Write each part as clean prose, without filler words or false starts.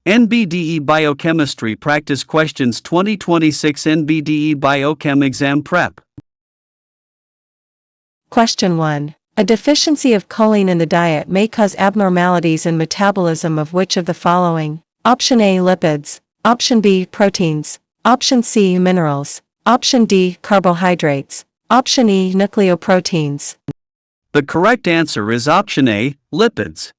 NBDE Biochemistry Practice Questions 2026 NBDE Biochem Exam Prep. Question 1. A deficiency of choline in the diet may cause abnormalities in metabolism of which of the following? Option A, lipids. Option B, proteins. Option C, minerals. Option D, carbohydrates. Option E, nucleoproteins. The correct answer is option A, lipids.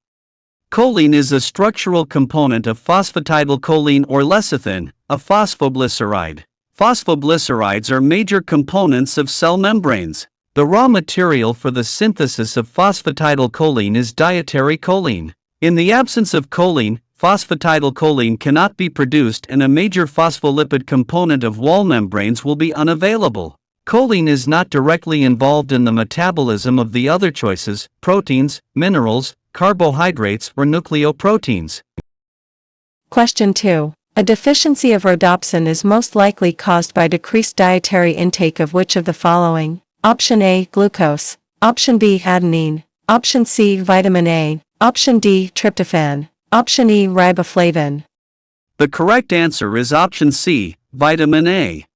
Choline is a structural component of phosphatidylcholine or lecithin, a phosphoglyceride. Phosphoglycerides are major components of cell membranes. The raw material for the synthesis of phosphatidylcholine is dietary choline. In the absence of choline, phosphatidylcholine cannot be produced and a major phospholipid component of wall membranes will be unavailable. Choline is not directly involved in the metabolism of the other choices, proteins, minerals, carbohydrates, or nucleoproteins. Question 2. A deficiency of rhodopsin is most likely caused by decreased dietary intake of which of the following? Option A, glucose. Option B, adenine. Option C, vitamin A. Option D, tryptophan. Option E, riboflavin. The correct answer is option C, vitamin A.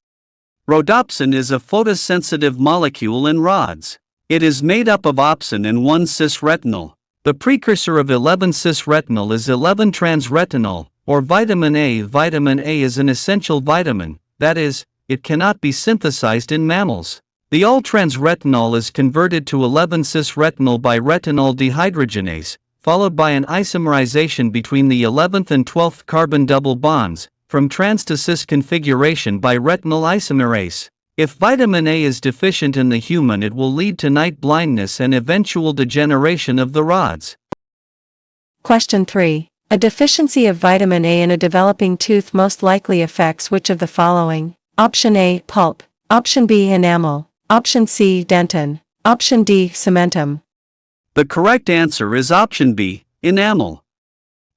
Rhodopsin is a photosensitive molecule in rods. It is made up of opsin and 1-cis-retinol. The precursor of 11-cis-retinol is 11-trans-retinol, or vitamin A. Vitamin A is an essential vitamin, that is, it cannot be synthesized in mammals. The all-trans-retinol is converted to 11-cis-retinol by retinol dehydrogenase, followed by an isomerization between the 11th and 12th carbon double bonds, from trans to cis configuration by retinol isomerase. If vitamin A is deficient in the human, it will lead to night blindness and eventual degeneration of the rods. Question 3. A deficiency of vitamin A in a developing tooth most likely affects which of the following? Option A, pulp. Option B, enamel. Option C, dentin. Option D, cementum. The correct answer is option B, enamel.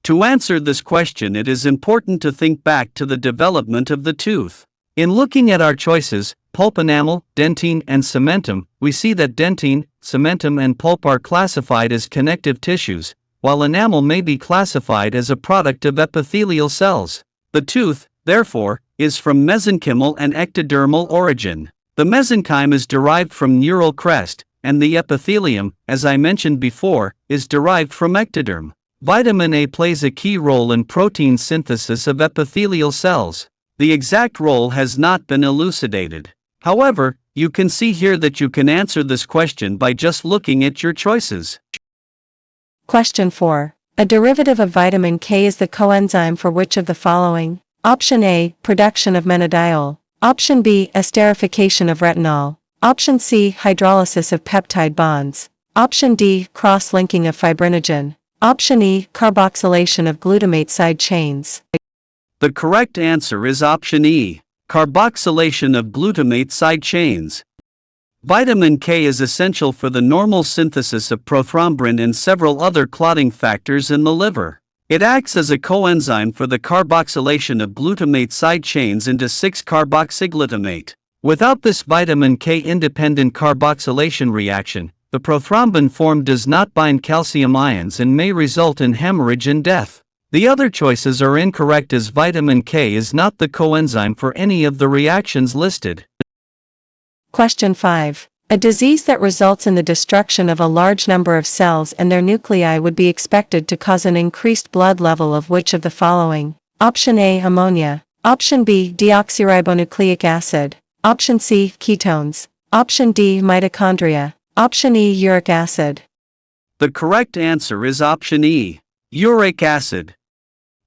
To answer this question, it is important to think back to the development of the tooth. In looking at our choices, pulp, enamel, dentine, and cementum, we see that dentine, cementum, and pulp are classified as connective tissues, while enamel may be classified as a product of epithelial cells. The tooth, therefore, is from mesenchymal and ectodermal origin. The mesenchyme is derived from neural crest, and the epithelium, as I mentioned before, is derived from ectoderm. Vitamin A plays a key role in protein synthesis of epithelial cells. The exact role has not been elucidated. However, you can see here that you can answer this question by just looking at your choices. Question 4. A derivative of vitamin K is the coenzyme for which of the following? Option A, production of menadiol. Option B, esterification of retinol. Option C, hydrolysis of peptide bonds. Option D, cross-linking of fibrinogen. Option E, carboxylation of glutamate side chains. The correct answer is option E, carboxylation of glutamate side chains. Vitamin K is essential for the normal synthesis of prothrombin and several other clotting factors in the liver. It acts as a coenzyme for the carboxylation of glutamate side chains into 6-carboxyglutamate. Without this vitamin K-independent carboxylation reaction, the prothrombin formed does not bind calcium ions and may result in hemorrhage and death. The other choices are incorrect as vitamin K is not the coenzyme for any of the reactions listed. Question 5. A disease that results in the destruction of a large number of cells and their nuclei would be expected to cause an increased blood level of which of the following? Option A, ammonia. Option B, deoxyribonucleic acid. Option C, ketones. Option D, mitochondria. Option E, uric acid. The correct answer is option E, uric acid.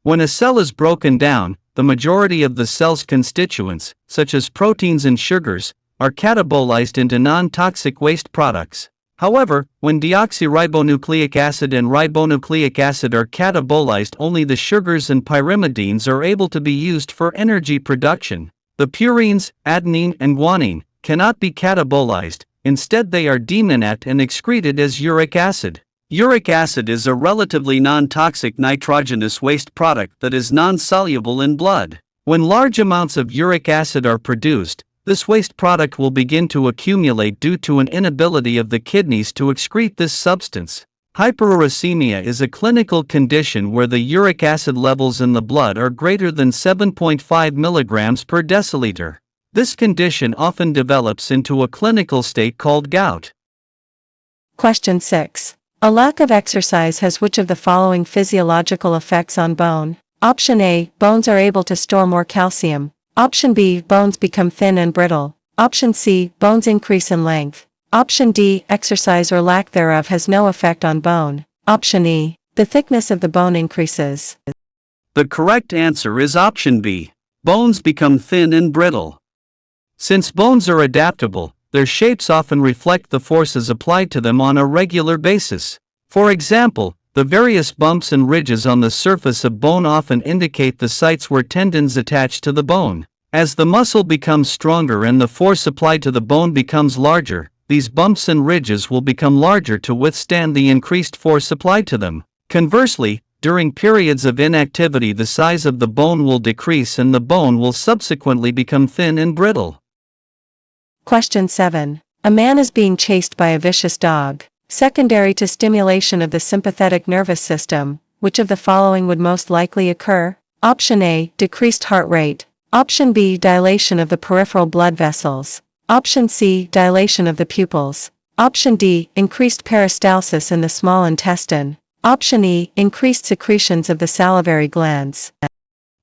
When a cell is broken down, the majority of the cell's constituents, such as proteins and sugars, are catabolized into non-toxic waste products. However, when deoxyribonucleic acid and ribonucleic acid are catabolized, only the sugars and pyrimidines are able to be used for energy production. The purines, adenine, and guanine cannot be catabolized. Instead, they are deminate and excreted as uric acid. Uric acid is a relatively non-toxic nitrogenous waste product that is non-soluble in blood. When large amounts of uric acid are produced, this waste product will begin to accumulate due to an inability of the kidneys to excrete this substance. Hyperuricemia is a clinical condition where the uric acid levels in the blood are greater than 7.5 mg per deciliter. This condition often develops into a clinical state called gout. Question 6. A lack of exercise has which of the following physiological effects on bone? Option A. Bones are able to store more calcium. Option B. Bones become thin and brittle. Option C. Bones increase in length. Option D. Exercise or lack thereof has no effect on bone. Option E. The thickness of the bone increases. The correct answer is option B. Bones become thin and brittle. Since bones are adaptable, their shapes often reflect the forces applied to them on a regular basis. For example, the various bumps and ridges on the surface of bone often indicate the sites where tendons attach to the bone. As the muscle becomes stronger and the force applied to the bone becomes larger, these bumps and ridges will become larger to withstand the increased force applied to them. Conversely, during periods of inactivity, the size of the bone will decrease and the bone will subsequently become thin and brittle. Question 7. A man is being chased by a vicious dog. Secondary to stimulation of the sympathetic nervous system, which of the following would most likely occur? Option A. Decreased heart rate. Option B. Dilation of the peripheral blood vessels. Option C. Dilation of the pupils. Option D. Increased peristalsis in the small intestine. Option E. Increased secretions of the salivary glands.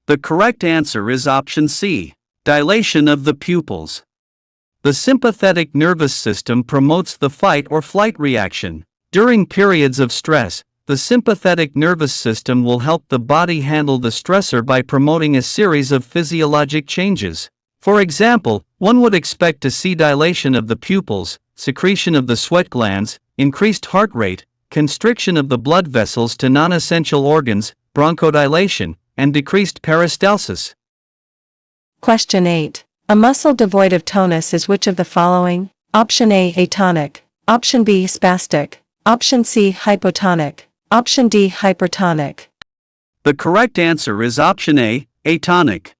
The correct answer is option C. Dilation of the pupils. The sympathetic nervous system promotes the fight or flight reaction. During periods of stress, the sympathetic nervous system will help the body handle the stressor by promoting a series of physiologic changes. For example, one would expect to see dilation of the pupils, secretion of the sweat glands, increased heart rate, constriction of the blood vessels to non-essential organs, bronchodilation, and decreased peristalsis. Question 8. A muscle devoid of tonus is which of the following? Option A. Atonic. Option B. Spastic. Option C. Hypotonic. Option D. Hypertonic. The correct answer is option A. Atonic.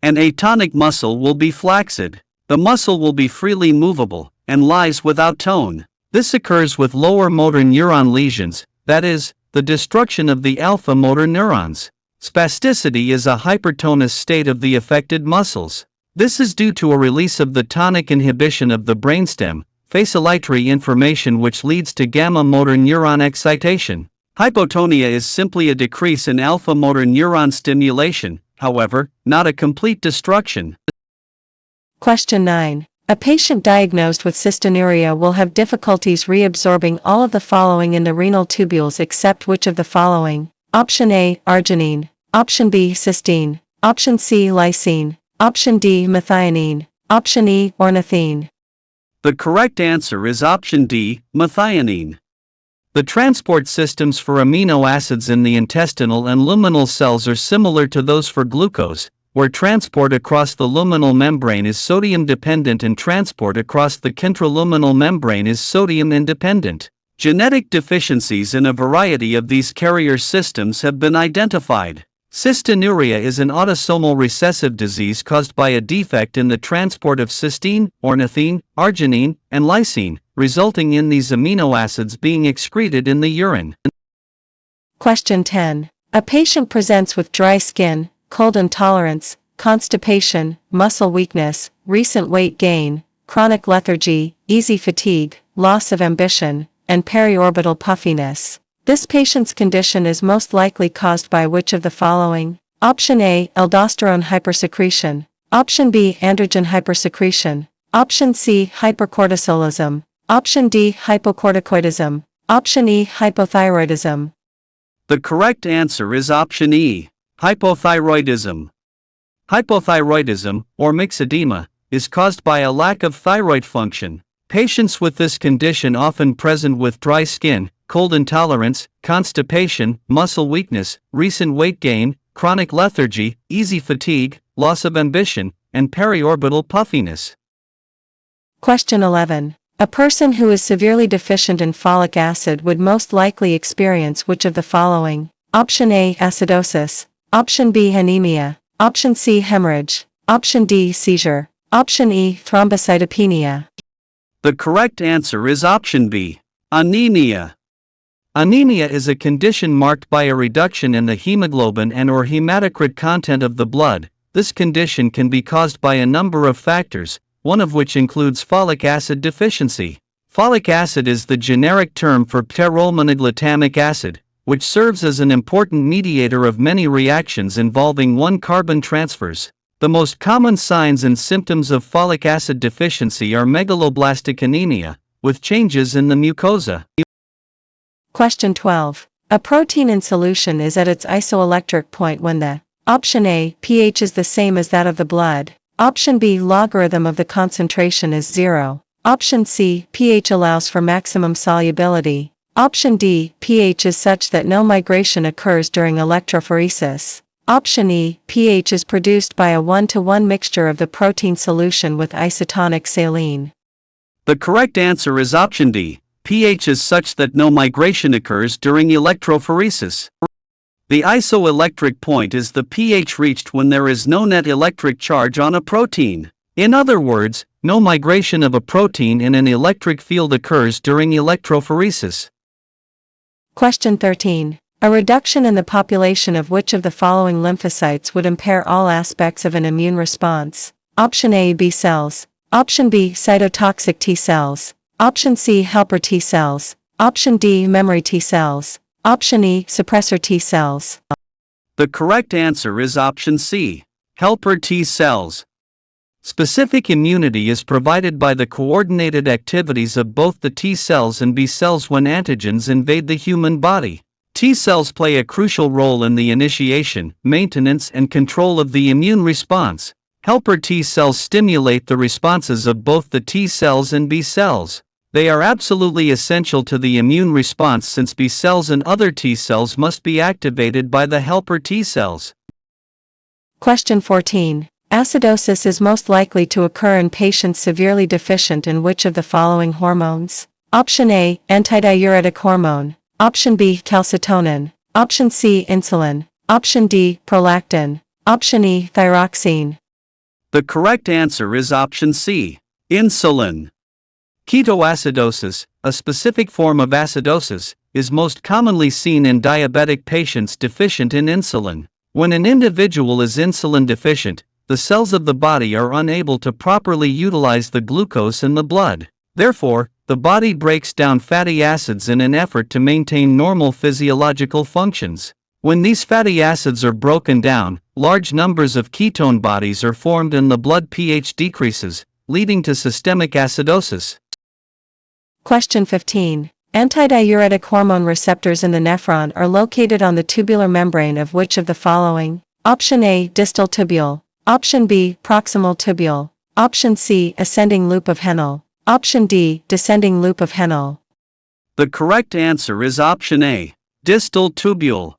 An atonic muscle will be flaccid. The muscle will be freely movable, and lies without tone. This occurs with lower motor neuron lesions, that is, the destruction of the alpha motor neurons. Spasticity is a hypertonous state of the affected muscles. This is due to a release of the tonic inhibition of the brainstem, facilitary information which leads to gamma motor neuron excitation. Hypotonia is simply a decrease in alpha motor neuron stimulation, however, not a complete destruction. Question 9. A patient diagnosed with cystinuria will have difficulties reabsorbing all of the following in the renal tubules except which of the following? Option A. Arginine. Option B. Cysteine. Option C. Lysine. Option D. Methionine. Option E. Ornithine. The correct answer is option D. Methionine. The transport systems for amino acids in the intestinal and luminal cells are similar to those for glucose, where transport across the luminal membrane is sodium dependent and transport across the intraluminal membrane is sodium independent. Genetic deficiencies in a variety of these carrier systems have been identified. Cystinuria is an autosomal recessive disease caused by a defect in the transport of cysteine, ornithine, arginine, and lysine, resulting in these amino acids being excreted in the urine. Question 10. A patient presents with dry skin, cold intolerance, constipation, muscle weakness, recent weight gain, chronic lethargy, easy fatigue, loss of ambition, and periorbital puffiness. This patient's condition is most likely caused by which of the following? Option A. Aldosterone hypersecretion. Option B. Androgen hypersecretion. Option C. Hypercortisolism. Option D. Hypocorticoidism. Option E. Hypothyroidism. The correct answer is option E. Hypothyroidism. Hypothyroidism, or myxedema, is caused by a lack of thyroid function. Patients with this condition often present with dry skin, cold intolerance, constipation, muscle weakness, recent weight gain, chronic lethargy, easy fatigue, loss of ambition, and periorbital puffiness. Question 11. A person who is severely deficient in folic acid would most likely experience which of the following? Option A. Acidosis. Option B. Anemia. Option C. Hemorrhage. Option D. Seizure. Option E. Thrombocytopenia. The correct answer is option B. Anemia. Anemia is a condition marked by a reduction in the hemoglobin and/or hematocrit content of the blood. This condition can be caused by a number of factors, one of which includes folic acid deficiency. Folic acid is the generic term for pteromonoglutamic acid, which serves as an important mediator of many reactions involving one-carbon transfers. The most common signs and symptoms of folic acid deficiency are megaloblastic anemia, with changes in the mucosa. Question 12. A protein in solution is at its isoelectric point when the option A, pH is the same as that of the blood. Option B, logarithm of the concentration is 0. Option C, pH allows for maximum solubility. Option D, pH is such that no migration occurs during electrophoresis. Option E, pH is produced by a 1-to-1 mixture of the protein solution with isotonic saline. The correct answer is option D. pH is such that no migration occurs during electrophoresis. The isoelectric point is the pH reached when there is no net electric charge on a protein. In other words, no migration of a protein in an electric field occurs during electrophoresis. Question 13. A reduction in the population of which of the following lymphocytes would impair all aspects of an immune response? Option A, B cells. Option B, cytotoxic T cells. Option C, helper T cells. Option D, memory T cells. Option E, suppressor T cells. The correct answer is option C, helper T cells. Specific immunity is provided by the coordinated activities of both the T cells and B cells when antigens invade the human body. T cells play a crucial role in the initiation, maintenance, and control of the immune response. Helper T cells stimulate the responses of both the T cells and B cells. They are absolutely essential to the immune response since B cells and other T cells must be activated by the helper T cells. Question 14. Acidosis is most likely to occur in patients severely deficient in which of the following hormones? Option A, antidiuretic hormone. Option B, calcitonin. Option C, insulin. Option D, prolactin. Option E, thyroxine. The correct answer is option C, insulin. Ketoacidosis, a specific form of acidosis, is most commonly seen in diabetic patients deficient in insulin. When an individual is insulin deficient, the cells of the body are unable to properly utilize the glucose in the blood. Therefore, the body breaks down fatty acids in an effort to maintain normal physiological functions. When these fatty acids are broken down, large numbers of ketone bodies are formed and the blood pH decreases, leading to systemic acidosis. Question 15. Antidiuretic hormone receptors in the nephron are located on the tubular membrane of which of the following? Option A, distal tubule. Option B, proximal tubule. Option C, ascending loop of Henle. Option D, descending loop of Henle. The correct answer is option A, distal tubule.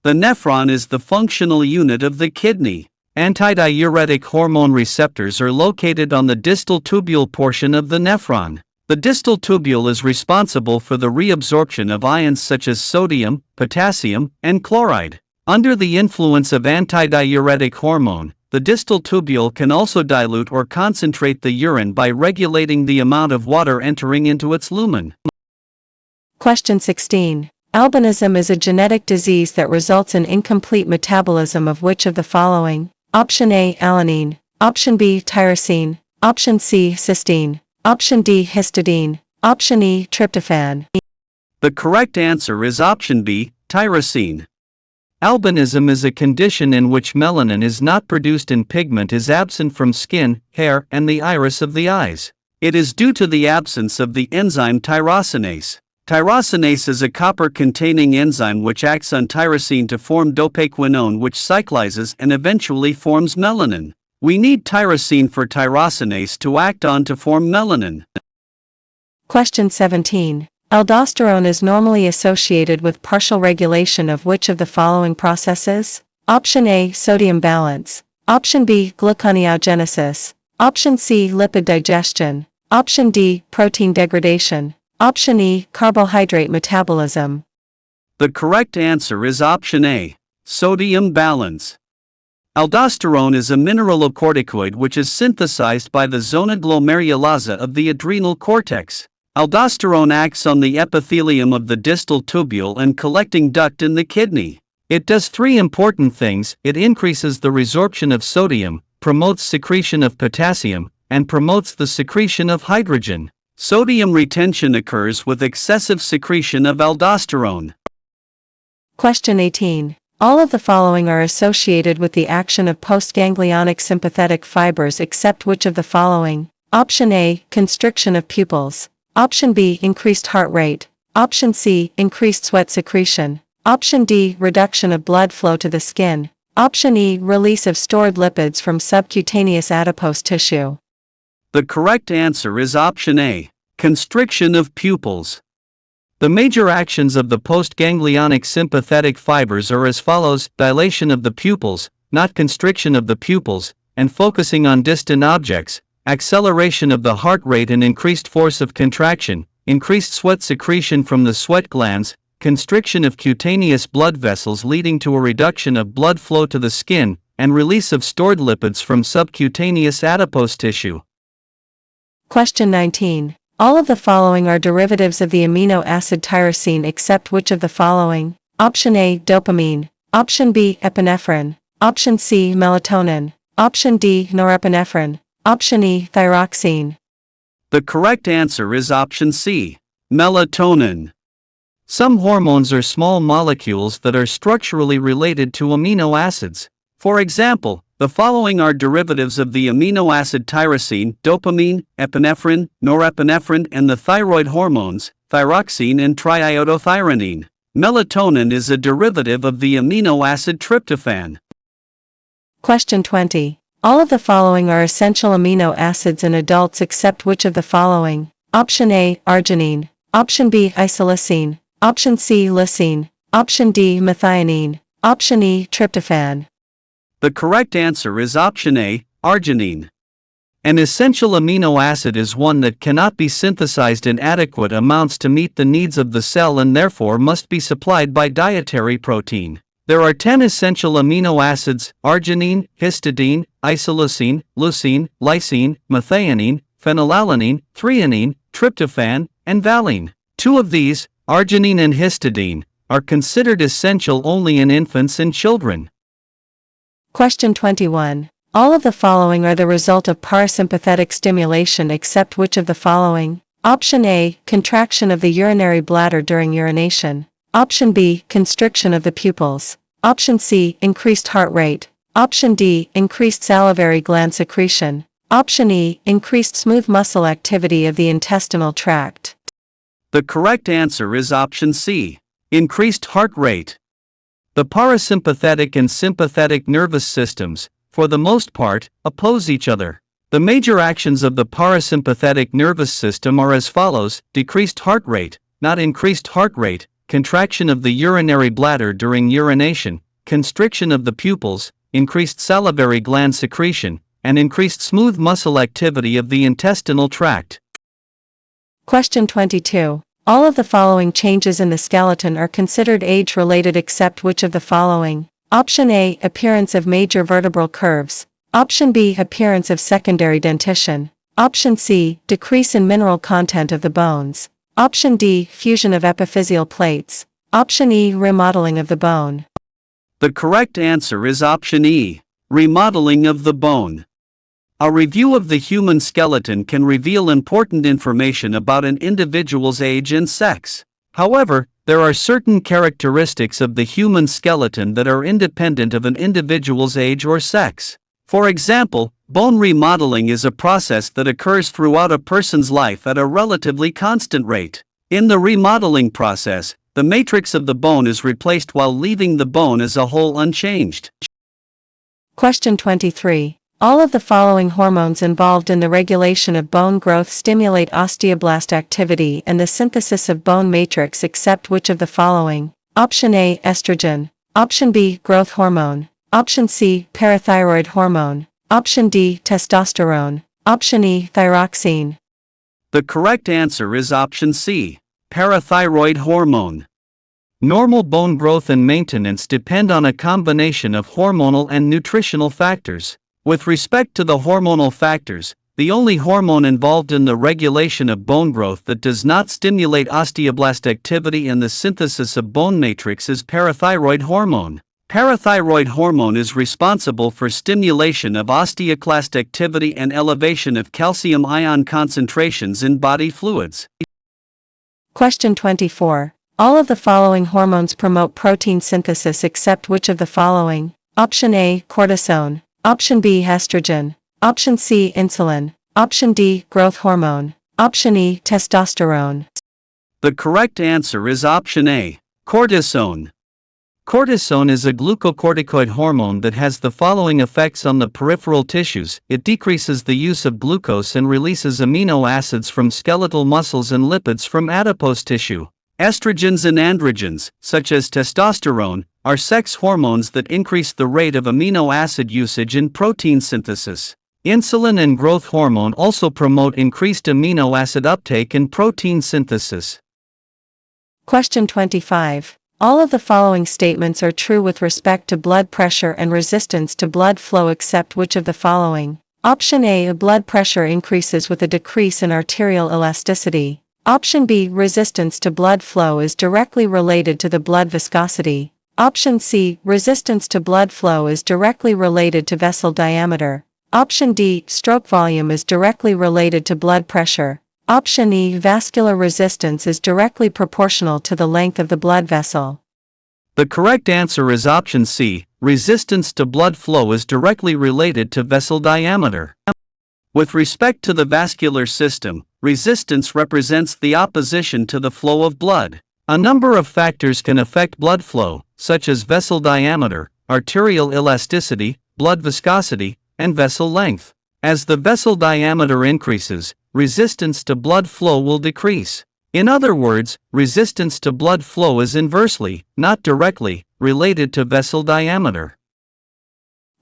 The nephron is the functional unit of the kidney. Antidiuretic hormone receptors are located on the distal tubule portion of the nephron. The distal tubule is responsible for the reabsorption of ions such as sodium, potassium, and chloride. Under the influence of antidiuretic hormone, the distal tubule can also dilute or concentrate the urine by regulating the amount of water entering into its lumen. Question 16. Albinism is a genetic disease that results in incomplete metabolism of which of the following? Option A, alanine. Option B, tyrosine. Option C, cysteine. Option D, histidine. Option E, tryptophan. The correct answer is option B, tyrosine. Albinism is a condition in which melanin is not produced and pigment is absent from skin, hair, and the iris of the eyes. It is due to the absence of the enzyme tyrosinase. Tyrosinase is a copper-containing enzyme which acts on tyrosine to form dopaquinone, which cyclizes and eventually forms melanin. We need tyrosine for tyrosinase to act on to form melanin. Question 17. Aldosterone is normally associated with partial regulation of which of the following processes? Option A, sodium balance. Option B, gluconeogenesis. Option C, lipid digestion. Option D, protein degradation. Option E, carbohydrate metabolism. The correct answer is option A, sodium balance. Aldosterone is a mineralocorticoid which is synthesized by the zona glomerulasa of the adrenal cortex. Aldosterone acts on the epithelium of the distal tubule and collecting duct in the kidney. It does three important things: it increases the resorption of sodium, promotes secretion of potassium, and promotes the secretion of hydrogen. Sodium retention occurs with excessive secretion of aldosterone. Question 18. All of the following are associated with the action of postganglionic sympathetic fibers except which of the following? Option A, constriction of pupils. Option B, increased heart rate. Option C, increased sweat secretion. Option D, reduction of blood flow to the skin. Option E, release of stored lipids from subcutaneous adipose tissue. The correct answer is option A, constriction of pupils. The major actions of the postganglionic sympathetic fibers are as follows: dilation of the pupils, not constriction of the pupils, and focusing on distant objects, acceleration of the heart rate and increased force of contraction, increased sweat secretion from the sweat glands, constriction of cutaneous blood vessels leading to a reduction of blood flow to the skin, and release of stored lipids from subcutaneous adipose tissue. Question 19. All of the following are derivatives of the amino acid tyrosine except which of the following? Option A, dopamine. Option B, epinephrine. Option C, melatonin. Option D, norepinephrine. Option E, thyroxine. The correct answer is option C, melatonin. Some hormones are small molecules that are structurally related to amino acids. For example, the following are derivatives of the amino acid tyrosine: dopamine, epinephrine, norepinephrine, and the thyroid hormones, thyroxine and triiodothyronine. Melatonin is a derivative of the amino acid tryptophan. Question 20. All of the following are essential amino acids in adults except which of the following? Option A, arginine. Option B, isoleucine. Option C, leucine. Option D, methionine. Option E, tryptophan. The correct answer is option A, arginine. An essential amino acid is one that cannot be synthesized in adequate amounts to meet the needs of the cell and therefore must be supplied by dietary protein. There are 10 essential amino acids: arginine, histidine, isoleucine, leucine, lysine, methionine, phenylalanine, threonine, tryptophan, and valine. Two of these, arginine and histidine, are considered essential only in infants and children. Question 21. All of the following are the result of parasympathetic stimulation except which of the following? Option A, contraction of the urinary bladder during urination. Option B, constriction of the pupils. Option C, increased heart rate. Option D, increased salivary gland secretion. Option E, increased smooth muscle activity of the intestinal tract. The correct answer is option C, increased heart rate. The parasympathetic and sympathetic nervous systems, for the most part, oppose each other. The major actions of the parasympathetic nervous system are as follows: decreased heart rate, not increased heart rate, contraction of the urinary bladder during urination, constriction of the pupils, increased salivary gland secretion, and increased smooth muscle activity of the intestinal tract. Question 22. All of the following changes in the skeleton are considered age-related except which of the following? Option A, appearance of major vertebral curves. Option B, appearance of secondary dentition. Option C, decrease in mineral content of the bones. Option D, fusion of epiphyseal plates. Option E, remodeling of the bone. The correct answer is option E, remodeling of the bone. A review of the human skeleton can reveal important information about an individual's age and sex. However, there are certain characteristics of the human skeleton that are independent of an individual's age or sex. For example, bone remodeling is a process that occurs throughout a person's life at a relatively constant rate. In the remodeling process, the matrix of the bone is replaced while leaving the bone as a whole unchanged. Question 23. All of the following hormones involved in the regulation of bone growth stimulate osteoblast activity and the synthesis of bone matrix except which of the following? Option A, estrogen. Option B, growth hormone. Option C, parathyroid hormone. Option D, testosterone. Option E, thyroxine. The correct answer is option C, parathyroid hormone. Normal bone growth and maintenance depend on a combination of hormonal and nutritional factors. With respect to the hormonal factors, the only hormone involved in the regulation of bone growth that does not stimulate osteoblast activity and the synthesis of bone matrix is parathyroid hormone. Parathyroid hormone is responsible for stimulation of osteoclast activity and elevation of calcium ion concentrations in body fluids. Question 24. All of the following hormones promote protein synthesis except which of the following? Option A, cortisone. Option B, estrogen. Option C, insulin. Option D, growth hormone. Option E, testosterone. The correct answer is option A, cortisone. Cortisone is a glucocorticoid hormone that has the following effects on the peripheral tissues. It decreases the use of glucose and releases amino acids from skeletal muscles and lipids from adipose tissue. Estrogens and androgens, such as testosterone, are sex hormones that increase the rate of amino acid usage in protein synthesis. Insulin and growth hormone also promote increased amino acid uptake in protein synthesis. Question 25. All of the following statements are true with respect to blood pressure and resistance to blood flow except which of the following? Option A, blood pressure increases with a decrease in arterial elasticity. Option B, resistance to blood flow is directly related to the blood viscosity. Option C, resistance to blood flow is directly related to vessel diameter. Option D, stroke volume is directly related to blood pressure. Option E, vascular resistance is directly proportional to the length of the blood vessel. The correct answer is option C, resistance to blood flow is directly related to vessel diameter. With respect to the vascular system, resistance represents the opposition to the flow of blood. A number of factors can affect blood flow, such as vessel diameter, arterial elasticity, blood viscosity, and vessel length. As the vessel diameter increases, resistance to blood flow will decrease. In other words, resistance to blood flow is inversely, not directly, related to vessel diameter.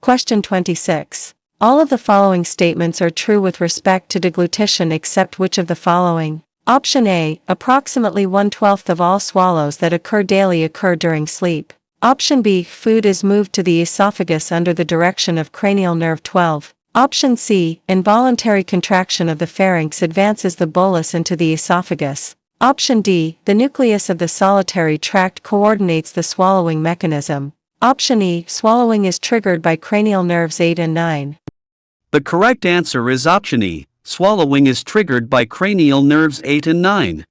Question 26. All of the following statements are true with respect to deglutition except which of the following? Option A, approximately 1/12 of all swallows that occur daily occur during sleep. Option B, food is moved to the esophagus under the direction of cranial nerve 12. Option C, involuntary contraction of the pharynx advances the bolus into the esophagus. Option D, the nucleus of the solitary tract coordinates the swallowing mechanism. Option E, swallowing is triggered by cranial nerves 8 and 9. The correct answer is option E, swallowing is triggered by cranial nerves 8 and 9.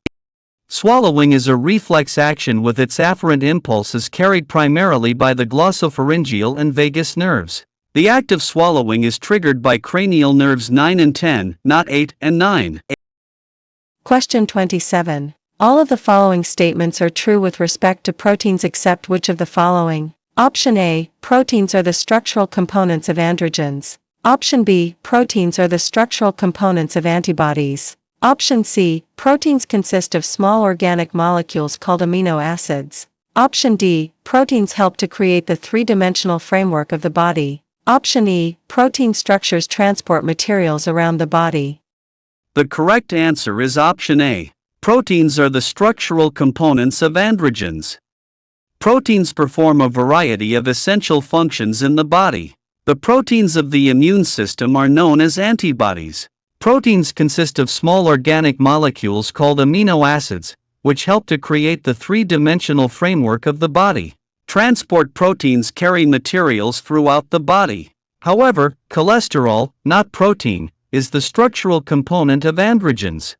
Swallowing is a reflex action with its afferent impulses carried primarily by the glossopharyngeal and vagus nerves. The act of swallowing is triggered by cranial nerves 9 and 10, not 8 and 9. Question 27. All of the following statements are true with respect to proteins except which of the following? Option A, proteins are the structural components of androgens. Option B, proteins are the structural components of antibodies. Option C, proteins consist of small organic molecules called amino acids. Option D, proteins help to create the three-dimensional framework of the body. Option E, protein structures transport materials around the body. The correct answer is option A. Proteins are the structural components of androgens. Proteins perform a variety of essential functions in the body. The proteins of the immune system are known as antibodies. Proteins consist of small organic molecules called amino acids, which help to create the three-dimensional framework of the body. Transport proteins carry materials throughout the body. However, cholesterol, not protein, is the structural component of androgens.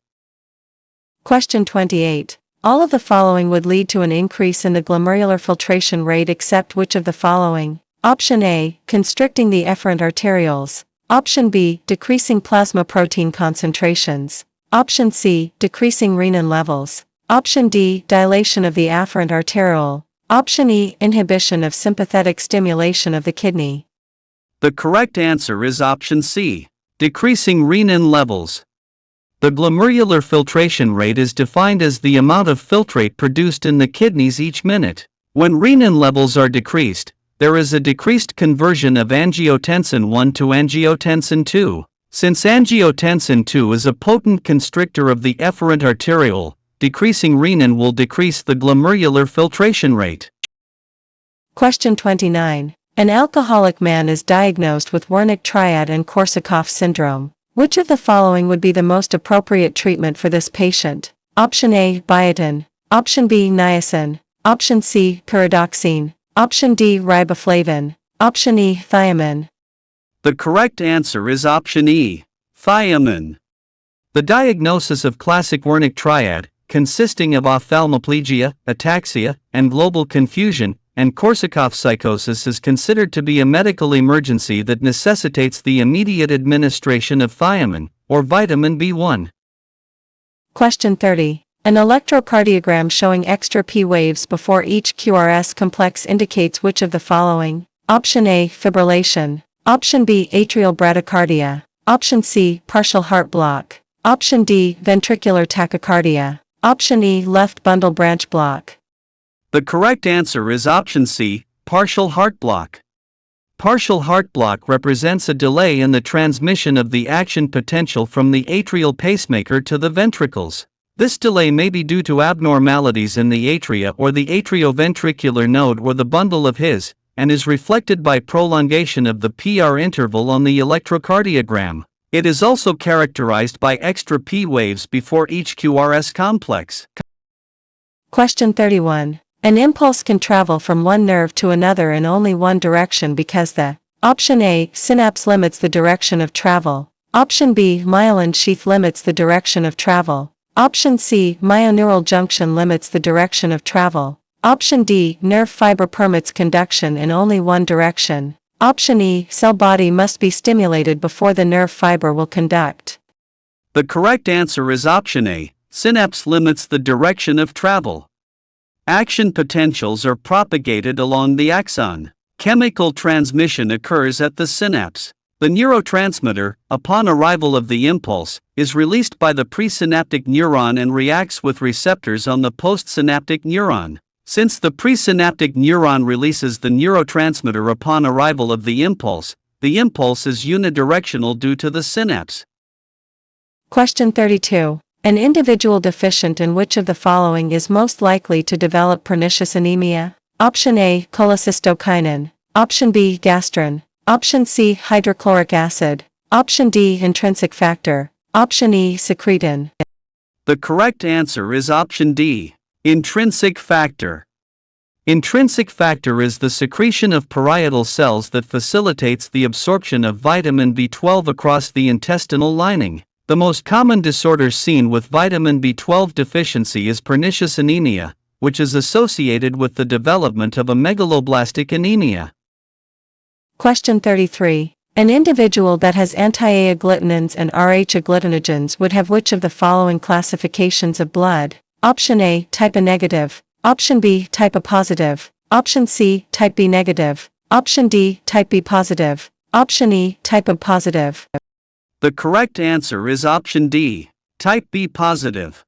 Question 28. All of the following would lead to an increase in the glomerular filtration rate except which of the following? Option A, constricting the efferent arterioles. Option B, decreasing plasma protein concentrations. Option C, decreasing renin levels. Option D, dilation of the afferent arteriole. Option E, inhibition of sympathetic stimulation of the kidney. The correct answer is option C, decreasing renin levels. The glomerular filtration rate is defined as the amount of filtrate produced in the kidneys each minute. When renin levels are decreased, there is a decreased conversion of angiotensin I to angiotensin II. Since angiotensin II is a potent constrictor of the efferent arteriole, decreasing renin will decrease the glomerular filtration rate. Question 29. An alcoholic man is diagnosed with Wernicke triad and Korsakoff syndrome. Which of the following would be the most appropriate treatment for this patient? Option A, biotin. Option B, niacin. Option C, pyridoxine. Option D, riboflavin. Option E, thiamine. The correct answer is option E, thiamine. The diagnosis of classic Wernicke triad, consisting of ophthalmoplegia, ataxia, and global confusion, and Korsakoff psychosis, is considered to be a medical emergency that necessitates the immediate administration of thiamine, or vitamin B1. Question 30. An electrocardiogram showing extra P waves before each QRS complex indicates which of the following? Option A, fibrillation. Option B, atrial bradycardia. Option C, partial heart block. Option D, ventricular tachycardia. Option E, left bundle branch block. The correct answer is option C, partial heart block. Partial heart block represents a delay in the transmission of the action potential from the atrial pacemaker to the ventricles. This delay may be due to abnormalities in the atria or the atrioventricular node or the bundle of His, and is reflected by prolongation of the PR interval on the electrocardiogram. It is also characterized by extra P waves before each QRS complex. Question 31. An impulse can travel from one nerve to another in only one direction because the Option A, synapse limits the direction of travel. Option B, myelin sheath limits the direction of travel. Option C, myoneural junction limits the direction of travel. Option D, nerve fiber permits conduction in only one direction. Option E, cell body must be stimulated before the nerve fiber will conduct. The correct answer is option A, synapse limits the direction of travel. Action potentials are propagated along the axon. Chemical transmission occurs at the synapse. The neurotransmitter, upon arrival of the impulse, is released by the presynaptic neuron and reacts with receptors on the postsynaptic neuron. Since the presynaptic neuron releases the neurotransmitter upon arrival of the impulse is unidirectional due to the synapse. Question 32. An individual deficient in which of the following is most likely to develop pernicious anemia? Option A, cholecystokinin. Option B, gastrin. Option C, hydrochloric acid. Option D, intrinsic factor. Option E, secretin. The correct answer is option D, intrinsic factor. Intrinsic factor is the secretion of parietal cells that facilitates the absorption of vitamin B12 across the intestinal lining. The most common disorder seen with vitamin B12 deficiency is pernicious anemia, which is associated with the development of a megaloblastic anemia. Question 33. An individual that has anti-A agglutinins and Rh agglutinogens would have which of the following classifications of blood? Option A, type A negative. Option B, type A positive. Option C, type B negative. Option D, type B positive. Option E, type A positive. The correct answer is option D, type B positive.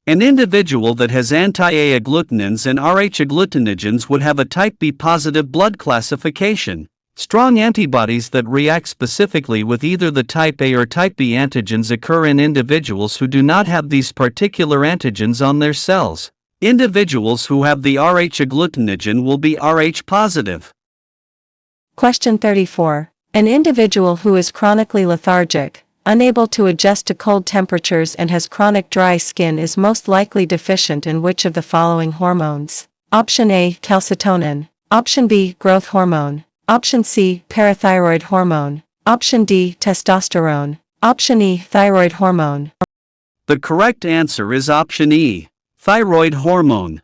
An individual that has anti-A agglutinins and Rh agglutinogens would have a type B positive blood classification. Strong antibodies that react specifically with either the type A or type B antigens occur in individuals who do not have these particular antigens on their cells. Individuals who have the Rh agglutinogen will be Rh positive. Question 34. An individual who is chronically lethargic, unable to adjust to cold temperatures and has chronic dry skin is most likely deficient in which of the following hormones? Option A, calcitonin. Option B, growth hormone. Option C, parathyroid hormone. Option D, testosterone. Option E, thyroid hormone. The correct answer is option E, thyroid hormone.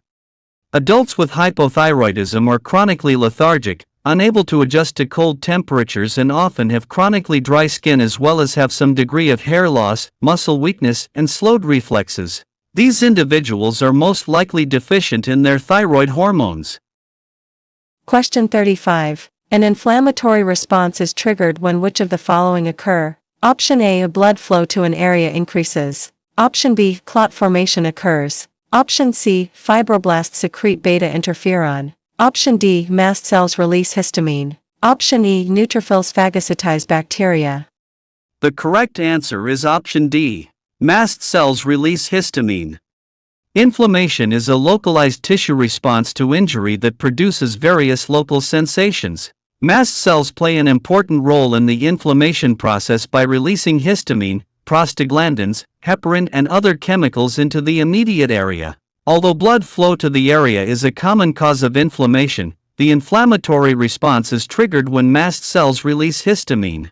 Adults with hypothyroidism are chronically lethargic, unable to adjust to cold temperatures, and often have chronically dry skin as well as have some degree of hair loss, muscle weakness, and slowed reflexes. These individuals are most likely deficient in their thyroid hormones. Question 35. An inflammatory response is triggered when which of the following occur? Option A, blood flow to an area increases. Option B, clot formation occurs. Option C, fibroblasts secrete beta interferon. Option D, mast cells release histamine. Option E, neutrophils phagocytize bacteria. The correct answer is option D, mast cells release histamine. Inflammation is a localized tissue response to injury that produces various local sensations. Mast cells play an important role in the inflammation process by releasing histamine, prostaglandins, heparin, and other chemicals into the immediate area. Although blood flow to the area is a common cause of inflammation, the inflammatory response is triggered when mast cells release histamine.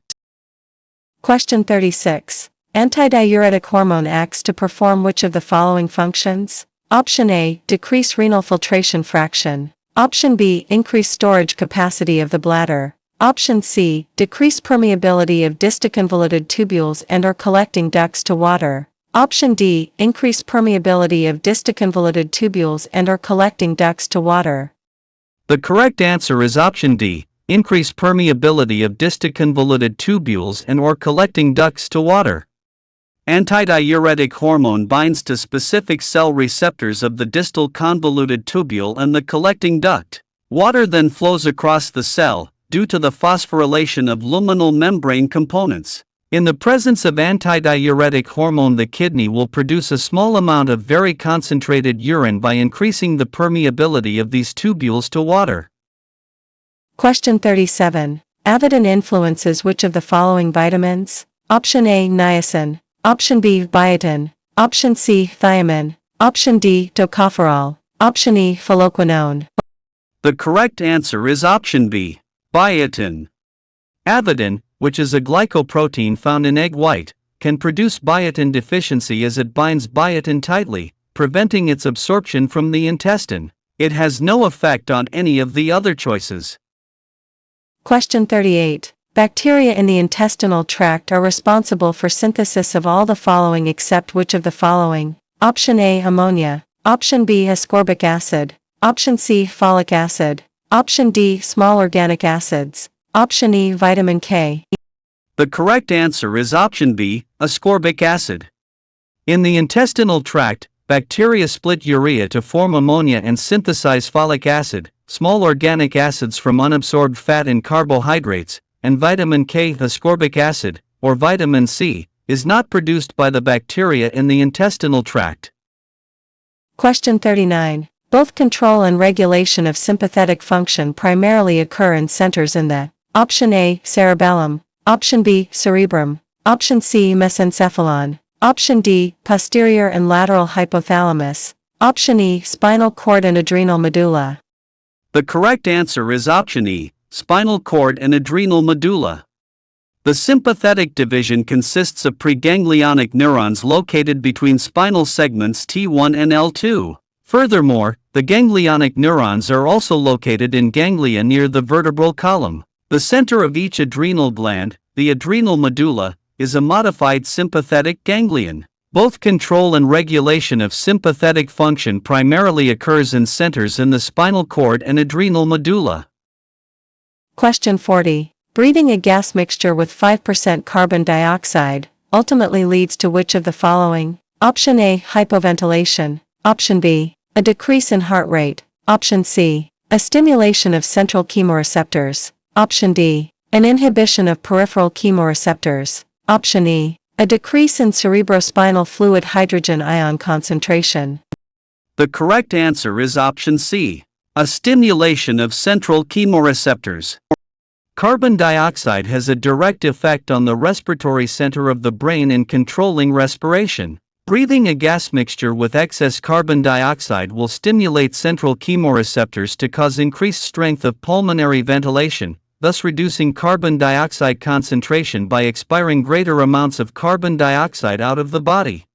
Question 36. Antidiuretic hormone acts to perform which of the following functions? Option A, decrease renal filtration fraction. Option B, increase storage capacity of the bladder. Option C, decrease permeability of disticonvoluted tubules and/or collecting ducts to water. Option D, increase permeability of disticonvoluted tubules and/or collecting ducts to water. The correct answer is option D, increase permeability of disticonvoluted tubules and/or collecting ducts to water. Antidiuretic hormone binds to specific cell receptors of the distal convoluted tubule and the collecting duct. Water then flows across the cell, due to the phosphorylation of luminal membrane components. In the presence of antidiuretic hormone, the kidney will produce a small amount of very concentrated urine by increasing the permeability of these tubules to water. Question 37. Avidin influences which of the following vitamins? Option A, niacin. Option B, biotin. Option C, thiamine. Option D, tocopherol. Option E, phylloquinone. The correct answer is option B, biotin. Avidin, which is a glycoprotein found in egg white, can produce biotin deficiency as it binds biotin tightly, preventing its absorption from the intestine. It has no effect on any of the other choices. Question 38. Bacteria in the intestinal tract are responsible for synthesis of all the following except which of the following? Option A, ammonia. Option B, ascorbic acid. Option C, folic acid. Option D, small organic acids. Option E, vitamin K. The correct answer is option B, ascorbic acid. In the intestinal tract, bacteria split urea to form ammonia and synthesize folic acid, small organic acids from unabsorbed fat and carbohydrates, and vitamin K. Ascorbic acid, or vitamin C, is not produced by the bacteria in the intestinal tract. Question 39. Both control and regulation of sympathetic function primarily occur in centers in the Option A, cerebellum. Option B, cerebrum. Option C, mesencephalon. Option D, posterior and lateral hypothalamus. Option E, spinal cord and adrenal medulla. The correct answer is option E, spinal cord and adrenal medulla. The sympathetic division consists of preganglionic neurons located between spinal segments T1 and L2. Furthermore, the ganglionic neurons are also located in ganglia near the vertebral column. The center of each adrenal gland, the adrenal medulla, is a modified sympathetic ganglion. Both control and regulation of sympathetic function primarily occurs in centers in the spinal cord and adrenal medulla. Question 40. Breathing a gas mixture with 5% carbon dioxide ultimately leads to which of the following? Option A, hypoventilation. Option B, a decrease in heart rate. Option C, a stimulation of central chemoreceptors. Option D, an inhibition of peripheral chemoreceptors. Option E, a decrease in cerebrospinal fluid hydrogen ion concentration. The correct answer is option C, a stimulation of central chemoreceptors. Carbon dioxide has a direct effect on the respiratory center of the brain in controlling respiration. Breathing a gas mixture with excess carbon dioxide will stimulate central chemoreceptors to cause increased strength of pulmonary ventilation, thus reducing carbon dioxide concentration by expiring greater amounts of carbon dioxide out of the body.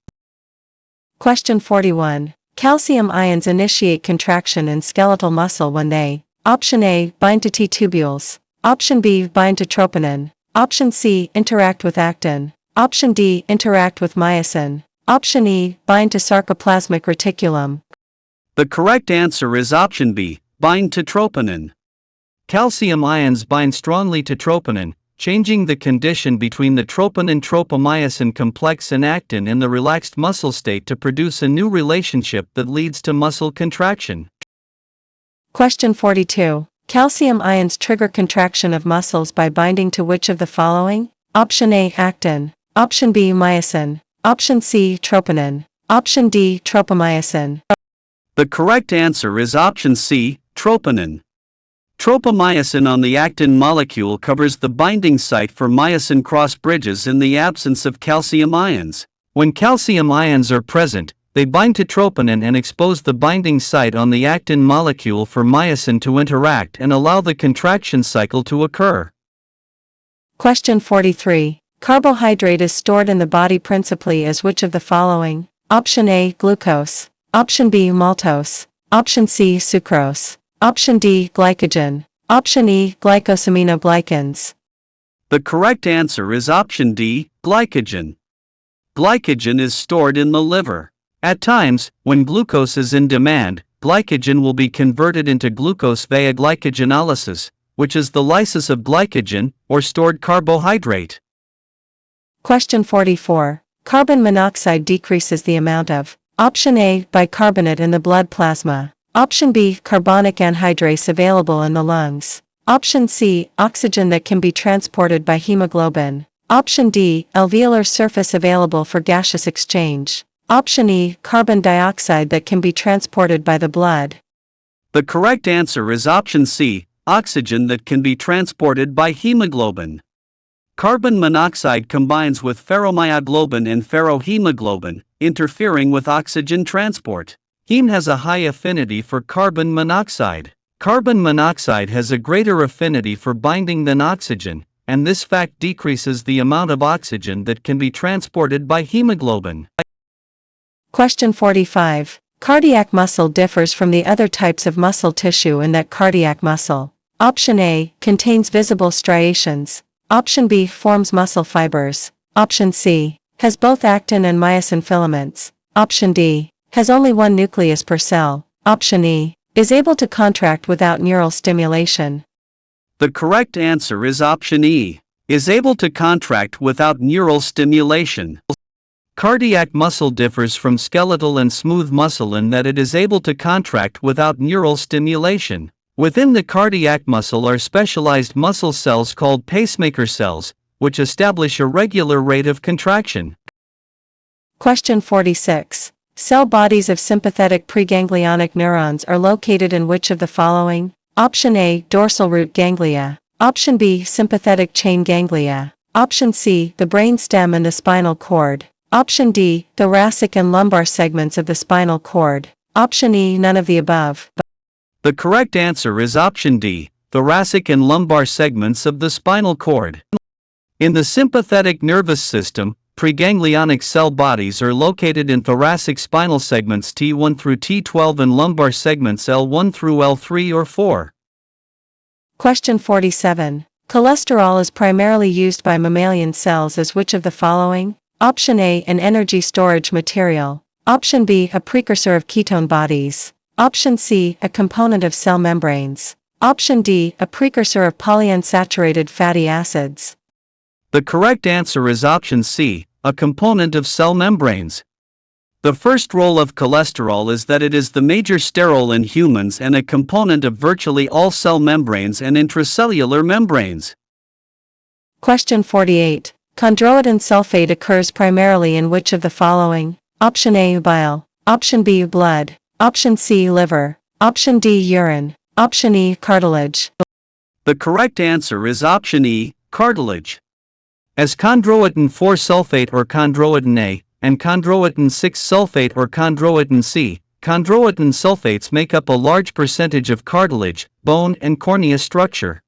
Question 41. Calcium ions initiate contraction in skeletal muscle when they: Option A, bind to T-tubules. Option B, bind to troponin. Option C, interact with actin. Option D, interact with myosin. Option E, bind to sarcoplasmic reticulum. The correct answer is option B, bind to troponin. Calcium ions bind strongly to troponin, changing the condition between the troponin-tropomyosin complex and actin in the relaxed muscle state to produce a new relationship that leads to muscle contraction. Question 42. Calcium ions trigger contraction of muscles by binding to which of the following? Option A, actin. Option B, myosin. Option C, troponin. Option D, tropomyosin. The correct answer is option C, troponin. Tropomyosin on the actin molecule covers the binding site for myosin cross bridges in the absence of calcium ions. When calcium ions are present, they bind to troponin and expose the binding site on the actin molecule for myosin to interact and allow the contraction cycle to occur. Question 43. Carbohydrate is stored in the body principally as which of the following? Option A, glucose. Option B, maltose. Option C, sucrose. Option D, glycogen. Option E, glycosaminoglycans. The correct answer is option D, glycogen. Glycogen is stored in the liver. At times, when glucose is in demand, glycogen will be converted into glucose via glycogenolysis, which is the lysis of glycogen, or stored carbohydrate. Question 44. Carbon monoxide decreases the amount of Option A, bicarbonate in the blood plasma. Option B, carbonic anhydrase available in the lungs. Option C, oxygen that can be transported by hemoglobin. Option D, alveolar surface available for gaseous exchange. Option E, carbon dioxide that can be transported by the blood. The correct answer is option C, oxygen that can be transported by hemoglobin. Carbon monoxide combines with ferromyoglobin and ferrohemoglobin, interfering with oxygen transport. Heme has a high affinity for carbon monoxide. Carbon monoxide has a greater affinity for binding than oxygen, and this fact decreases the amount of oxygen that can be transported by hemoglobin. Question 45. Cardiac muscle differs from the other types of muscle tissue in that cardiac muscle. Option A, contains visible striations. Option B, forms muscle fibers. Option C, has both actin and myosin filaments. Option D, has only one nucleus per cell. Option E, is able to contract without neural stimulation. The correct answer is option E, is able to contract without neural stimulation. Cardiac muscle differs from skeletal and smooth muscle in that it is able to contract without neural stimulation. Within the cardiac muscle are specialized muscle cells called pacemaker cells, which establish a regular rate of contraction. Question 46. Cell bodies of sympathetic preganglionic neurons are located in which of the following? Option A, dorsal root ganglia. Option B, sympathetic chain ganglia. Option C, the brain stem and the spinal cord. Option D, thoracic and lumbar segments of the spinal cord. Option E, none of the above. The correct answer is option D, thoracic and lumbar segments of the spinal cord. In the sympathetic nervous system, preganglionic cell bodies are located in thoracic spinal segments T1 through T12 and lumbar segments L1 through L3 or 4. Question 47. Cholesterol is primarily used by mammalian cells as which of the following? Option A, an energy storage material. Option B, a precursor of ketone bodies. Option C, a component of cell membranes. Option D, a precursor of polyunsaturated fatty acids. The correct answer is option C, a component of cell membranes. The first role of cholesterol is that it is the major sterol in humans and a component of virtually all cell membranes and intracellular membranes. Question 48. Chondroitin sulfate occurs primarily in which of the following? Option A, bile. Option B, blood. Option C, liver. Option D, urine. Option E, cartilage. The correct answer is option E, cartilage. As chondroitin 4 sulfate or chondroitin A, and chondroitin 6 sulfate or chondroitin C, chondroitin sulfates make up a large percentage of cartilage, bone and cornea structure.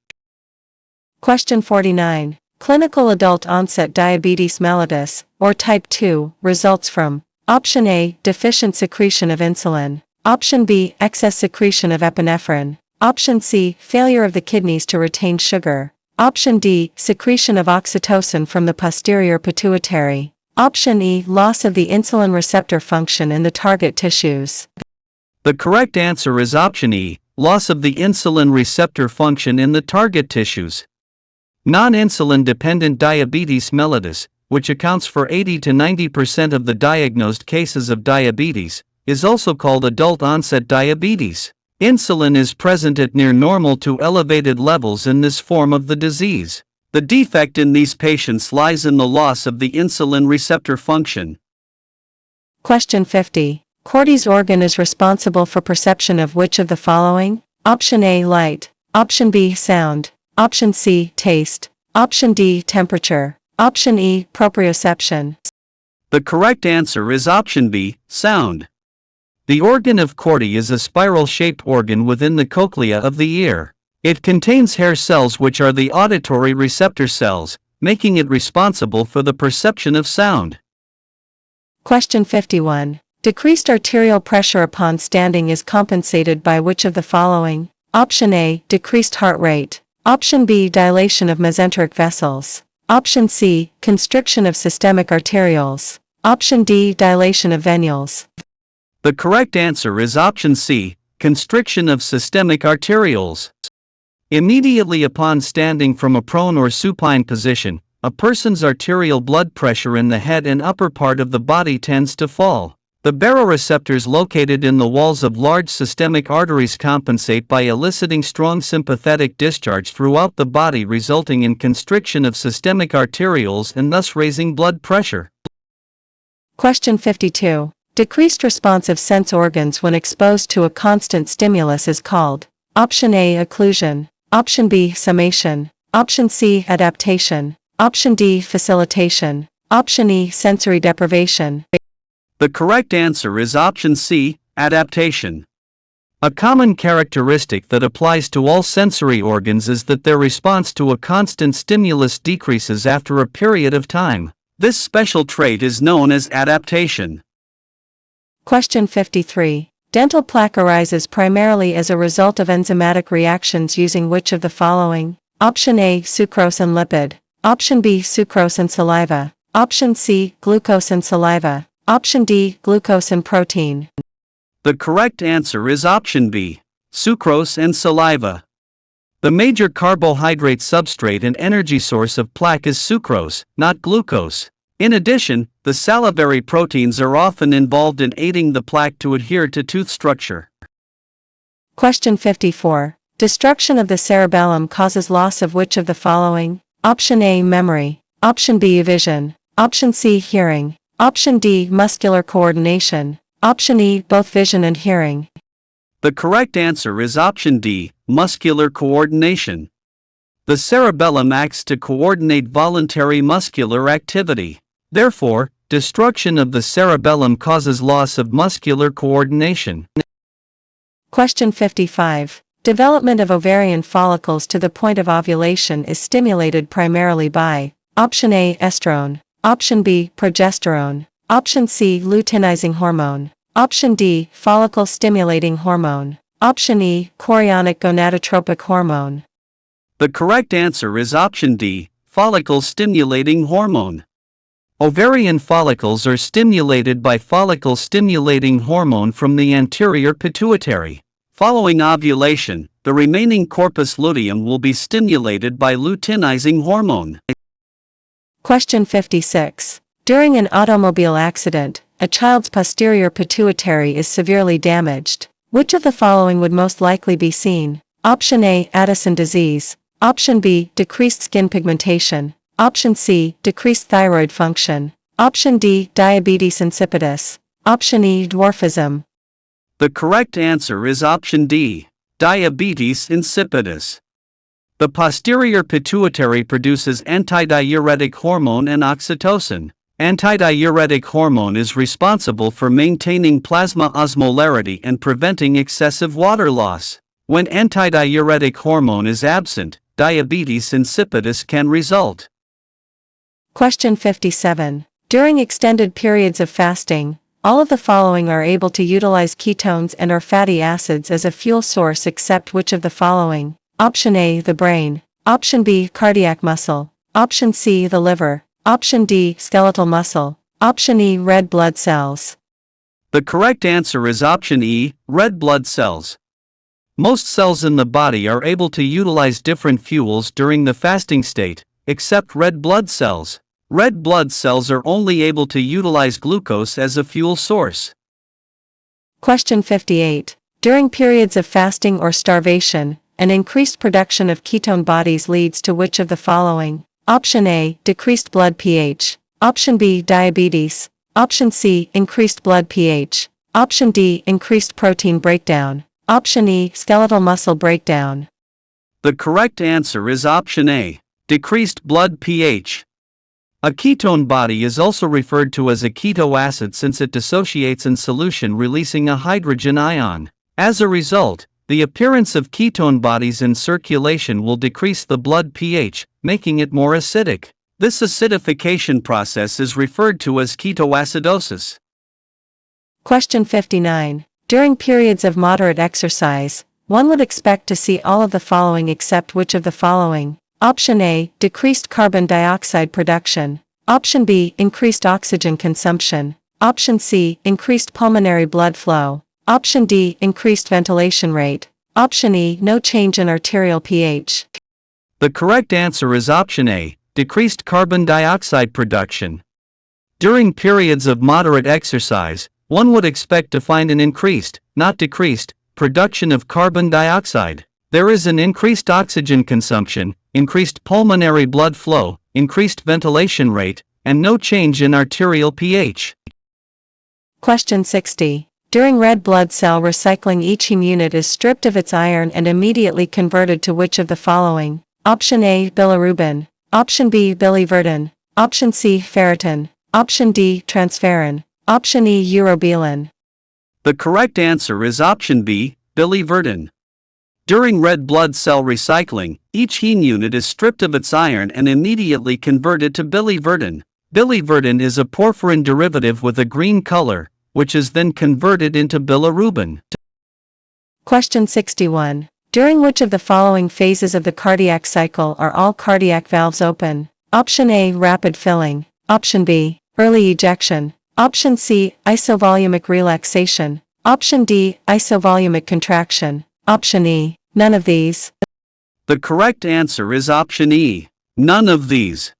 Question 49. Clinical adult onset diabetes mellitus, or type 2, results from Option A, deficient secretion of insulin. Option B, excess secretion of epinephrine. Option C, failure of the kidneys to retain sugar. Option D, secretion of oxytocin from the posterior pituitary. Option E, loss of the insulin receptor function in the target tissues. The correct answer is option E, loss of the insulin receptor function in the target tissues. Non-insulin dependent diabetes mellitus, which accounts for 80 to 90% of the diagnosed cases of diabetes, is also called adult onset diabetes. Insulin is present at near normal to elevated levels in this form of the disease. The defect in these patients lies in the loss of the insulin receptor function. Question 50. Corti's organ is responsible for perception of which of the following? Option A, light. Option B, sound. Option C, taste. Option D, temperature. Option E, proprioception. The correct answer is option B, sound. The organ of Corti is a spiral-shaped organ within the cochlea of the ear. It contains hair cells which are the auditory receptor cells, making it responsible for the perception of sound. Question 51. Decreased arterial pressure upon standing is compensated by which of the following? Option A, decreased heart rate. Option B, dilation of mesenteric vessels. Option C, constriction of systemic arterioles. Option D, dilation of venules. The correct answer is option C, constriction of systemic arterioles. Immediately upon standing from a prone or supine position, a person's arterial blood pressure in the head and upper part of the body tends to fall. The baroreceptors located in the walls of large systemic arteries compensate by eliciting strong sympathetic discharge throughout the body, resulting in constriction of systemic arterioles and thus raising blood pressure. Question 52. Decreased response of sense organs when exposed to a constant stimulus is called. Option A, occlusion. Option B, summation. Option C, adaptation. Option D, facilitation. Option E, sensory deprivation. The correct answer is option C, adaptation. A common characteristic that applies to all sensory organs is that their response to a constant stimulus decreases after a period of time. This special trait is known as adaptation. Question 53. Dental plaque arises primarily as a result of enzymatic reactions using which of the following? Option A, sucrose and lipid. Option B, sucrose and saliva. Option C, glucose and saliva. Option D, glucose and protein. The correct answer is option B, sucrose and saliva. The major carbohydrate substrate and energy source of plaque is sucrose, not glucose. In addition, the salivary proteins are often involved in aiding the plaque to adhere to tooth structure. Question 54. Destruction of the cerebellum causes loss of which of the following? Option A, memory. Option B, vision. Option C, hearing. Option D, muscular coordination. Option E, both vision and hearing. The correct answer is option D, muscular coordination. The cerebellum acts to coordinate voluntary muscular activity. Therefore, destruction of the cerebellum causes loss of muscular coordination. Question 55. Development of ovarian follicles to the point of ovulation is stimulated primarily by Option A, estrone. Option B, progesterone. Option C, luteinizing hormone. Option D, follicle-stimulating hormone. Option E, chorionic gonadotropic hormone. The correct answer is option D, follicle-stimulating hormone. Ovarian follicles are stimulated by follicle-stimulating hormone from the anterior pituitary. Following ovulation, the remaining corpus luteum will be stimulated by luteinizing hormone. Question 56. During an automobile accident, a child's posterior pituitary is severely damaged. Which of the following would most likely be seen? Option A, Addison disease. Option B, decreased skin pigmentation. Option C, decreased thyroid function. Option D, diabetes insipidus. Option E, dwarfism. The correct answer is option D, diabetes insipidus. The posterior pituitary produces antidiuretic hormone and oxytocin. Antidiuretic hormone is responsible for maintaining plasma osmolarity and preventing excessive water loss. When antidiuretic hormone is absent, diabetes insipidus can result. Question 57. During extended periods of fasting, all of the following are able to utilize ketones and or fatty acids as a fuel source except which of the following? Option A, the brain. Option B, cardiac muscle. Option C, the liver. Option D, skeletal muscle. Option E, red blood cells. The correct answer is option E, red blood cells. Most cells in the body are able to utilize different fuels during the fasting state, except red blood cells. Red blood cells are only able to utilize glucose as a fuel source. Question 58. During periods of fasting or starvation, an increased production of ketone bodies leads to which of the following? Option A, decreased blood pH. Option B, diabetes. Option C, increased blood pH. Option D, increased protein breakdown. Option E, skeletal muscle breakdown. The correct answer is option A, decreased blood pH. A ketone body is also referred to as a ketoacid since it dissociates in solution releasing a hydrogen ion. As a result, the appearance of ketone bodies in circulation will decrease the blood pH, making it more acidic. This acidification process is referred to as ketoacidosis. Question 59. During periods of moderate exercise, one would expect to see all of the following except which of the following? Option A, decreased carbon dioxide production. Option B, increased oxygen consumption. Option C, increased pulmonary blood flow. Option D, increased ventilation rate. Option E, no change in arterial pH. The correct answer is option A, decreased carbon dioxide production. During periods of moderate exercise, one would expect to find an increased, not decreased, production of carbon dioxide. There is an increased oxygen consumption, increased pulmonary blood flow, increased ventilation rate, and no change in arterial pH. Question 60. During red blood cell recycling, each heme unit is stripped of its iron and immediately converted to which of the following? Option A, bilirubin. Option B, biliverdin. Option C, ferritin. Option D, transferrin. Option E, urobilin. The correct answer is option B, biliverdin. During red blood cell recycling, each heme unit is stripped of its iron and immediately converted to biliverdin. Biliverdin is a porphyrin derivative with a green color, which is then converted into bilirubin. Question 61. During which of the following phases of the cardiac cycle are all cardiac valves open? Option A, rapid filling. Option B, early ejection. Option C, isovolumic relaxation. Option D, isovolumic contraction. Option E, none of these. The correct answer is option E, none of these.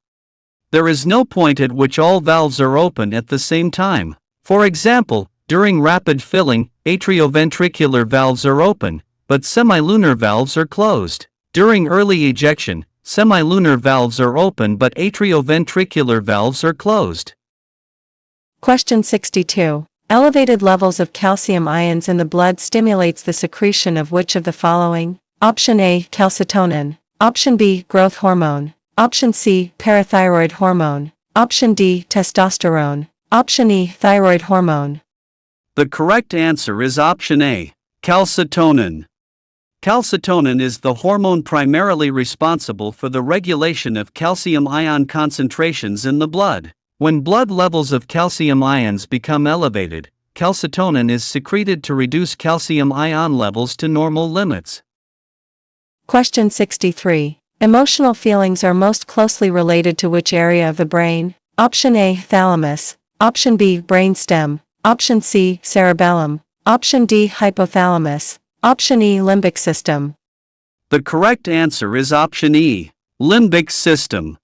There is no point at which all valves are open at the same time. For example, during rapid filling, atrioventricular valves are open, but semilunar valves are closed. During early ejection, semilunar valves are open but atrioventricular valves are closed. Question 62. Elevated levels of calcium ions in the blood stimulates the secretion of which of the following? Option A, calcitonin. Option B, growth hormone. Option C, parathyroid hormone. Option D, testosterone. Option E, thyroid hormone. The correct answer is option A, calcitonin. Calcitonin is the hormone primarily responsible for the regulation of calcium ion concentrations in the blood. When blood levels of calcium ions become elevated, calcitonin is secreted to reduce calcium ion levels to normal limits. Question 63. Emotional feelings are most closely related to which area of the brain? Option A, thalamus. Option B, brainstem. Option C, cerebellum. Option D, hypothalamus. Option E, limbic system. The correct answer is option E, limbic system.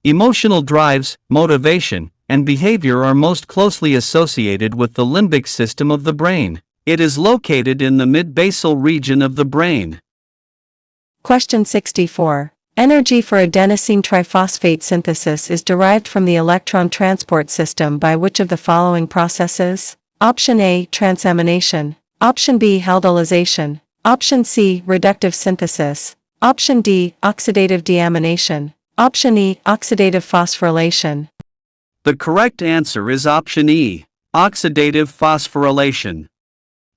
Emotional drives, motivation, and behavior are most closely associated with the limbic system of the brain. It is located in the mid-basal region of the brain. Question 64. Energy for adenosine triphosphate synthesis is derived from the electron transport system by which of the following processes? Option A, transamination. Option B, aldolization. Option C, reductive synthesis. Option D, oxidative deamination. Option E, oxidative phosphorylation. The correct answer is option E, oxidative phosphorylation.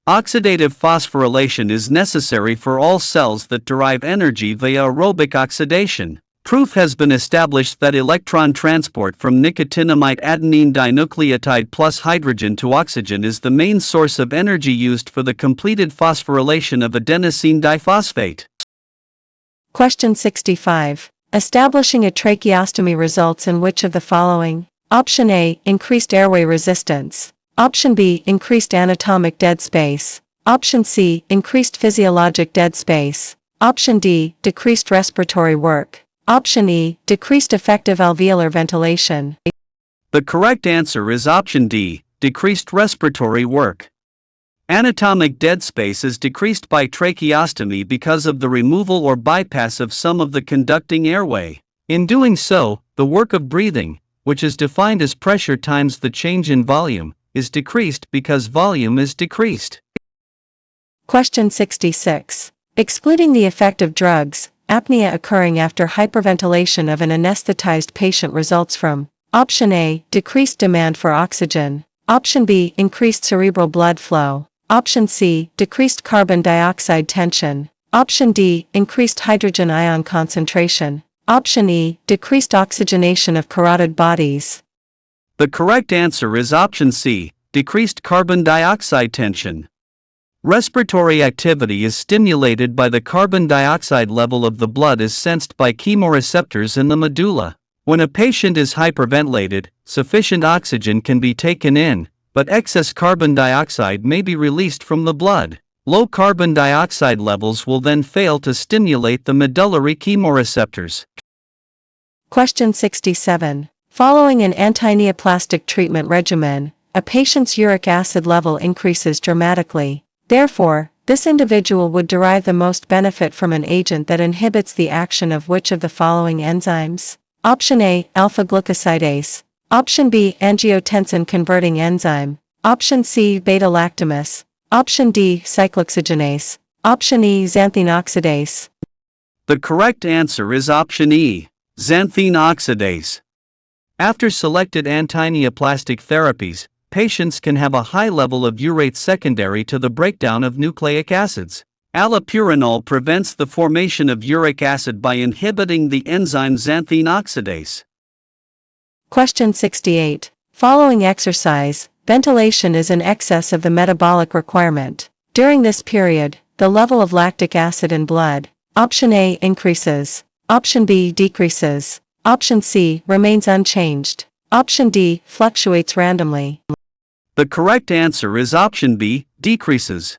Oxidative phosphorylation is necessary for all cells that derive energy via aerobic oxidation. Proof has been established that electron transport from nicotinamide adenine dinucleotide plus hydrogen to oxygen is the main source of energy used for the completed phosphorylation of adenosine diphosphate. Question 65. Establishing a tracheostomy results in which of the following? Option A, increased airway resistance. Option B, increased anatomic dead space. Option C, increased physiologic dead space. Option D, decreased respiratory work. Option E, decreased effective alveolar ventilation. The correct answer is option D, decreased respiratory work. Anatomic dead space is decreased by tracheostomy because of the removal or bypass of some of the conducting airway. In doing so, the work of breathing, which is defined as pressure times the change in volume, is decreased because volume is decreased. Question 66. Excluding the effect of drugs, apnea occurring after hyperventilation of an anesthetized patient results from option A, decreased demand for oxygen, option B, increased cerebral blood flow, option C, decreased carbon dioxide tension, option D, increased hydrogen ion concentration, option E, decreased oxygenation of carotid bodies. The correct answer is option C, decreased carbon dioxide tension. Respiratory activity is stimulated by the carbon dioxide level of the blood is sensed by chemoreceptors in the medulla. When a patient is hyperventilated, sufficient oxygen can be taken in, but excess carbon dioxide may be released from the blood. Low carbon dioxide levels will then fail to stimulate the medullary chemoreceptors. Question 67. Following an antineoplastic treatment regimen, a patient's uric acid level increases dramatically. Therefore, this individual would derive the most benefit from an agent that inhibits the action of which of the following enzymes? Option A, alpha-glucosidase. Option B, angiotensin-converting enzyme. Option C, beta-lactamase. Option D, cyclooxygenase. Option E, xanthine oxidase. The correct answer is option E, xanthine oxidase. After selected antineoplastic therapies, patients can have a high level of urate secondary to the breakdown of nucleic acids. Allopurinol prevents the formation of uric acid by inhibiting the enzyme xanthine oxidase. Question 68. Following exercise, ventilation is in excess of the metabolic requirement. During this period, the level of lactic acid in blood, option A, increases. Option B, decreases. Option C, remains unchanged. Option D, fluctuates randomly. The correct answer is option B, decreases.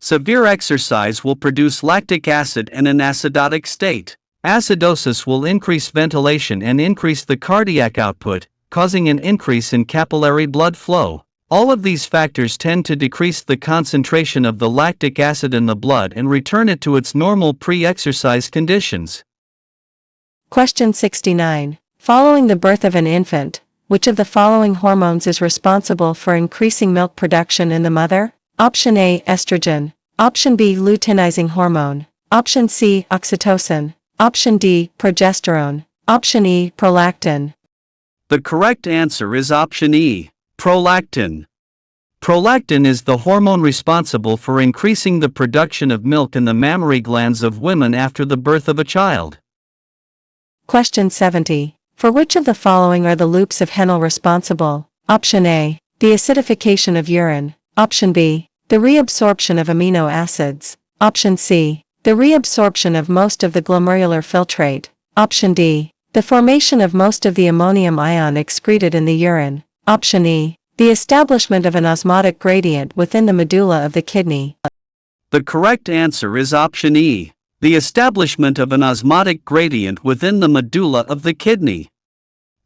Severe exercise will produce lactic acid in an acidotic state. Acidosis will increase ventilation and increase the cardiac output, causing an increase in capillary blood flow. All of these factors tend to decrease the concentration of the lactic acid in the blood and return it to its normal pre-exercise conditions. Question 69. Following the birth of an infant, which of the following hormones is responsible for increasing milk production in the mother? Option A, estrogen. Option B, luteinizing hormone. Option C, oxytocin. Option D, progesterone. Option E, prolactin. The correct answer is option E, prolactin. Prolactin is the hormone responsible for increasing the production of milk in the mammary glands of women after the birth of a child. Question 70. For which of the following are the loops of Henle responsible? Option A, the acidification of urine. Option B, the reabsorption of amino acids. Option C, the reabsorption of most of the glomerular filtrate. Option D, the formation of most of the ammonium ion excreted in the urine. Option E, the establishment of an osmotic gradient within the medulla of the kidney. The correct answer is option E, the establishment of an osmotic gradient within the medulla of the kidney.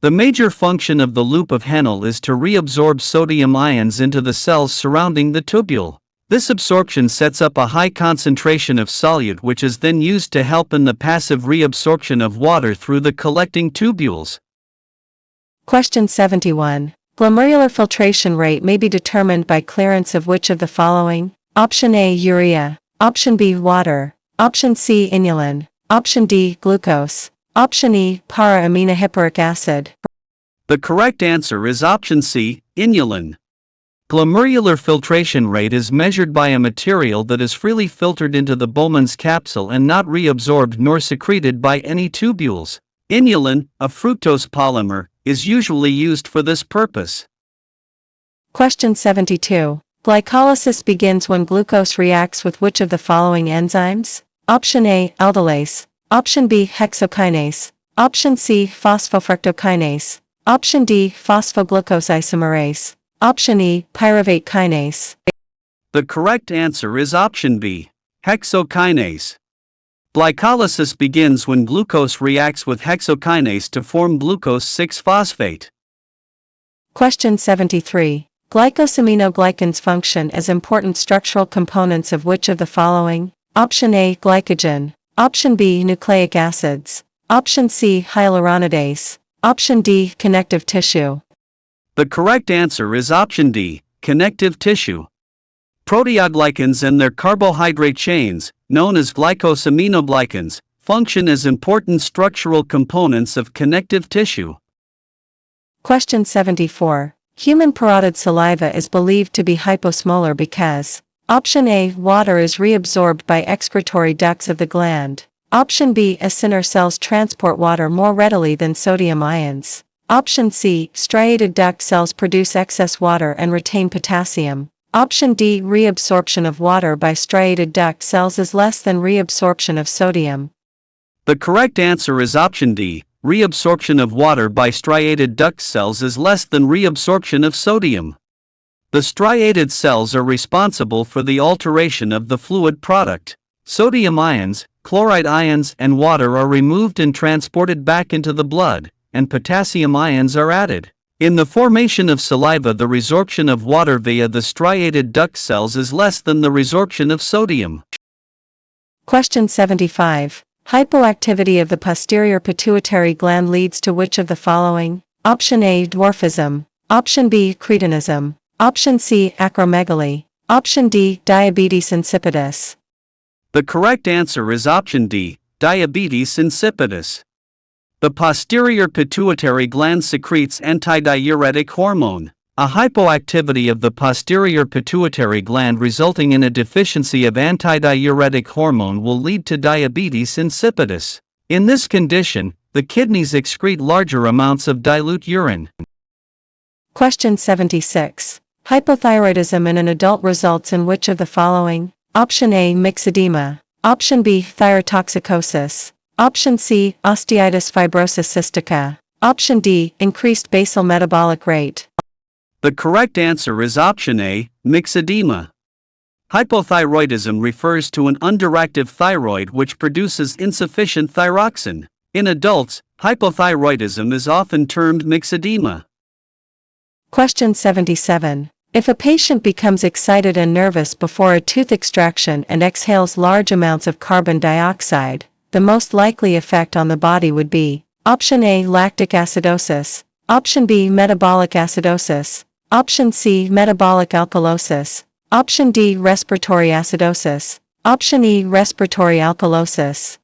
The major function of the loop of Henle is to reabsorb sodium ions into the cells surrounding the tubule. This absorption sets up a high concentration of solute which is then used to help in the passive reabsorption of water through the collecting tubules. Question 71. Glomerular filtration rate may be determined by clearance of which of the following? Option A, urea. Option B, water. Option C, inulin. Option D, glucose. Option E, para-aminohippuric acid. The correct answer is option C, inulin. Glomerular filtration rate is measured by a material that is freely filtered into the Bowman's capsule and not reabsorbed nor secreted by any tubules. Inulin, a fructose polymer, is usually used for this purpose. Question 72. Glycolysis begins when glucose reacts with which of the following enzymes? Option A, aldolase. Option B, hexokinase. Option C, phosphofructokinase. Option D, phosphoglucose isomerase. Option E, pyruvate kinase. The correct answer is option B, hexokinase. Glycolysis begins when glucose reacts with hexokinase to form glucose 6-phosphate. Question 73. Glycosaminoglycans function as important structural components of which of the following? Option A, glycogen. Option B, nucleic acids. Option C, hyaluronidase. Option D, connective tissue. The correct answer is option D, connective tissue. Proteoglycans and their carbohydrate chains, known as glycosaminoglycans, function as important structural components of connective tissue. Question 74. Human parotid saliva is believed to be hyposmolar because Option A. Water is reabsorbed by excretory ducts of the gland. Option B. Acinar cells transport water more readily than sodium ions. Option C. Striated duct cells produce excess water and retain potassium. Option D. Reabsorption of water by striated duct cells is less than reabsorption of sodium. The correct answer is option D. Reabsorption of water by striated duct cells is less than reabsorption of sodium. The striated cells are responsible for the alteration of the fluid product. Sodium ions, chloride ions, and water are removed and transported back into the blood, and potassium ions are added. In the formation of saliva, the resorption of water via the striated duct cells is less than the resorption of sodium. Question 75. Hypoactivity of the posterior pituitary gland leads to which of the following? Option A. Dwarfism. Option B. Cretinism. Option C. Acromegaly. Option D. Diabetes insipidus. The correct answer is option D. Diabetes insipidus. The posterior pituitary gland secretes antidiuretic hormone. A hypoactivity of the posterior pituitary gland resulting in a deficiency of antidiuretic hormone will lead to diabetes insipidus. In this condition, the kidneys excrete larger amounts of dilute urine. Question 76. Hypothyroidism in an adult results in which of the following? Option A. Myxedema. Option B. Thyrotoxicosis. Option C. Osteitis fibrosis cystica. Option D. Increased basal metabolic rate. The correct answer is option A. Myxedema. Hypothyroidism refers to an underactive thyroid which produces insufficient thyroxine. In adults, hypothyroidism is often termed myxedema. Question 77. If a patient becomes excited and nervous before a tooth extraction and exhales large amounts of carbon dioxide, the most likely effect on the body would be Option A. Lactic acidosis. Option B. Metabolic acidosis. Option C. Metabolic alkalosis. Option D. Respiratory acidosis. Option E. Respiratory alkalosis.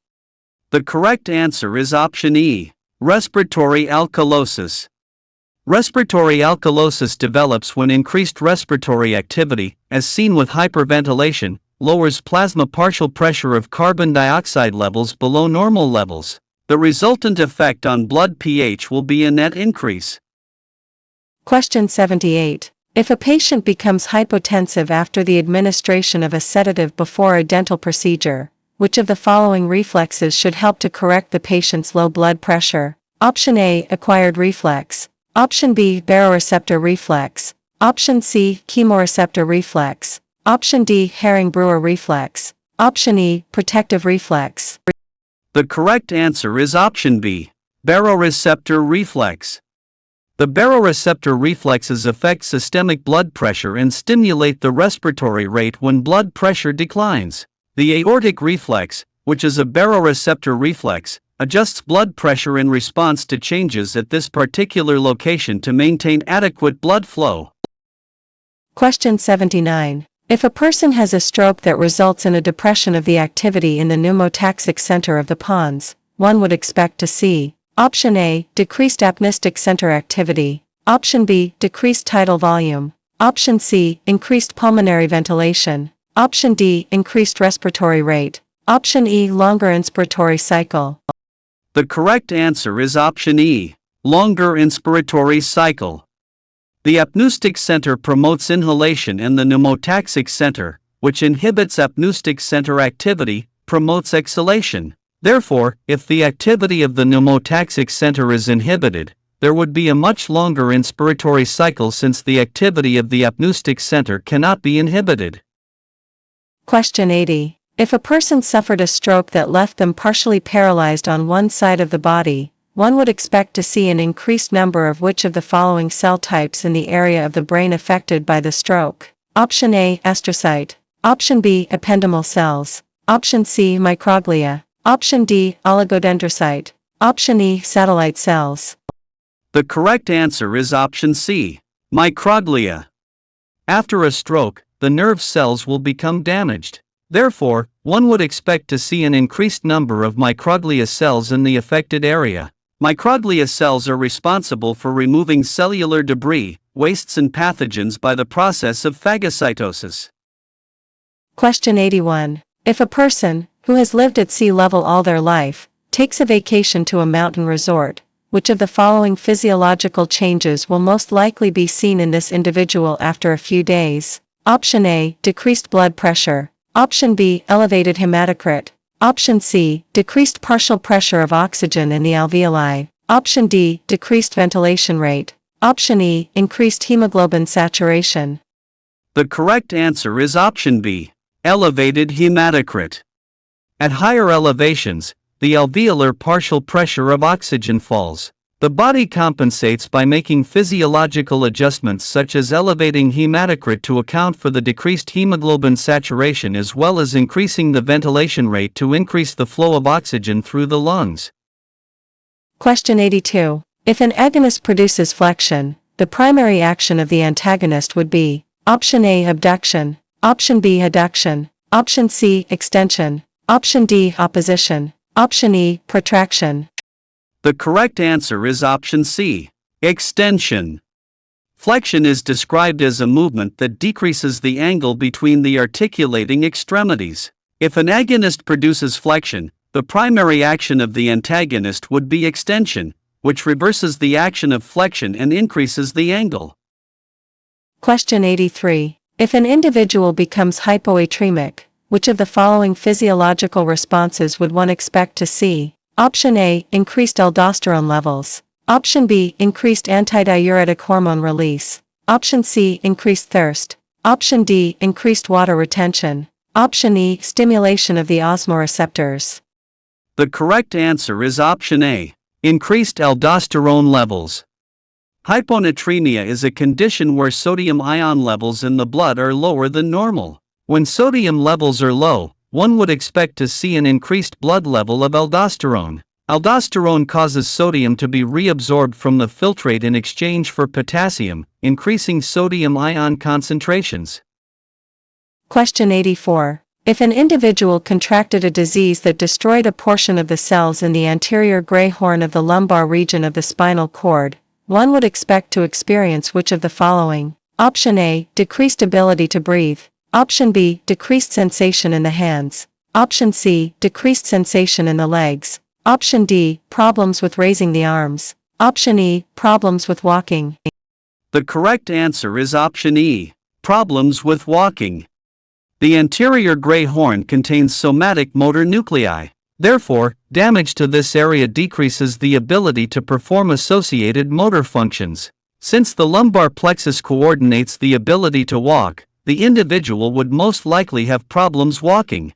The correct answer is option E. Respiratory alkalosis. Respiratory alkalosis develops when increased respiratory activity, as seen with hyperventilation, lowers plasma partial pressure of carbon dioxide levels below normal levels. The resultant effect on blood pH will be a net increase. Question 78. If a patient becomes hypotensive after the administration of a sedative before a dental procedure, which of the following reflexes should help to correct the patient's low blood pressure? Option A. Acquired reflex. Option B. Baroreceptor reflex. Option C. Chemoreceptor reflex. Option D. Herring-Brewer reflex. Option E. Protective reflex. The correct answer is option B. Baroreceptor reflex. The baroreceptor reflexes affect systemic blood pressure and stimulate the respiratory rate when blood pressure declines. The aortic reflex, which is a baroreceptor reflex, adjusts blood pressure in response to changes at this particular location to maintain adequate blood flow. Question 79. If a person has a stroke that results in a depression of the activity in the pneumotaxic center of the pons, one would expect to see Option A. Decreased apneustic center activity. Option B. Decreased tidal volume. Option C. Increased pulmonary ventilation. Option D. Increased respiratory rate. Option E. Longer inspiratory cycle. The correct answer is option E. Longer inspiratory cycle. The apneustic center promotes inhalation and the pneumotaxic center, which inhibits apneustic center activity, promotes exhalation. Therefore, if the activity of the pneumotaxic center is inhibited, there would be a much longer inspiratory cycle since the activity of the apneustic center cannot be inhibited. Question 80. If a person suffered a stroke that left them partially paralyzed on one side of the body, one would expect to see an increased number of which of the following cell types in the area of the brain affected by the stroke? Option A. Astrocyte. Option B. Ependymal cells. Option C. Microglia. Option D. Oligodendrocyte. Option E. Satellite cells. The correct answer is option C. Microglia. After a stroke, the nerve cells will become damaged. Therefore, one would expect to see an increased number of microglia cells in the affected area. Microglia cells are responsible for removing cellular debris, wastes and pathogens by the process of phagocytosis. Question 81. If a person, who has lived at sea level all their life, takes a vacation to a mountain resort, which of the following physiological changes will most likely be seen in this individual after a few days? Option A, decreased blood pressure. Option B, elevated hematocrit. Option C, decreased partial pressure of oxygen in the alveoli. Option D, decreased ventilation rate. Option E, increased hemoglobin saturation. The correct answer is option B, elevated hematocrit. At higher elevations, the alveolar partial pressure of oxygen falls. The body compensates by making physiological adjustments such as elevating hematocrit to account for the decreased hemoglobin saturation as well as increasing the ventilation rate to increase the flow of oxygen through the lungs. Question 82. If an agonist produces flexion, the primary action of the antagonist would be Option A, abduction. Option B, adduction. Option C, extension. Option D, opposition. Option E, protraction. The correct answer is option C, extension. Flexion is described as a movement that decreases the angle between the articulating extremities. If an agonist produces flexion, the primary action of the antagonist would be extension, which reverses the action of flexion and increases the angle. Question 83. If an individual becomes hypoatremic, which of the following physiological responses would one expect to see? Option A, increased aldosterone levels. Option B, increased antidiuretic hormone release. Option C, increased thirst. Option D, increased water retention. Option E, stimulation of the osmoreceptors. The correct answer is option A, increased aldosterone levels. Hyponatremia is a condition where sodium ion levels in the blood are lower than normal. When sodium levels are low, one would expect to see an increased blood level of aldosterone. Aldosterone causes sodium to be reabsorbed from the filtrate in exchange for potassium, increasing sodium ion concentrations. Question 84. If an individual contracted a disease that destroyed a portion of the cells in the anterior gray horn of the lumbar region of the spinal cord, one would expect to experience which of the following? Option A, decreased ability to breathe. Option B, decreased sensation in the hands. Option C, decreased sensation in the legs. Option D, problems with raising the arms. Option E, problems with walking. The correct answer is option E, problems with walking. The anterior gray horn contains somatic motor nuclei. Therefore, damage to this area decreases the ability to perform associated motor functions. Since the lumbar plexus coordinates the ability to walk, the individual would most likely have problems walking.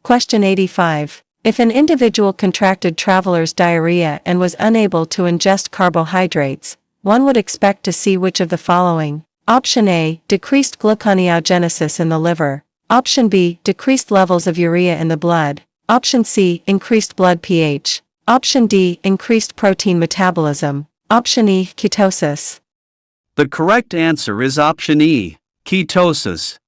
Question 85. If an individual contracted traveler's diarrhea and was unable to ingest carbohydrates, one would expect to see which of the following? Option A, decreased gluconeogenesis in the liver. Option B, decreased levels of urea in the blood. Option C, increased blood pH. Option D, increased protein metabolism. Option E, ketosis. The correct answer is option E, ketosis.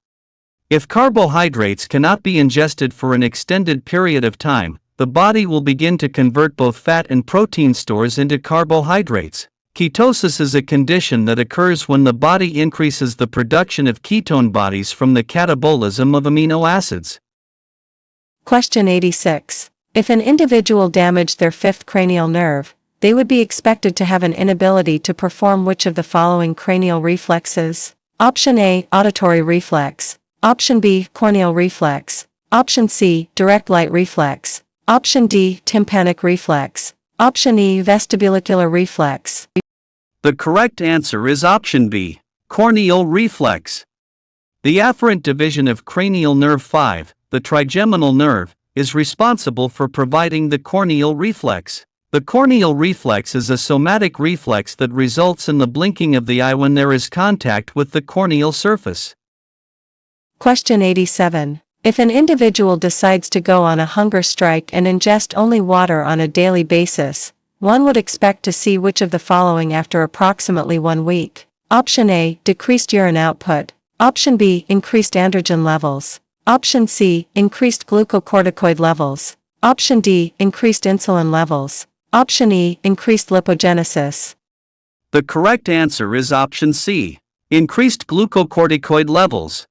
If carbohydrates cannot be ingested for an extended period of time, the body will begin to convert both fat and protein stores into carbohydrates. Ketosis is a condition that occurs when the body increases the production of ketone bodies from the catabolism of amino acids. Question 86. If an individual damaged their fifth cranial nerve, they would be expected to have an inability to perform which of the following cranial reflexes? Option A, auditory reflex. Option B, corneal reflex. Option C, direct light reflex. Option D, tympanic reflex. Option E, vestibulocular reflex. The correct answer is option B, corneal reflex. The afferent division of cranial nerve 5, the trigeminal nerve, is responsible for providing the corneal reflex. The corneal reflex is a somatic reflex that results in the blinking of the eye when there is contact with the corneal surface. Question 87. If an individual decides to go on a hunger strike and ingest only water on a daily basis, one would expect to see which of the following after approximately 1 week? Option A, decreased urine output. Option B, increased androgen levels. Option C, increased glucocorticoid levels. Option D, increased insulin levels. Option E, increased lipogenesis. The correct answer is option C, increased glucocorticoid levels.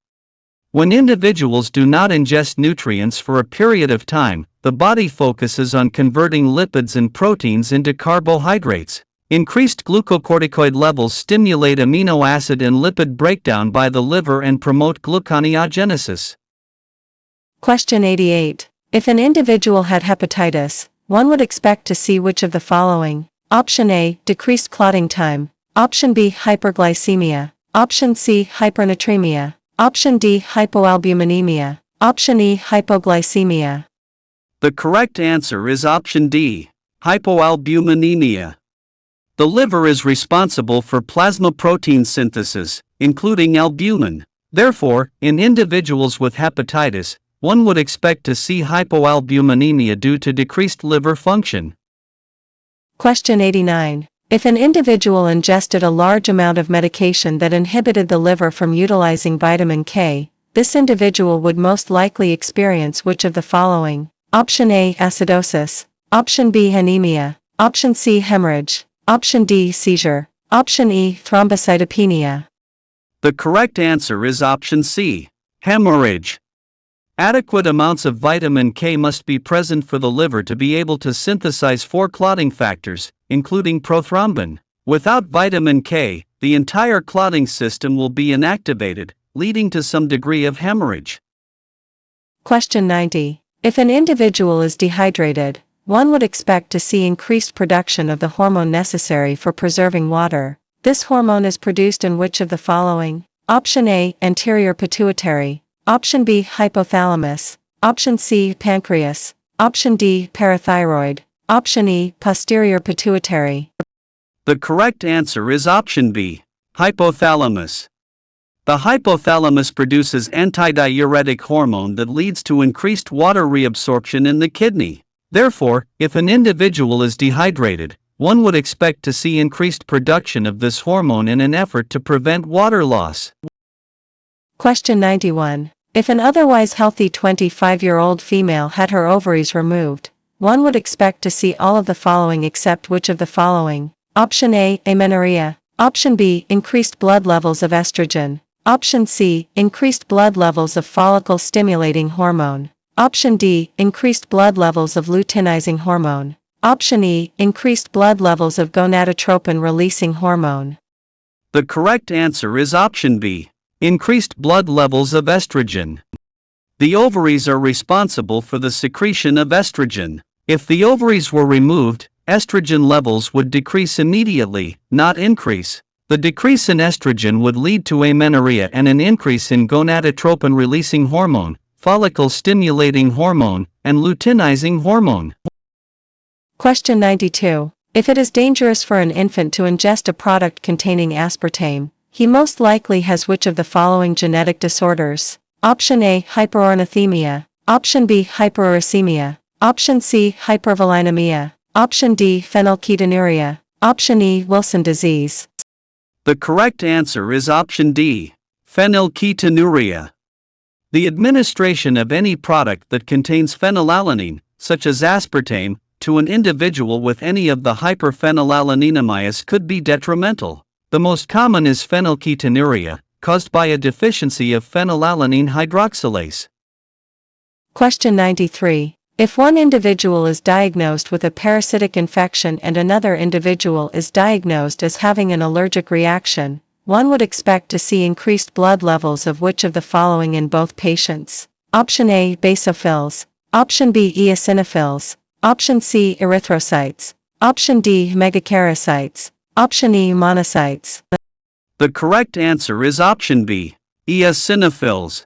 When individuals do not ingest nutrients for a period of time, the body focuses on converting lipids and proteins into carbohydrates. Increased glucocorticoid levels stimulate amino acid and lipid breakdown by the liver and promote gluconeogenesis. Question 88. If an individual had hepatitis, one would expect to see which of the following? Option A, decreased clotting time. Option B, hyperglycemia. Option C, hypernatremia. Option D, hypoalbuminemia. Option E, hypoglycemia. The correct answer is option D, hypoalbuminemia. The liver is responsible for plasma protein synthesis, including albumin. Therefore, in individuals with hepatitis, one would expect to see hypoalbuminemia due to decreased liver function. Question 89. If an individual ingested a large amount of medication that inhibited the liver from utilizing vitamin K, this individual would most likely experience which of the following? Option A, acidosis. Option B, anemia. Option C, hemorrhage. Option D, seizure. Option E, thrombocytopenia. The correct answer is option C, hemorrhage. Adequate amounts of vitamin K must be present for the liver to be able to synthesize 4 clotting factors, including prothrombin. Without vitamin K, the entire clotting system will be inactivated, leading to some degree of hemorrhage. Question 90. If an individual is dehydrated, one would expect to see increased production of the hormone necessary for preserving water. This hormone is produced in which of the following? Option A, anterior pituitary. Option B, hypothalamus. Option C, pancreas. Option D, parathyroid. Option E, posterior pituitary. The correct answer is option B, hypothalamus. The hypothalamus produces antidiuretic hormone that leads to increased water reabsorption in the kidney. Therefore, if an individual is dehydrated, one would expect to see increased production of this hormone in an effort to prevent water loss. Question 91. If an otherwise healthy 25-year-old female had her ovaries removed, one would expect to see all of the following except which of the following? Option A, amenorrhea. Option B, increased blood levels of estrogen. Option C, increased blood levels of follicle-stimulating hormone. Option D, increased blood levels of luteinizing hormone. Option E, increased blood levels of gonadotropin-releasing hormone. The correct answer is option B, increased blood levels of estrogen. The ovaries are responsible for the secretion of estrogen. If the ovaries were removed, estrogen levels would decrease immediately, not increase. The decrease in estrogen would lead to amenorrhea and an increase in gonadotropin-releasing hormone, follicle-stimulating hormone, and luteinizing hormone. Question 92. If it is dangerous for an infant to ingest a product containing aspartame, he most likely has which of the following genetic disorders? Option A, hyperornithemia. Option B, hyperuricemia. Option C, hypervolinemia. Option D, phenylketonuria. Option E, Wilson disease. The correct answer is option D, phenylketonuria. The administration of any product that contains phenylalanine, such as aspartame, to an individual with any of the hyperphenylalaninemia could be detrimental. The most common is phenylketonuria, caused by a deficiency of phenylalanine hydroxylase. Question 93. If one individual is diagnosed with a parasitic infection and another individual is diagnosed as having an allergic reaction, one would expect to see increased blood levels of which of the following in both patients? Option A, basophils. Option B, eosinophils. Option C, erythrocytes. Option D, megakaryocytes. Option E, monocytes. The correct answer is option B, eosinophils.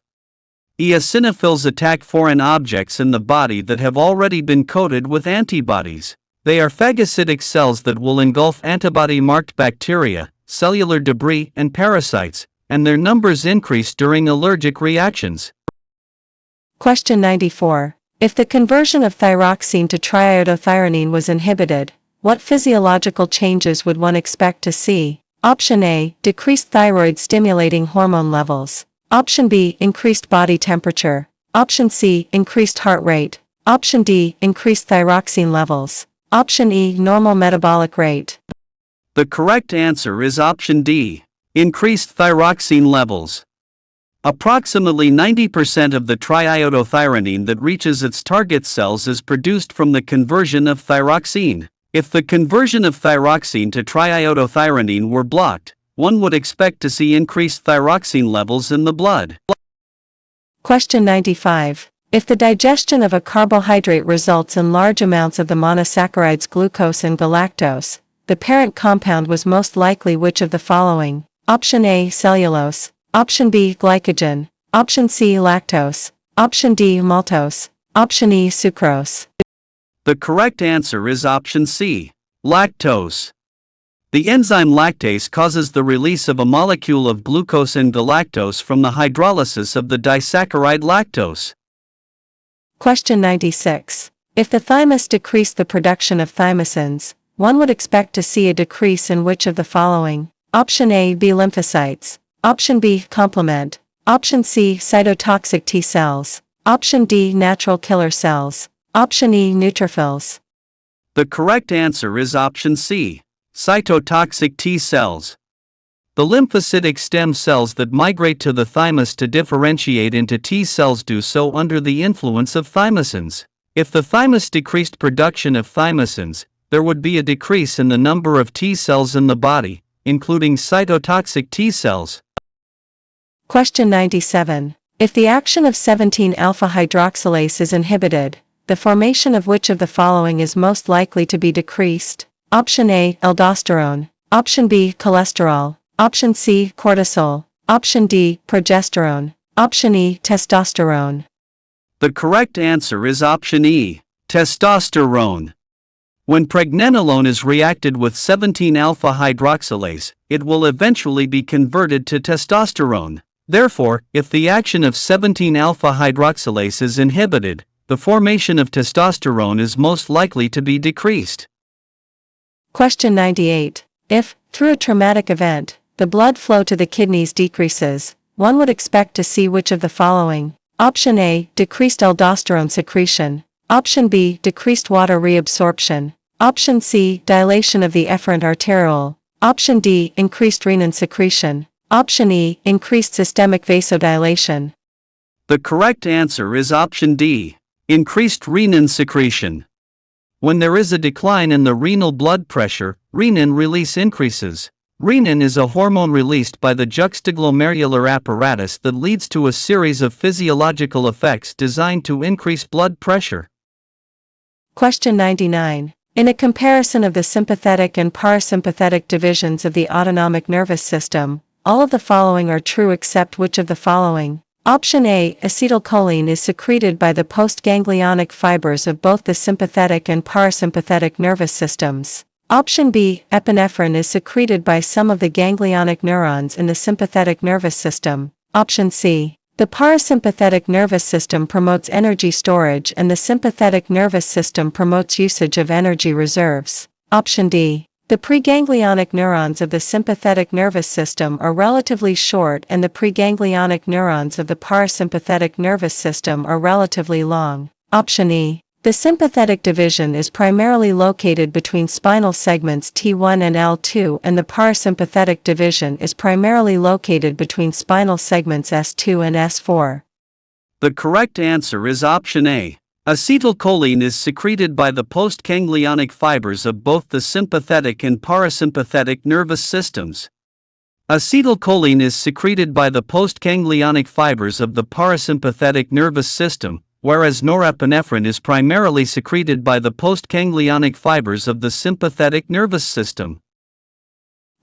Eosinophils attack foreign objects in the body that have already been coated with antibodies. They are phagocytic cells that will engulf antibody-marked bacteria, cellular debris, and parasites, and their numbers increase during allergic reactions. Question 94. If the conversion of thyroxine to triiodothyronine was inhibited, what physiological changes would one expect to see? Option A, decreased thyroid-stimulating hormone levels. Option B, increased body temperature. Option C, increased heart rate. Option D, increased thyroxine levels. Option E, normal metabolic rate. The correct answer is option D, increased thyroxine levels. Approximately 90% of the triiodothyronine that reaches its target cells is produced from the conversion of thyroxine. If the conversion of thyroxine to triiodothyronine were blocked, one would expect to see increased thyroxine levels in the blood. Question 95. If the digestion of a carbohydrate results in large amounts of the monosaccharides glucose and galactose, the parent compound was most likely which of the following? Option A, cellulose. Option B, glycogen. Option C, lactose. Option D, maltose. Option E, sucrose. The correct answer is option C, lactose. The enzyme lactase causes the release of a molecule of glucose and galactose from the hydrolysis of the disaccharide lactose. Question 96. If the thymus decreased the production of thymosins, one would expect to see a decrease in which of the following? Option A, B lymphocytes. Option B, complement. Option C, cytotoxic T cells. Option D, natural killer cells. Option E, neutrophils. The correct answer is option C, cytotoxic T cells. The lymphocytic stem cells that migrate to the thymus to differentiate into T cells do so under the influence of thymosins. If the thymus decreased production of thymosins, there would be a decrease in the number of T cells in the body, including cytotoxic T cells. Question 97. If the action of 17-alpha hydroxylase is inhibited, the formation of which of the following is most likely to be decreased? Option A, aldosterone. Option B, cholesterol. Option C, cortisol. Option D, progesterone. Option E, testosterone. The correct answer is option E, testosterone. When pregnenolone is reacted with 17-alpha hydroxylase, it will eventually be converted to testosterone. Therefore, if the action of 17-alpha hydroxylase is inhibited, the formation of testosterone is most likely to be decreased. Question 98. If, through a traumatic event, the blood flow to the kidneys decreases, one would expect to see which of the following? Option A, decreased aldosterone secretion. Option B, decreased water reabsorption. Option C, dilation of the efferent arteriole. Option D, increased renin secretion. Option E, increased systemic vasodilation. The correct answer is option D, increased renin secretion. When there is a decline in the renal blood pressure, renin release increases. Renin is a hormone released by the juxtaglomerular apparatus that leads to a series of physiological effects designed to increase blood pressure. Question 99. In a comparison of the sympathetic and parasympathetic divisions of the autonomic nervous system, all of the following are true except which of the following? Option A, acetylcholine is secreted by the postganglionic fibers of both the sympathetic and parasympathetic nervous systems. Option B, epinephrine is secreted by some of the ganglionic neurons in the sympathetic nervous system. Option C, the parasympathetic nervous system promotes energy storage and the sympathetic nervous system promotes usage of energy reserves. Option D, the preganglionic neurons of the sympathetic nervous system are relatively short and the preganglionic neurons of the parasympathetic nervous system are relatively long. Option E, the sympathetic division is primarily located between spinal segments T1 and L2 and the parasympathetic division is primarily located between spinal segments S2 and S4. The correct answer is option A. Acetylcholine is secreted by the postganglionic fibers of both the sympathetic and parasympathetic nervous systems. Acetylcholine is secreted by the postganglionic fibers of the parasympathetic nervous system, whereas norepinephrine is primarily secreted by the postganglionic fibers of the sympathetic nervous system.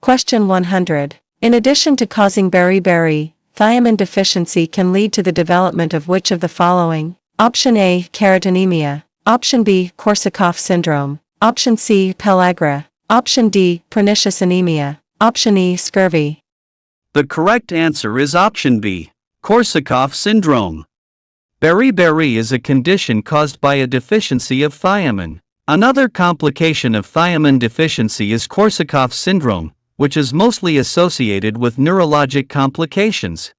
Question 100. In addition to causing beriberi, thiamine deficiency can lead to the development of which of the following? Option A, carotenoemia. Option B, Korsakoff syndrome. Option C, pellagra. Option D, pernicious anemia. Option E, scurvy. The correct answer is option B, Korsakoff syndrome. Beriberi is a condition caused by a deficiency of thiamine. Another complication of thiamine deficiency is Korsakoff syndrome, which is mostly associated with neurologic complications.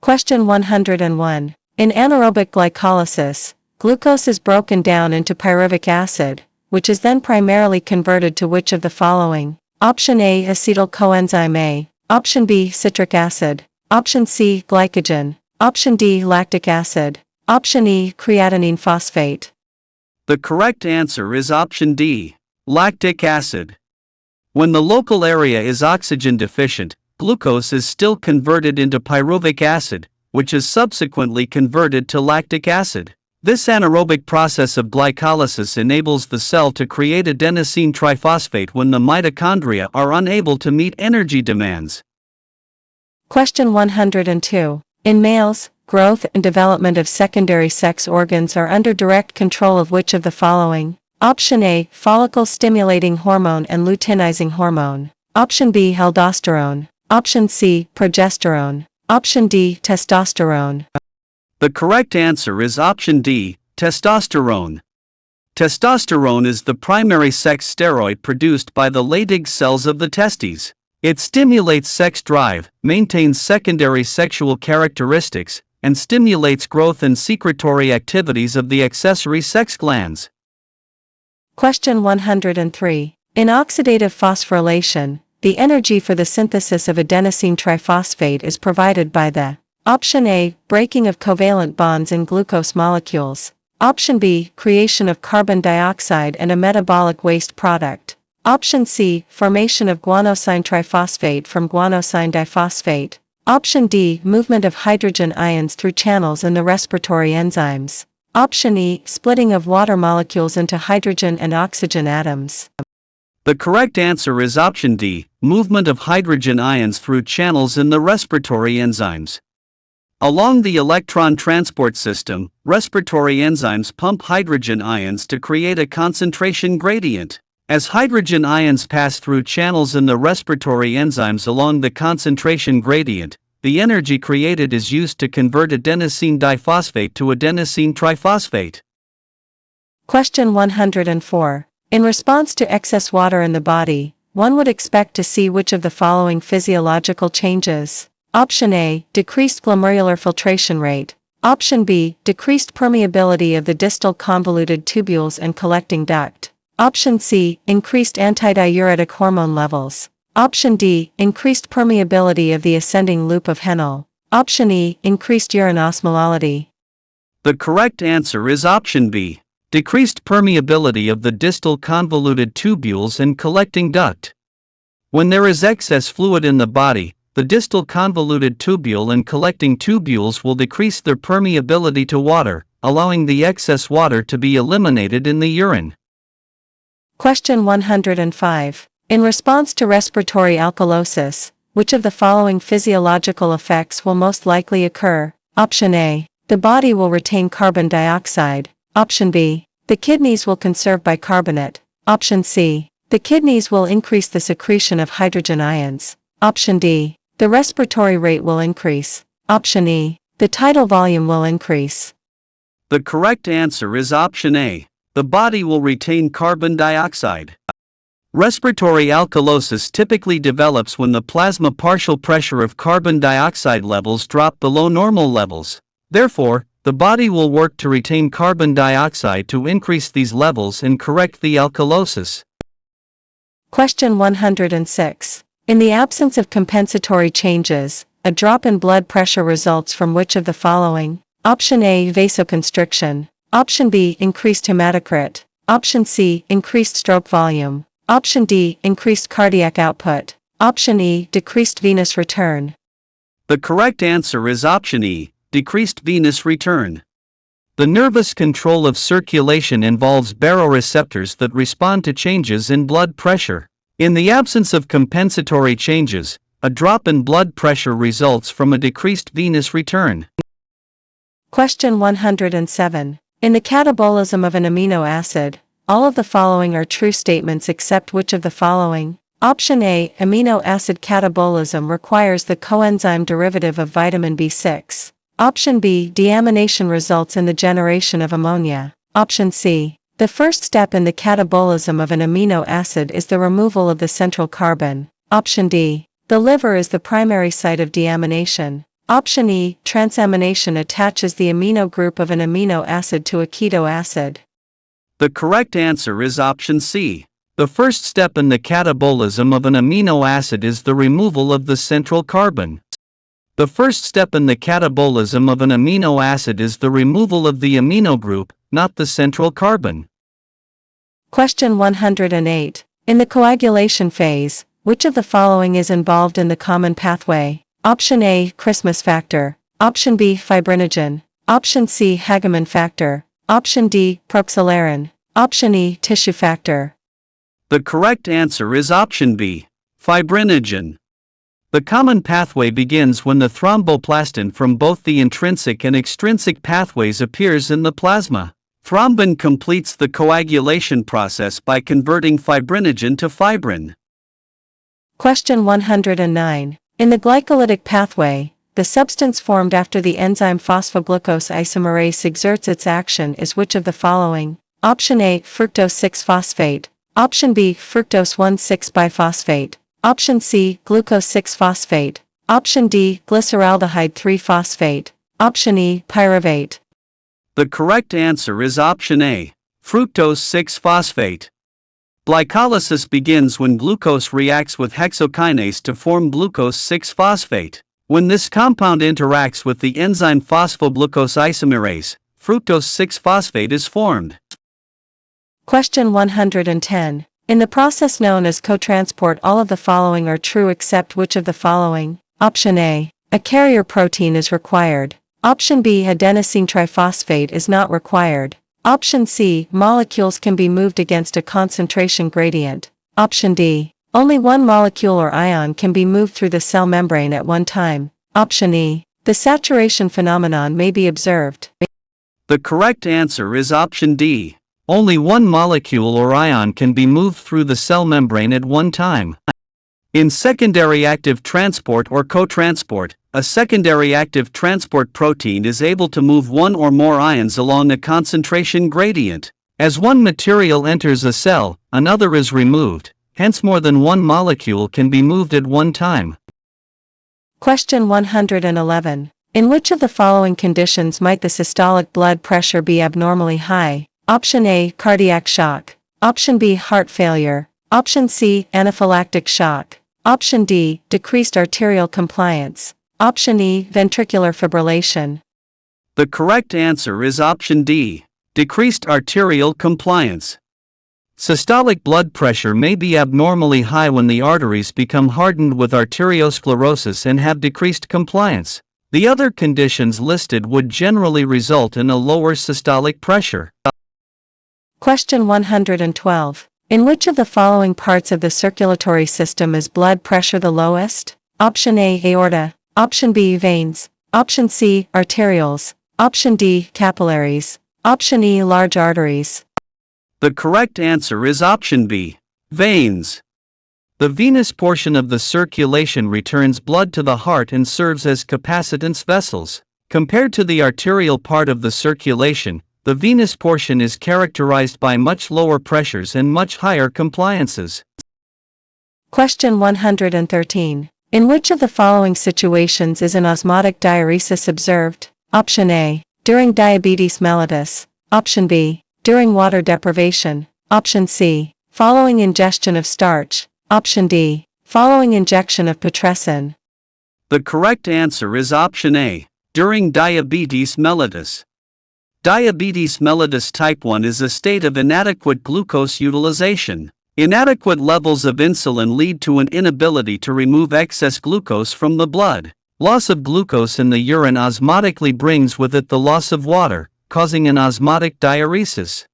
Question 101. In anaerobic glycolysis, glucose is broken down into pyruvic acid, which is then primarily converted to which of the following? Option A, acetyl coenzyme A. Option B, citric acid. Option C, glycogen. Option D, lactic acid. Option E, creatinine phosphate. The correct answer is option D, lactic acid. When the local area is oxygen deficient, glucose is still converted into pyruvic acid, which is subsequently converted to lactic acid. This anaerobic process of glycolysis enables the cell to create adenosine triphosphate when the mitochondria are unable to meet energy demands. Question 102. In males, growth and development of secondary sex organs are under direct control of which of the following? Option A, follicle-stimulating hormone and luteinizing hormone. Option B, aldosterone. Option C, progesterone. Option D, testosterone. The correct answer is option D, testosterone. Testosterone is the primary sex steroid produced by the Leydig cells of the testes. It stimulates sex drive, maintains secondary sexual characteristics, and stimulates growth and secretory activities of the accessory sex glands. Question 103. In oxidative phosphorylation, the energy for the synthesis of adenosine triphosphate is provided by the Option A, breaking of covalent bonds in glucose molecules. Option B, creation of carbon dioxide and a metabolic waste product. Option C, formation of guanosine triphosphate from guanosine diphosphate. Option D, movement of hydrogen ions through channels in the respiratory enzymes. Option E, splitting of water molecules into hydrogen and oxygen atoms. The correct answer is option D, movement of hydrogen ions through channels in the respiratory enzymes. Along the electron transport system, respiratory enzymes pump hydrogen ions to create a concentration gradient. As hydrogen ions pass through channels in the respiratory enzymes along the concentration gradient, the energy created is used to convert adenosine diphosphate to adenosine triphosphate. Question 104. In response to excess water in the body, one would expect to see which of the following physiological changes? Option A, decreased glomerular filtration rate. Option B, decreased permeability of the distal convoluted tubules and collecting duct. Option C, increased antidiuretic hormone levels. Option D, increased permeability of the ascending loop of Henle. Option E, increased urine osmolality. The correct answer is option B, decreased permeability of the distal convoluted tubules and collecting duct. When there is excess fluid in the body, the distal convoluted tubule and collecting tubules will decrease their permeability to water, allowing the excess water to be eliminated in the urine. Question 105. In response to respiratory alkalosis, which of the following physiological effects will most likely occur? Option A, the body will retain carbon dioxide. Option B, the kidneys will conserve bicarbonate. Option C, the kidneys will increase the secretion of hydrogen ions. Option D, the respiratory rate will increase. Option E, the tidal volume will increase. The correct answer is option A, the body will retain carbon dioxide. Respiratory alkalosis typically develops when the plasma partial pressure of carbon dioxide levels drop below normal levels. Therefore, the body will work to retain carbon dioxide to increase these levels and correct the alkalosis. Question 106. In the absence of compensatory changes, a drop in blood pressure results from which of the following? Option A, vasoconstriction. Option B, increased hematocrit. Option C, increased stroke volume. Option D, increased cardiac output. Option E, decreased venous return. The correct answer is option E, decreased venous return. The nervous control of circulation involves baroreceptors that respond to changes in blood pressure. In the absence of compensatory changes, a drop in blood pressure results from a decreased venous return. Question 107. In the catabolism of an amino acid, all of the following are true statements except which of the following? Option A, amino acid catabolism requires the coenzyme derivative of vitamin B6. Option B, deamination results in the generation of ammonia. Option C, the first step in the catabolism of an amino acid is the removal of the central carbon. Option D, the liver is the primary site of deamination. Option E, transamination attaches the amino group of an amino acid to a keto acid. The correct answer is option C. The first step in the catabolism of an amino acid is the removal of the central carbon. The first step in the catabolism of an amino acid is the removal of the amino group, not the central carbon. Question 108. In the coagulation phase, which of the following is involved in the common pathway? Option A, Christmas factor. Option B, fibrinogen. Option C, Hageman factor. Option D, proxylarin. Option E, tissue factor. The correct answer is option B, fibrinogen. The common pathway begins when the thromboplastin from both the intrinsic and extrinsic pathways appears in the plasma. Thrombin completes the coagulation process by converting fibrinogen to fibrin. Question 109. In the glycolytic pathway, the substance formed after the enzyme phosphoglucose isomerase exerts its action is which of the following? Option A, fructose 6-phosphate. Option B, fructose 1,6-biphosphate. Option C, glucose 6-phosphate. Option D, glyceraldehyde 3-phosphate. Option E, pyruvate. The correct answer is option A, fructose 6-phosphate. Glycolysis begins when glucose reacts with hexokinase to form glucose 6-phosphate. When this compound interacts with the enzyme phosphoglucose isomerase, fructose 6-phosphate is formed. Question 110. In the process known as cotransport, all of the following are true except which of the following? Option A, a carrier protein is required. Option B, adenosine triphosphate is not required. Option C, molecules can be moved against a concentration gradient. Option D, only one molecule or ion can be moved through the cell membrane at one time. Option E, the saturation phenomenon may be observed. The correct answer is option D. Only one molecule or ion can be moved through the cell membrane at one time. In secondary active transport or cotransport, a secondary active transport protein is able to move one or more ions along a concentration gradient. As one material enters a cell, another is removed, hence more than one molecule can be moved at one time. Question 111. In which of the following conditions might the systolic blood pressure be abnormally high? Option A, cardiac shock. Option B, heart failure. Option C, anaphylactic shock. Option D, decreased arterial compliance. Option E, ventricular fibrillation. The correct answer is option D, decreased arterial compliance. Systolic blood pressure may be abnormally high when the arteries become hardened with arteriosclerosis and have decreased compliance. The other conditions listed would generally result in a lower systolic pressure. Question 112. In which of the following parts of the circulatory system is blood pressure the lowest? Option A, aorta. Option B, veins. Option C, arterioles. Option D, capillaries. Option E, large arteries. The correct answer is option B, veins. The venous portion of the circulation returns blood to the heart and serves as capacitance vessels. Compared to the arterial part of the circulation, the venous portion is characterized by much lower pressures and much higher compliances. Question 113. In which of the following situations is an osmotic diuresis observed? Option A, during diabetes mellitus. Option B, during water deprivation. Option C, following ingestion of starch. Option D, following injection of putrescin. The correct answer is option A, during diabetes mellitus. Diabetes mellitus type 1 is a state of inadequate glucose utilization. Inadequate levels of insulin lead to an inability to remove excess glucose from the blood. Loss of glucose in the urine osmotically brings with it the loss of water, causing an osmotic diuresis.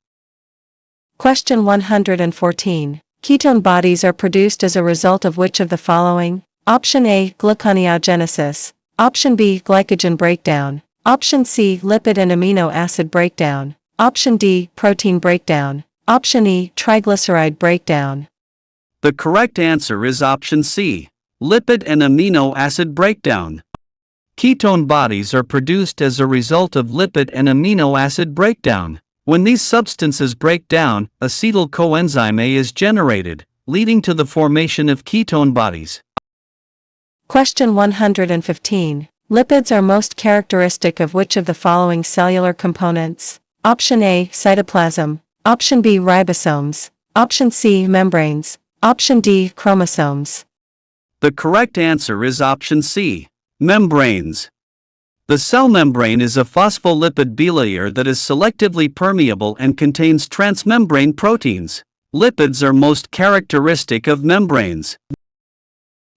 Question 114. Ketone bodies are produced as a result of which of the following? Option A, gluconeogenesis. Option B, glycogen breakdown. Option C, lipid and amino acid breakdown. Option D, protein breakdown. Option E, triglyceride breakdown. The correct answer is option C, lipid and amino acid breakdown. Ketone bodies are produced as a result of lipid and amino acid breakdown. When these substances break down, acetyl coenzyme A is generated, leading to the formation of ketone bodies. Question 115. Lipids are most characteristic of which of the following cellular components? Option A, cytoplasm. Option B, ribosomes. Option C, membranes. Option D, chromosomes. The correct answer is option C, membranes. The cell membrane is a phospholipid bilayer that is selectively permeable and contains transmembrane proteins. Lipids are most characteristic of membranes.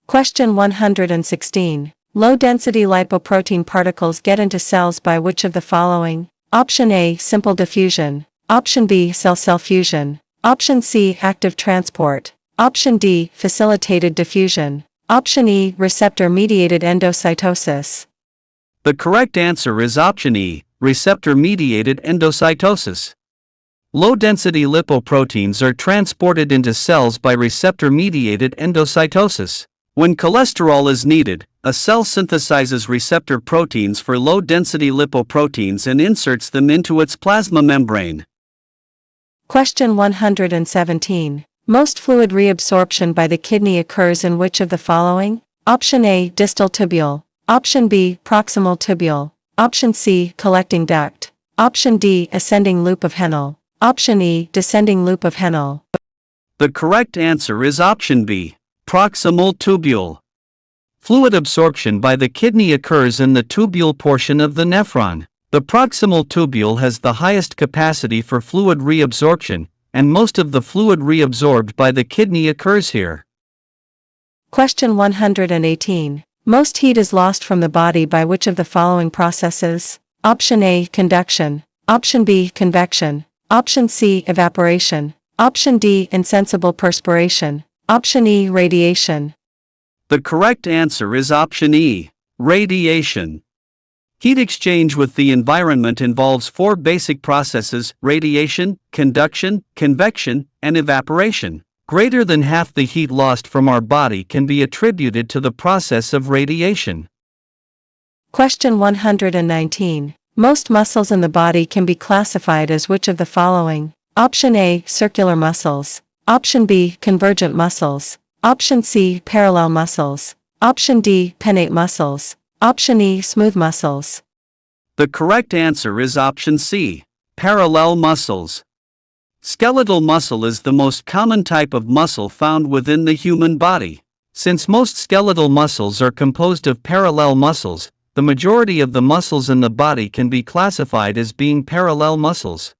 Question 116. Low-density lipoprotein particles get into cells by which of the following? Option A, simple diffusion. Option B, cell-cell fusion. Option C, active transport. Option D, facilitated diffusion. Option E, receptor-mediated endocytosis. The correct answer is option E, receptor-mediated endocytosis. Low-density lipoproteins are transported into cells by receptor-mediated endocytosis. When cholesterol is needed, a cell synthesizes receptor proteins for low-density lipoproteins and inserts them into its plasma membrane. Question 117. Most fluid reabsorption by the kidney occurs in which of the following? Option A, distal tubule. Option B, proximal tubule. Option C, collecting duct. Option D, ascending loop of Henle. Option E, descending loop of Henle. The correct answer is option B, proximal tubule. Fluid absorption by the kidney occurs in the tubule portion of the nephron. The proximal tubule has the highest capacity for fluid reabsorption, and most of the fluid reabsorbed by the kidney occurs here. Question 118. Most heat is lost from the body by which of the following processes? Option A, conduction. Option B, convection. Option C, evaporation. Option D, insensible perspiration. Option E, radiation. The correct answer is option E, radiation. Heat exchange with the environment involves four basic processes: radiation, conduction, convection, and evaporation. Greater than half the heat lost from our body can be attributed to the process of radiation. Question 119. Most muscles in the body can be classified as which of the following? Option A, circular muscles. Option B, convergent muscles. Option C, parallel muscles. Option D, pinnate muscles. Option E, smooth muscles. The correct answer is option C, parallel muscles. Skeletal muscle is the most common type of muscle found within the human body. Since most skeletal muscles are composed of parallel muscles, the majority of the muscles in the body can be classified as being parallel muscles.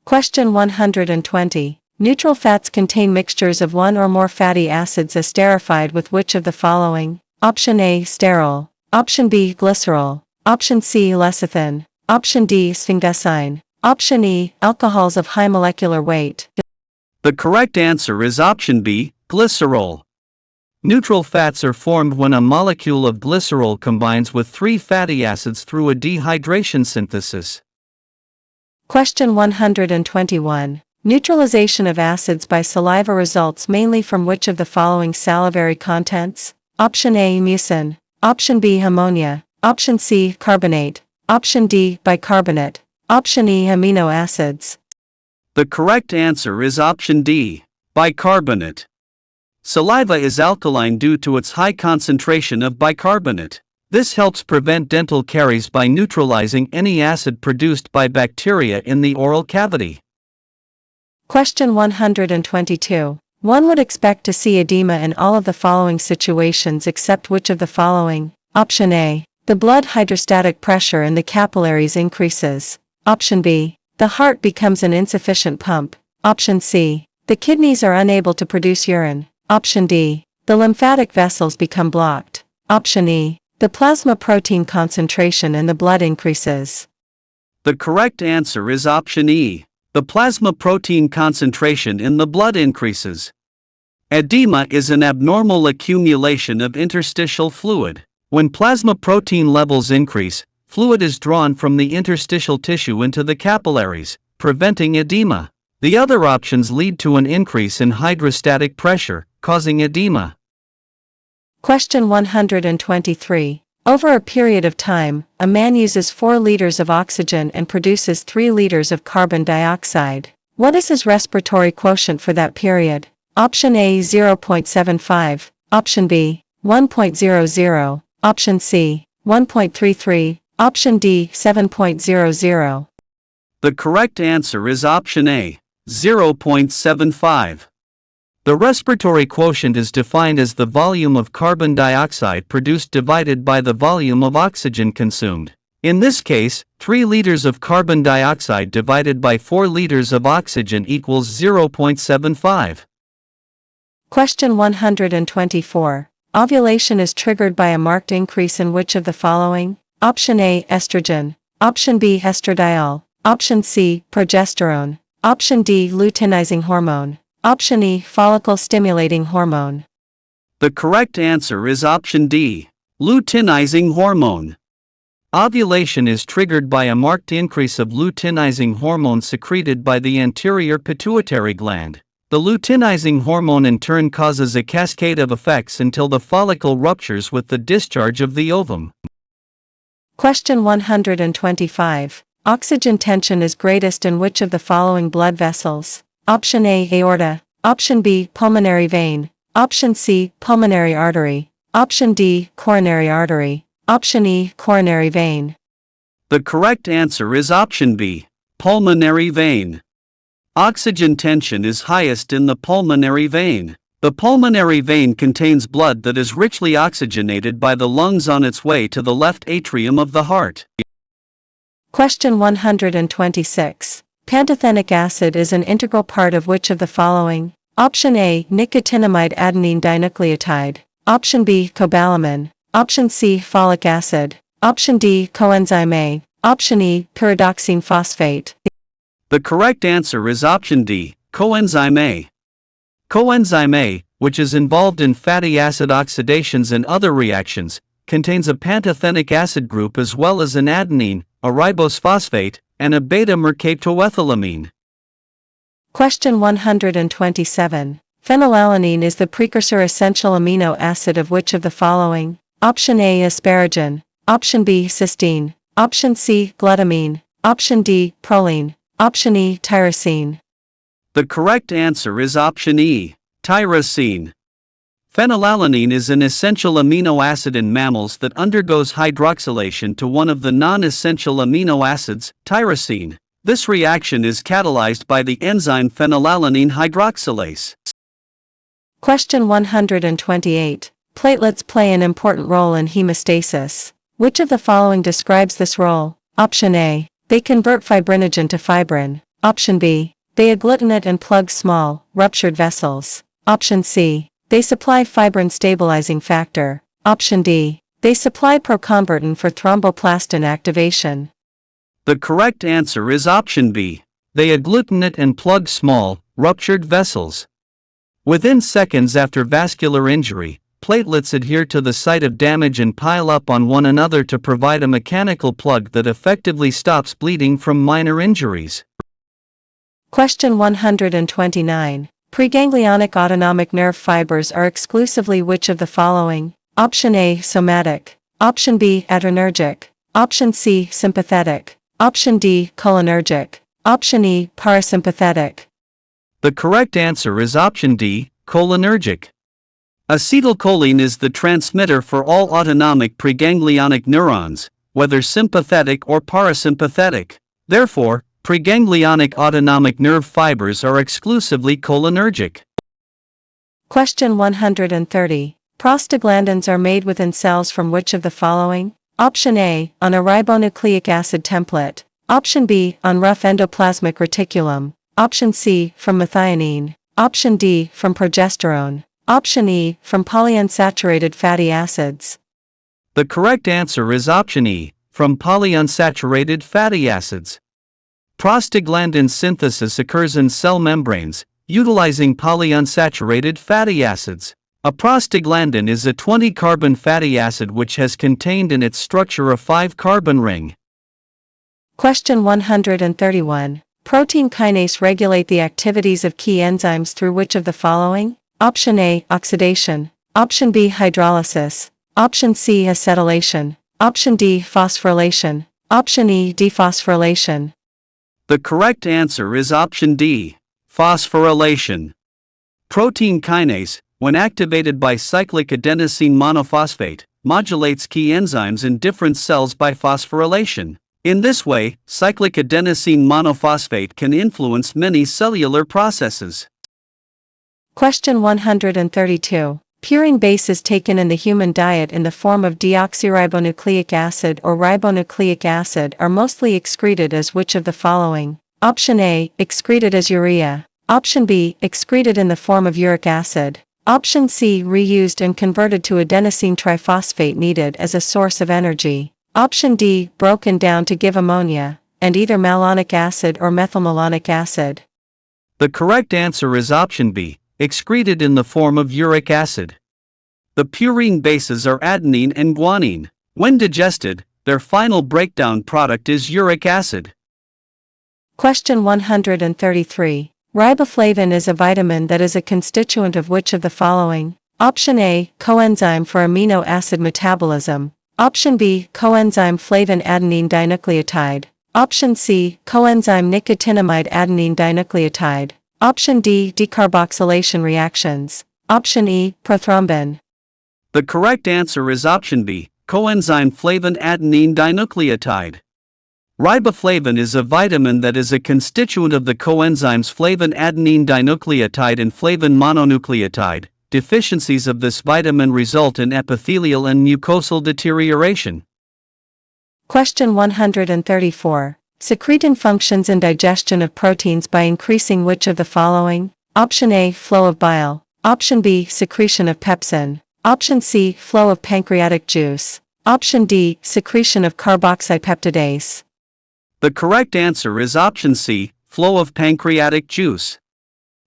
Question 120. Neutral fats contain mixtures of one or more fatty acids esterified with which of the following? Option A, sterol. Option B, glycerol. Option C, lecithin. Option D, sphingosine. Option E, alcohols of high molecular weight. The correct answer is option B, glycerol. Neutral fats are formed when a molecule of glycerol combines with three fatty acids through a dehydration synthesis. Question 121. Neutralization of acids by saliva results mainly from which of the following salivary contents? Option A, mucin. Option B, ammonia. Option C, carbonate. Option D, bicarbonate. Option E, amino acids. The correct answer is option D, bicarbonate. Saliva is alkaline due to its high concentration of bicarbonate. This helps prevent dental caries by neutralizing any acid produced by bacteria in the oral cavity. Question 122. One would expect to see edema in all of the following situations except which of the following? Option A. The blood hydrostatic pressure in the capillaries increases. Option B. The heart becomes an insufficient pump. Option C. The kidneys are unable to produce urine. Option D. The lymphatic vessels become blocked. Option E. The plasma protein concentration in the blood increases. The correct answer is option E. The plasma protein concentration in the blood increases. Edema is an abnormal accumulation of interstitial fluid. When plasma protein levels increase, fluid is drawn from the interstitial tissue into the capillaries, preventing edema. The other options lead to an increase in hydrostatic pressure, causing edema. Question 123. Over a period of time, a man uses 4 liters of oxygen and produces 3 liters of carbon dioxide. What is his respiratory quotient for that period? Option A, 0.75. Option B, 1.00. Option C, 1.33, option D 7.00. The correct answer is option A, 0.75. The respiratory quotient is defined as the volume of carbon dioxide produced divided by the volume of oxygen consumed. In this case, 3 liters of carbon dioxide divided by 4 liters of oxygen equals 0.75. Question 124. Ovulation is triggered by a marked increase in which of the following? Option A, estrogen. Option B, estradiol. Option C, progesterone. Option D, luteinizing hormone. Option E, follicle-stimulating hormone. The correct answer is option D, luteinizing hormone. Ovulation is triggered by a marked increase of luteinizing hormone secreted by the anterior pituitary gland. The luteinizing hormone in turn causes a cascade of effects until the follicle ruptures with the discharge of the ovum. Question 125. Oxygen tension is greatest in which of the following blood vessels? Option A, aorta. Option B, pulmonary vein. Option C, pulmonary artery. Option D, coronary artery. Option E, coronary vein. The correct answer is option B, pulmonary vein. Oxygen tension is highest in the pulmonary vein. The pulmonary vein contains blood that is richly oxygenated by the lungs on its way to the left atrium of the heart. Question 126. Pantothenic acid is an integral part of which of the following? Option A, nicotinamide adenine dinucleotide. Option B, cobalamin. Option C, folic acid. Option D, coenzyme A. Option E, pyridoxine phosphate. The correct answer is option D, coenzyme A. Coenzyme A, which is involved in fatty acid oxidations and other reactions, contains a pantothenic acid group as well as an adenine, a ribose phosphate, and a beta-mercaptoethylamine. Question 127. Phenylalanine is the precursor essential amino acid of which of the following? Option A, asparagine. Option B, cysteine. Option C, glutamine. Option D, proline. Option E, tyrosine. The correct answer is option E, tyrosine. Phenylalanine is an essential amino acid in mammals that undergoes hydroxylation to one of the non-essential amino acids, tyrosine. This reaction is catalyzed by the enzyme phenylalanine hydroxylase. Question 128. Platelets play an important role in hemostasis. Which of the following describes this role? Option A. They convert fibrinogen to fibrin. Option B. They agglutinate and plug small, ruptured vessels. Option C. They supply fibrin stabilizing factor. Option D. They supply proconvertin for thromboplastin activation. The correct answer is option B. They agglutinate and plug small, ruptured vessels. Within seconds after vascular injury, platelets adhere to the site of damage and pile up on one another to provide a mechanical plug that effectively stops bleeding from minor injuries. Question 129. Preganglionic autonomic nerve fibers are exclusively which of the following? Option A, somatic. Option B, adrenergic. Option C, sympathetic. Option D, cholinergic. Option E, parasympathetic. The correct answer is option D, cholinergic. Acetylcholine is the transmitter for all autonomic preganglionic neurons, whether sympathetic or parasympathetic. Therefore, preganglionic autonomic nerve fibers are exclusively cholinergic. Question 130. Prostaglandins are made within cells from which of the following? Option A, on a ribonucleic acid template. Option B, on rough endoplasmic reticulum. Option C, from methionine. Option D, from progesterone. Option E, from polyunsaturated fatty acids. The correct answer is option E, from polyunsaturated fatty acids. Prostaglandin synthesis occurs in cell membranes, utilizing polyunsaturated fatty acids. A prostaglandin is a 20-carbon fatty acid which has contained in its structure a 5-carbon ring. Question 131. Protein kinase regulate the activities of key enzymes through which of the following? Option A, oxidation. Option B, hydrolysis. Option C, acetylation. Option D, phosphorylation. Option E, dephosphorylation. The correct answer is option D, phosphorylation. Protein kinase, when activated by cyclic adenosine monophosphate, modulates key enzymes in different cells by phosphorylation. In this way, cyclic adenosine monophosphate can influence many cellular processes. Question 132. Purine base is taken in the human diet in the form of deoxyribonucleic acid or ribonucleic acid are mostly excreted as which of the following? Option A, excreted as urea. Option B, excreted in the form of uric acid. Option C, reused and converted to adenosine triphosphate needed as a source of energy. Option D, broken down to give ammonia, and either malonic acid or methylmalonic acid. The correct answer is option B, excreted in the form of uric acid. The purine bases are adenine and guanine. When digested, their final breakdown product is uric acid. Question 133. Riboflavin is a vitamin that is a constituent of which of the following? Option A, coenzyme for amino acid metabolism. Option B, coenzyme flavin adenine dinucleotide. Option C, coenzyme nicotinamide adenine dinucleotide. Option D, decarboxylation reactions. Option E, prothrombin. The correct answer is option B, coenzyme flavin adenine dinucleotide. Riboflavin is a vitamin that is a constituent of the coenzymes flavin adenine dinucleotide and flavin mononucleotide. Deficiencies of this vitamin result in epithelial and mucosal deterioration. Question 134. Secretin functions in digestion of proteins by increasing which of the following? Option A, flow of bile. Option B, secretion of pepsin. Option C, flow of pancreatic juice. Option D, secretion of carboxypeptidase. The correct answer is option C, flow of pancreatic juice.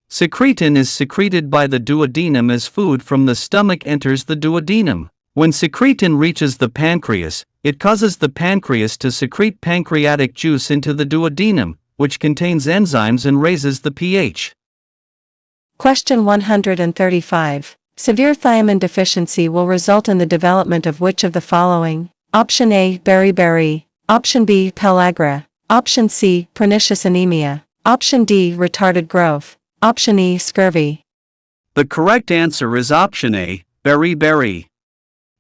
Secretin is secreted by the duodenum as food from the stomach enters the duodenum. When secretin reaches the pancreas, it causes the pancreas to secrete pancreatic juice into the duodenum, which contains enzymes and raises the pH. Question 135. Severe thiamine deficiency will result in the development of which of the following? Option A, beriberi. Option B, pellagra. Option C, pernicious anemia. Option D, retarded growth. Option E, scurvy. The correct answer is option A, beriberi.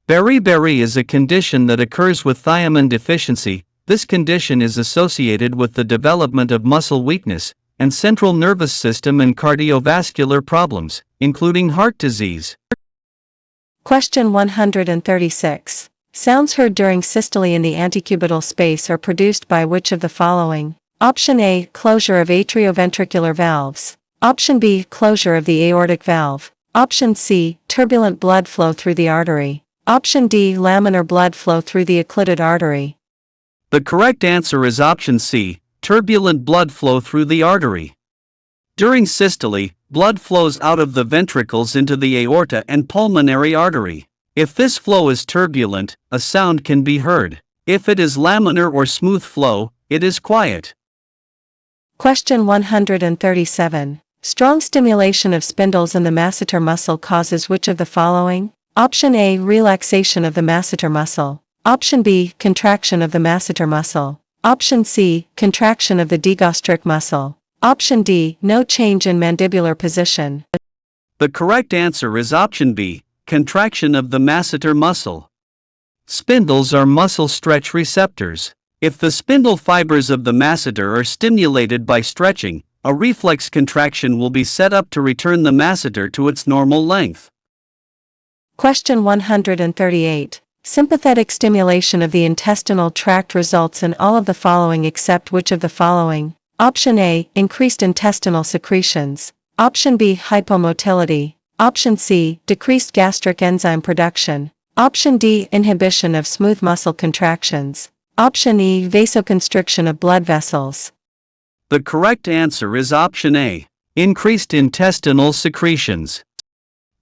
Beriberi is a condition that occurs with thiamine deficiency. This condition is associated with the development of muscle weakness, and central nervous system and cardiovascular problems, including heart disease. Question 136. Sounds heard during systole in the antecubital space are produced by which of the following? Option A, closure of atrioventricular valves. Option B, closure of the aortic valve. Option C, turbulent blood flow through the artery. Option D, laminar blood flow through the occluded artery. The correct answer is option C, turbulent blood flow through the artery. During systole, blood flows out of the ventricles into the aorta and pulmonary artery. If this flow is turbulent, a sound can be heard. If it is laminar or smooth flow, it is quiet. Question 137. Strong stimulation of spindles in the masseter muscle causes which of the following? Option A, relaxation of the masseter muscle. Option B, contraction of the masseter muscle. Option C, contraction of the digastric muscle. Option D, no change in mandibular position. The correct answer is option B, contraction of the masseter muscle. Spindles are muscle stretch receptors. If the spindle fibers of the masseter are stimulated by stretching, a reflex contraction will be set up to return the masseter to its normal length. Question 138. Sympathetic stimulation of the intestinal tract results in all of the following except which of the following? Option A, increased intestinal secretions. Option B, hypomotility. Option C, decreased gastric enzyme production. Option D, inhibition of smooth muscle contractions. Option E, vasoconstriction of blood vessels. The correct answer is option A, increased intestinal secretions.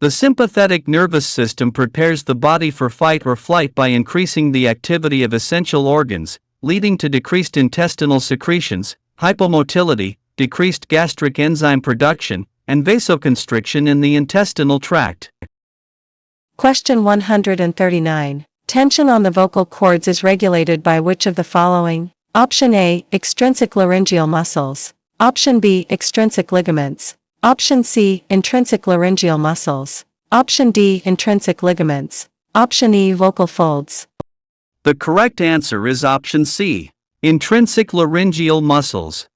The sympathetic nervous system prepares the body for fight or flight by increasing the activity of essential organs, leading to decreased intestinal secretions, hypomotility, decreased gastric enzyme production, and vasoconstriction in the intestinal tract. Question 139. Tension on the vocal cords is regulated by which of the following? Option A, extrinsic laryngeal muscles. Option B, extrinsic ligaments. Option C, intrinsic laryngeal muscles. Option D, intrinsic ligaments. Option E, vocal folds. The correct answer is option C, intrinsic laryngeal muscles.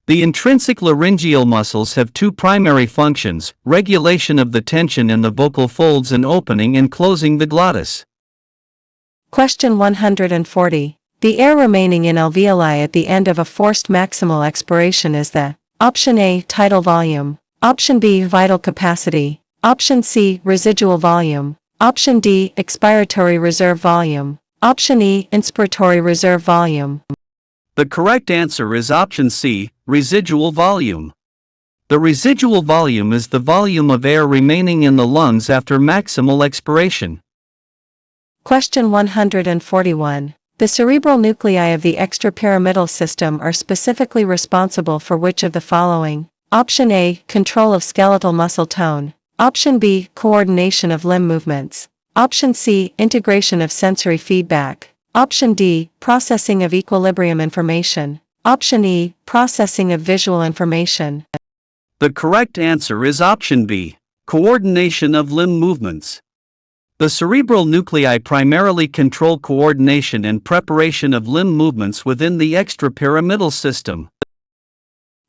The intrinsic laryngeal muscles have two primary functions: regulation of the tension in the vocal folds and opening and closing the glottis. Question 140. The air remaining in alveoli at the end of a forced maximal expiration is the Option A, tidal volume. Option B, vital capacity. Option C, residual volume. Option D, expiratory reserve volume. Option E, inspiratory reserve volume. The correct answer is option C, residual volume. The residual volume is the volume of air remaining in the lungs after maximal expiration. Question 141. The cerebral nuclei of the extrapyramidal system are specifically responsible for which of the following? Option A, control of skeletal muscle tone. Option B, coordination of limb movements. Option C, integration of sensory feedback. Option D, processing of equilibrium information. Option E, processing of visual information. The correct answer is option B, coordination of limb movements. The cerebral nuclei primarily control coordination and preparation of limb movements within the extrapyramidal system.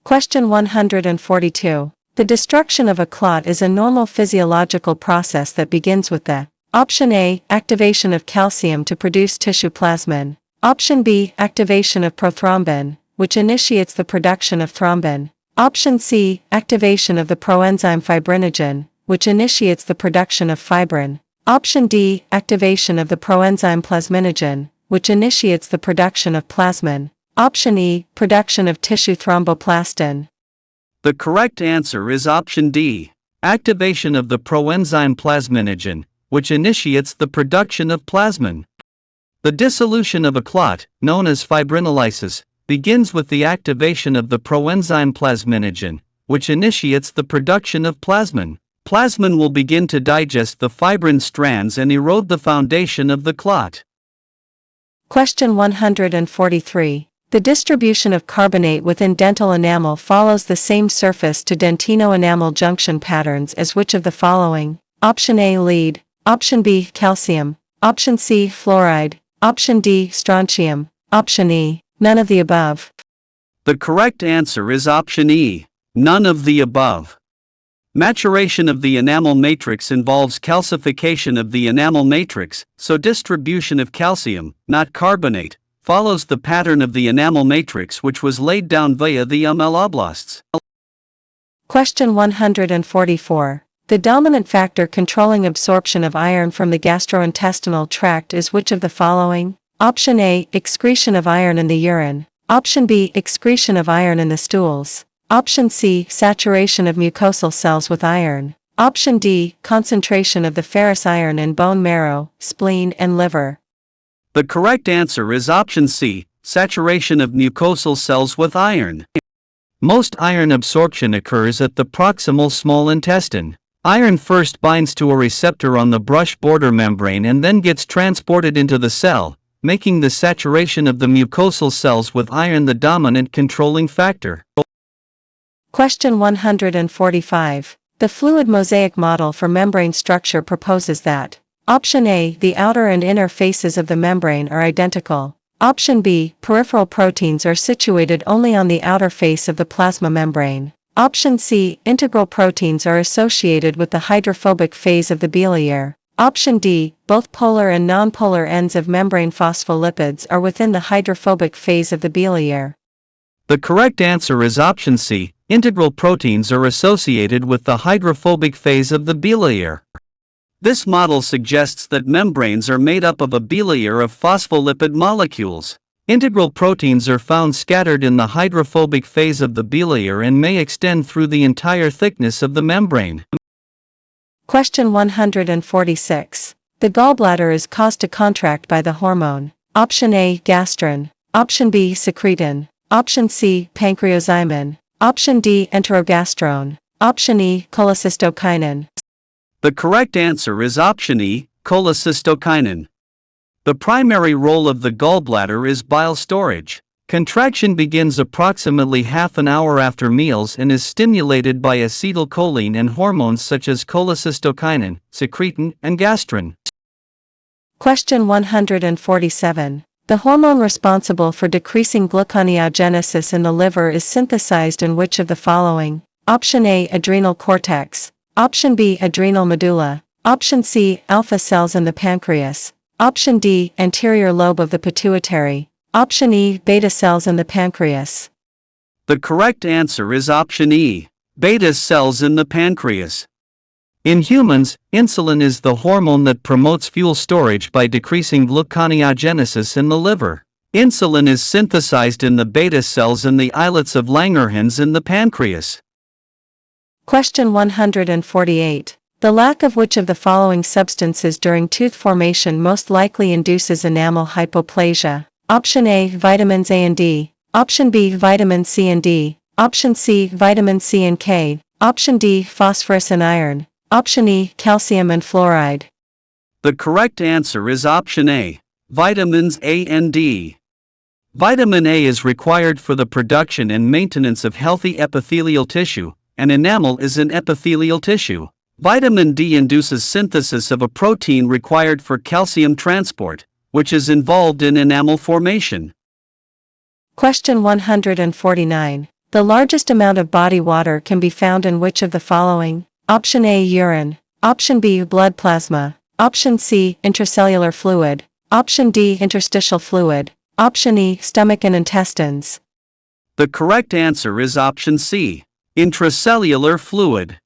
Question 142. The destruction of a clot is a normal physiological process that begins with the Option A, activation of calcium to produce tissue plasmin. Option B, activation of prothrombin, which initiates the production of thrombin. Option C, activation of the proenzyme fibrinogen, which initiates the production of fibrin. Option D, activation of the proenzyme plasminogen, which initiates the production of plasmin. Option E, production of tissue thromboplastin. The correct answer is option D, activation of the proenzyme plasminogen, which initiates the production of plasmin. The dissolution of a clot, known as fibrinolysis, begins with the activation of the proenzyme plasminogen, which initiates the production of plasmin. Plasmin will begin to digest the fibrin strands and erode the foundation of the clot. Question 143. The distribution of carbonate within dental enamel follows the same surface to dentino-enamel junction patterns as which of the following? Option A, lead. Option B, calcium. Option C, fluoride. Option D, strontium. Option E, none of the above. The correct answer is option E, none of the above. Maturation of the enamel matrix involves calcification of the enamel matrix, so distribution of calcium, not carbonate, follows the pattern of the enamel matrix which was laid down via the ameloblasts. Question 144. The dominant factor controlling absorption of iron from the gastrointestinal tract is which of the following? Option A, excretion of iron in the urine. Option B, excretion of iron in the stools. Option C, saturation of mucosal cells with iron. Option D, concentration of the ferrous iron in bone marrow, spleen, and liver. The correct answer is option C, saturation of mucosal cells with iron. Most iron absorption occurs at the proximal small intestine. Iron first binds to a receptor on the brush border membrane and then gets transported into the cell, making the saturation of the mucosal cells with iron the dominant controlling factor. Question 145. The fluid mosaic model for membrane structure proposes that Option A, the outer and inner faces of the membrane are identical. Option B, peripheral proteins are situated only on the outer face of the plasma membrane. Option C, integral proteins are associated with the hydrophobic phase of the bilayer. Option D, both polar and nonpolar ends of membrane phospholipids are within the hydrophobic phase of the bilayer. The correct answer is option C, integral proteins are associated with the hydrophobic phase of the bilayer. This model suggests that membranes are made up of a bilayer of phospholipid molecules. Integral proteins are found scattered in the hydrophobic phase of the bilayer and may extend through the entire thickness of the membrane. Question 146. The gallbladder is caused to contract by the hormone. Option A, gastrin. Option B, secretin. Option C, pancreozymin. Option D, enterogastrone. Option E, cholecystokinin. The correct answer is option E, cholecystokinin. The primary role of the gallbladder is bile storage. Contraction begins approximately half an hour after meals and is stimulated by acetylcholine and hormones such as cholecystokinin, secretin, and gastrin. Question 147. The hormone responsible for decreasing gluconeogenesis in the liver is synthesized in which of the following? Option A, adrenal cortex. Option B, adrenal medulla. Option C, alpha cells in the pancreas. Option D, anterior lobe of the pituitary. Option E, beta cells in the pancreas. The correct answer is option E, beta cells in the pancreas. In humans, insulin is the hormone that promotes fuel storage by decreasing gluconeogenesis in the liver. Insulin is synthesized in the beta cells in the islets of Langerhans in the pancreas. Question 148. The lack of which of the following substances during tooth formation most likely induces enamel hypoplasia? Option A, vitamins A and D. Option B, vitamin C and D. Option C, vitamin C and K. Option D, phosphorus and iron. Option E, calcium and fluoride. The correct answer is option A, vitamins A and D. Vitamin A is required for the production and maintenance of healthy epithelial tissue, and enamel is an epithelial tissue. Vitamin D induces synthesis of a protein required for calcium transport, which is involved in enamel formation. Question 149. The largest amount of body water can be found in which of the following? Option A, urine. Option B, blood plasma. Option C, intracellular fluid. Option D, interstitial fluid. Option E, stomach and intestines. The correct answer is option C, intracellular fluid.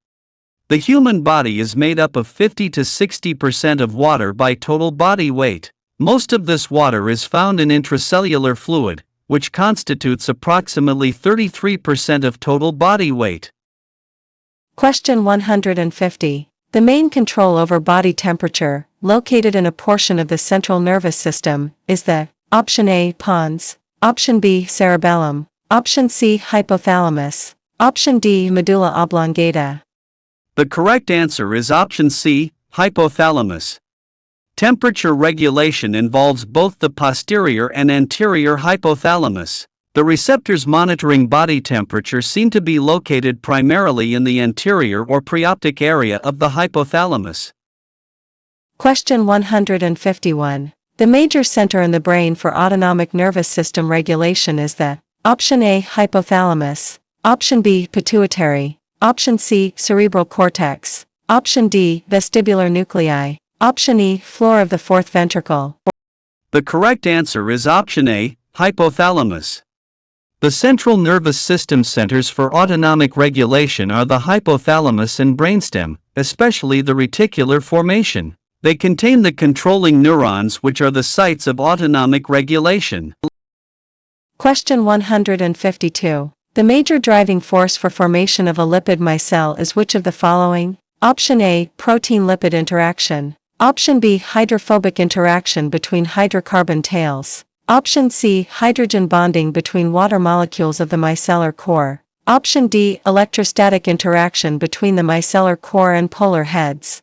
The human body is made up of 50 to 60% of water by total body weight. Most of this water is found in intracellular fluid, which constitutes approximately 33% of total body weight. Question 150. The main control over body temperature, located in a portion of the central nervous system, is the Option A, pons. Option B, cerebellum. Option C, hypothalamus. Option D, medulla oblongata. The correct answer is option C, hypothalamus. Temperature regulation involves both the posterior and anterior hypothalamus. The receptors monitoring body temperature seem to be located primarily in the anterior or preoptic area of the hypothalamus. Question 151. The major center in the brain for autonomic nervous system regulation is the Option A, hypothalamus. Option B, pituitary. Option C, cerebral cortex. Option D, vestibular nuclei. Option E, floor of the fourth ventricle. The correct answer is option A, hypothalamus. The central nervous system centers for autonomic regulation are the hypothalamus and brainstem, especially the reticular formation. They contain the controlling neurons which are the sites of autonomic regulation. Question 152. The major driving force for formation of a lipid micelle is which of the following? Option A, protein-lipid interaction. Option B, hydrophobic interaction between hydrocarbon tails. Option C, hydrogen bonding between water molecules of the micellar core. Option D, electrostatic interaction between the micellar core and polar heads.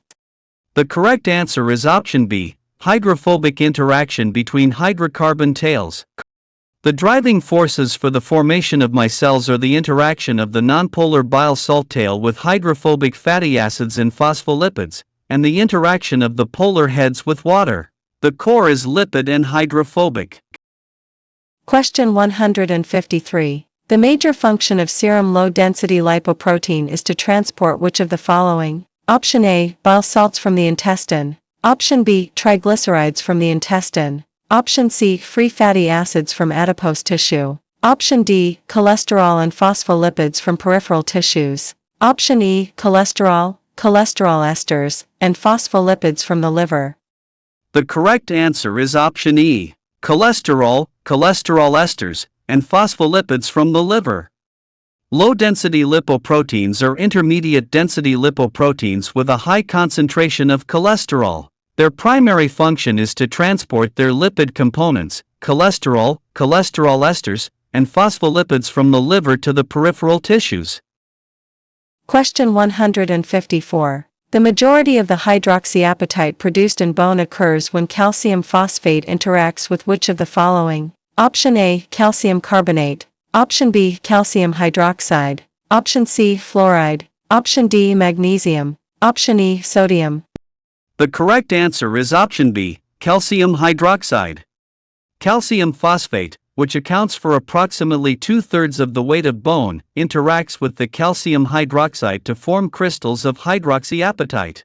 The correct answer is option B, hydrophobic interaction between hydrocarbon tails. The driving forces for the formation of micelles are the interaction of the nonpolar bile salt tail with hydrophobic fatty acids and phospholipids, and the interaction of the polar heads with water. The core is lipid and hydrophobic. Question 153. The major function of serum low-density lipoprotein is to transport which of the following? Option A, bile salts from the intestine. Option B, triglycerides from the intestine. Option C, free fatty acids from adipose tissue. Option D, cholesterol and phospholipids from peripheral tissues. Option E, cholesterol esters, and phospholipids from the liver. The correct answer is option E, cholesterol esters, and phospholipids from the liver. Low-density lipoproteins are intermediate-density lipoproteins with a high concentration of cholesterol. Their primary function is to transport their lipid components, cholesterol esters, and phospholipids from the liver to the peripheral tissues. Question 154. The majority of the hydroxyapatite produced in bone occurs when calcium phosphate interacts with which of the following? Option A, calcium carbonate. Option B, calcium hydroxide. Option C, fluoride. Option D, magnesium. Option E, sodium. The correct answer is option B, calcium hydroxide. Calcium phosphate, which accounts for approximately 2/3 of the weight of bone, interacts with the calcium hydroxide to form crystals of hydroxyapatite.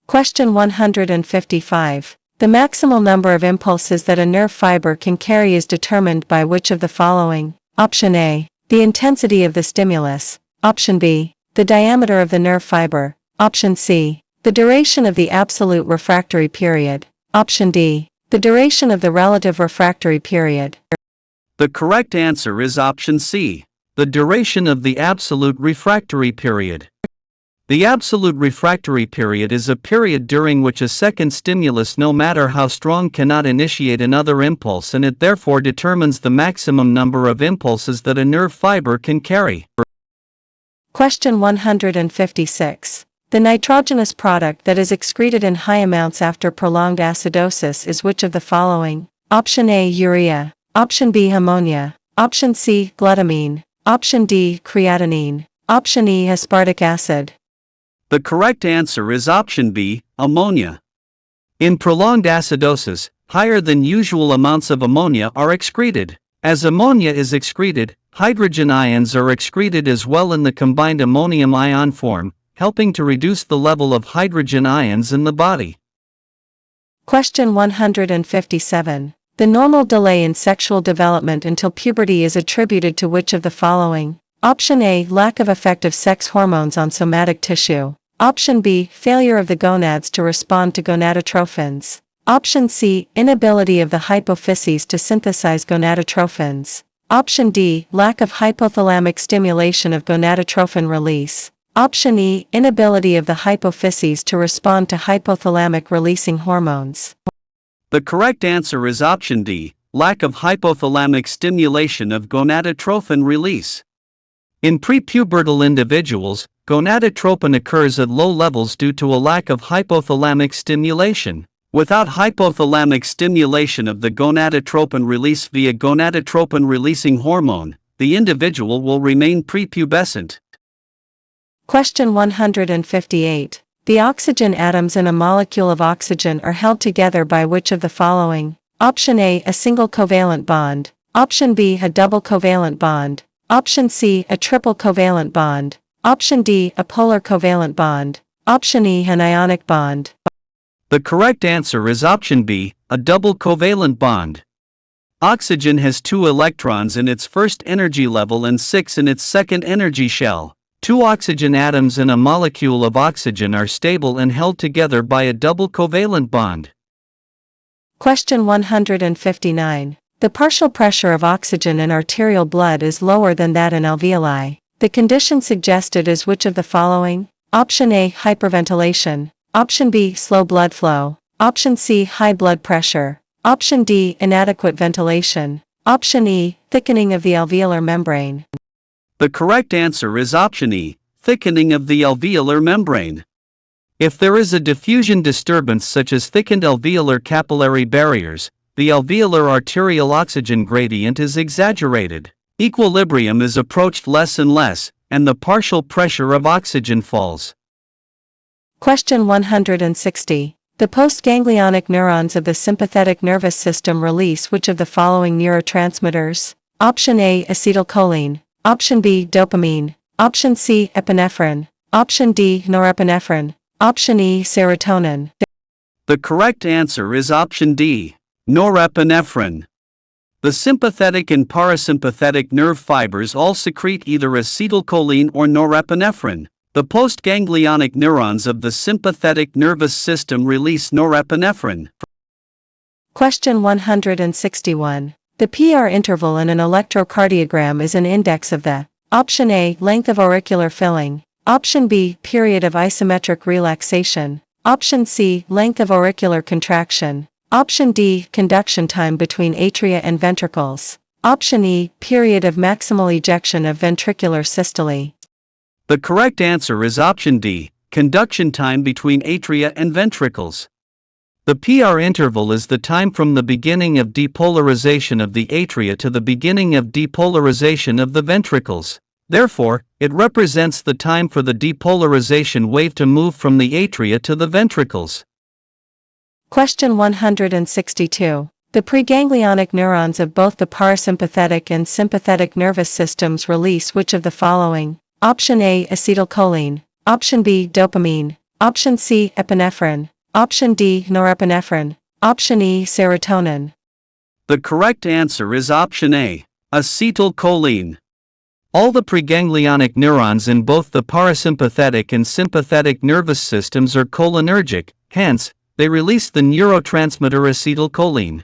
Question 155. The maximal number of impulses that a nerve fiber can carry is determined by which of the following? Option A, the intensity of the stimulus. Option B, the diameter of the nerve fiber. Option C, the duration of the absolute refractory period. Option D, the duration of the relative refractory period. The correct answer is option C, the duration of the absolute refractory period. The absolute refractory period is a period during which a second stimulus, no matter how strong, cannot initiate another impulse, and it therefore determines the maximum number of impulses that a nerve fiber can carry. Question 156. The nitrogenous product that is excreted in high amounts after prolonged acidosis is which of the following? Option A, urea. Option B, ammonia. Option C, glutamine. Option D, creatinine. Option E, aspartic acid. The correct answer is option B, ammonia. In prolonged acidosis, higher than usual amounts of ammonia are excreted. As ammonia is excreted, hydrogen ions are excreted as well in the combined ammonium ion form, helping to reduce the level of hydrogen ions in the body. Question 157. The normal delay in sexual development until puberty is attributed to which of the following? Option A, lack of effect of sex hormones on somatic tissue. Option B, failure of the gonads to respond to gonadotrophins. Option C, inability of the hypophyses to synthesize gonadotrophins. Option D, lack of hypothalamic stimulation of gonadotrophin release. Option E, inability of the hypophyses to respond to hypothalamic releasing hormones. The correct answer is option D, lack of hypothalamic stimulation of gonadotrophin release. In prepubertal individuals, gonadotropin occurs at low levels due to a lack of hypothalamic stimulation. Without hypothalamic stimulation of the gonadotropin release via gonadotropin-releasing hormone, the individual will remain prepubescent. Question 158. The oxygen atoms in a molecule of oxygen are held together by which of the following? Option A, a single covalent bond. Option B, a double covalent bond. Option C, a triple covalent bond. Option D, a polar covalent bond. Option E, an ionic bond. The correct answer is option B, a double covalent bond. Oxygen has 2 electrons in its first energy level and 6 in its second energy shell. 2 oxygen atoms in a molecule of oxygen are stable and held together by a double covalent bond. Question 159. The partial pressure of oxygen in arterial blood is lower than that in alveoli. The condition suggested is which of the following? Option A, hyperventilation. Option B, slow blood flow. Option C, high blood pressure. Option D, inadequate ventilation. Option E, thickening of the alveolar membrane. The correct answer is option E, thickening of the alveolar membrane. If there is a diffusion disturbance such as thickened alveolar capillary barriers, the alveolar arterial oxygen gradient is exaggerated. Equilibrium is approached less and less, and the partial pressure of oxygen falls. Question 160. The postganglionic neurons of the sympathetic nervous system release which of the following neurotransmitters? Option A, acetylcholine. Option B, dopamine. Option C, epinephrine. Option D, norepinephrine. Option E, serotonin. The correct answer is option D, norepinephrine. The sympathetic and parasympathetic nerve fibers all secrete either acetylcholine or norepinephrine. The postganglionic neurons of the sympathetic nervous system release norepinephrine. Question 161. The PR interval in an electrocardiogram is an index of the Option A, length of auricular filling. Option B, period of isometric relaxation. Option C, length of auricular contraction. Option D, conduction time between atria and ventricles. Option E, period of maximal ejection of ventricular systole. The correct answer is option D, conduction time between atria and ventricles. The PR interval is the time from the beginning of depolarization of the atria to the beginning of depolarization of the ventricles. Therefore, it represents the time for the depolarization wave to move from the atria to the ventricles. Question 162. The preganglionic neurons of both the parasympathetic and sympathetic nervous systems release which of the following? Option A, acetylcholine. Option B, dopamine. Option C, epinephrine. Option D, norepinephrine. Option E, serotonin. The correct answer is option A, acetylcholine. All the preganglionic neurons in both the parasympathetic and sympathetic nervous systems are cholinergic, hence, they release the neurotransmitter acetylcholine.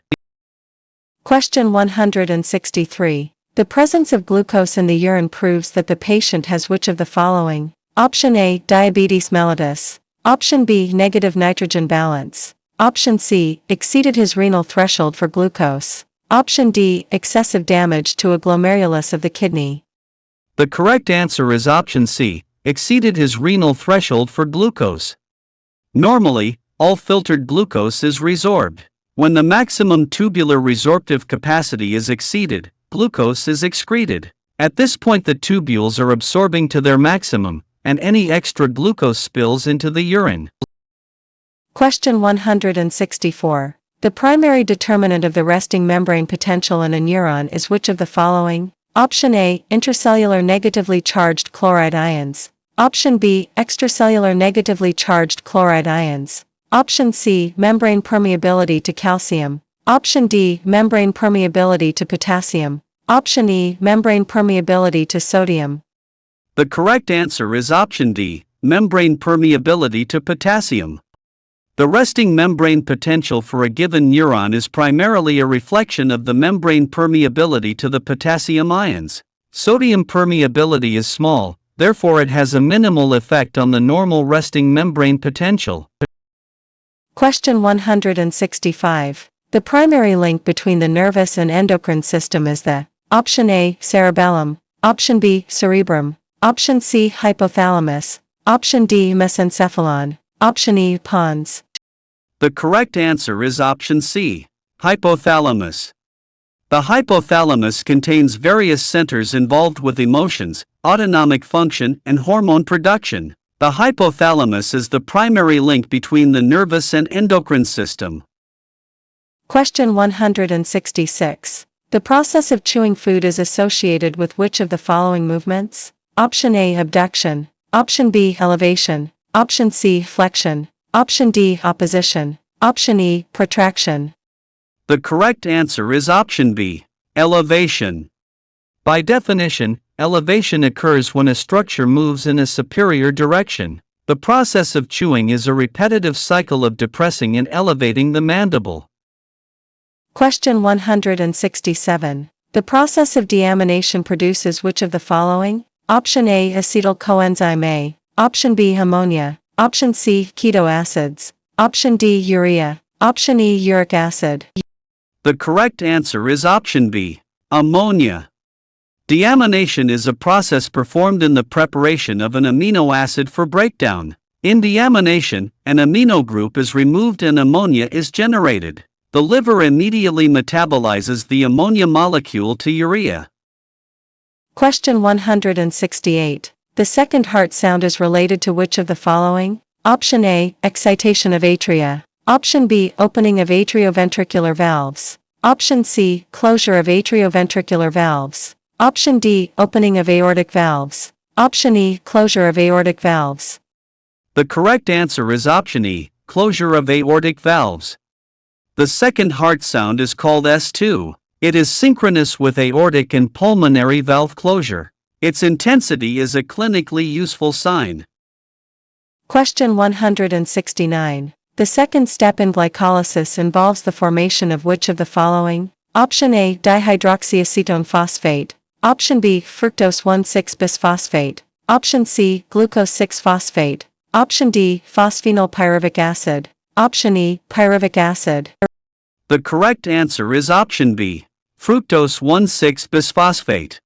Question 163. The presence of glucose in the urine proves that the patient has which of the following? Option A, diabetes mellitus. Option B, negative nitrogen balance. Option C, exceeded his renal threshold for glucose. Option D, excessive damage to a glomerulus of the kidney. The correct answer is option C, exceeded his renal threshold for glucose. Normally, all filtered glucose is resorbed. When the maximum tubular resorptive capacity is exceeded, glucose is excreted. At this point the tubules are absorbing to their maximum, and any extra glucose spills into the urine. Question 164. The primary determinant of the resting membrane potential in a neuron is which of the following? Option A, intracellular negatively charged chloride ions. Option B, extracellular negatively charged chloride ions. Option C, membrane permeability to calcium. Option D, membrane permeability to potassium. Option E, membrane permeability to sodium. The correct answer is option D, membrane permeability to potassium. The resting membrane potential for a given neuron is primarily a reflection of the membrane permeability to the potassium ions. Sodium permeability is small, therefore it has a minimal effect on the normal resting membrane potential. Question 165. The primary link between the nervous and endocrine system is the Option A, cerebellum. Option B, cerebrum. Option C, hypothalamus. Option D, mesencephalon. Option E, pons. The correct answer is option C, hypothalamus. The hypothalamus contains various centers involved with emotions, autonomic function, and hormone production. The hypothalamus is the primary link between the nervous and endocrine system. Question 166. The process of chewing food is associated with which of the following movements? Option A, abduction. Option B, elevation. Option C, flexion. Option D, opposition. Option E, protraction. The correct answer is option B, elevation. By definition, elevation occurs when a structure moves in a superior direction. The process of chewing is a repetitive cycle of depressing and elevating the mandible. Question 167. The process of deamination produces which of the following? Option A, acetyl coenzyme A. Option B, ammonia. Option C, keto acids. Option D, urea. Option E, uric acid. The correct answer is option B, ammonia. Deamination is a process performed in the preparation of an amino acid for breakdown. In deamination, an amino group is removed and ammonia is generated. The liver immediately metabolizes the ammonia molecule to urea. Question 168. The second heart sound is related to which of the following? Option A, excitation of atria. Option B, opening of atrioventricular valves. Option C, closure of atrioventricular valves. Option D, opening of aortic valves. Option E, closure of aortic valves. The correct answer is option E, closure of aortic valves. The second heart sound is called S2. It is synchronous with aortic and pulmonary valve closure. Its intensity is a clinically useful sign. Question 169. The second step in glycolysis involves the formation of which of the following? Option A, dihydroxyacetone phosphate. Option B, fructose 1,6-bisphosphate. Option C, glucose 6-phosphate. Option D, phosphenylpyruvic acid. Option E, pyruvic acid. The correct answer is option B, fructose 1,6-bisphosphate.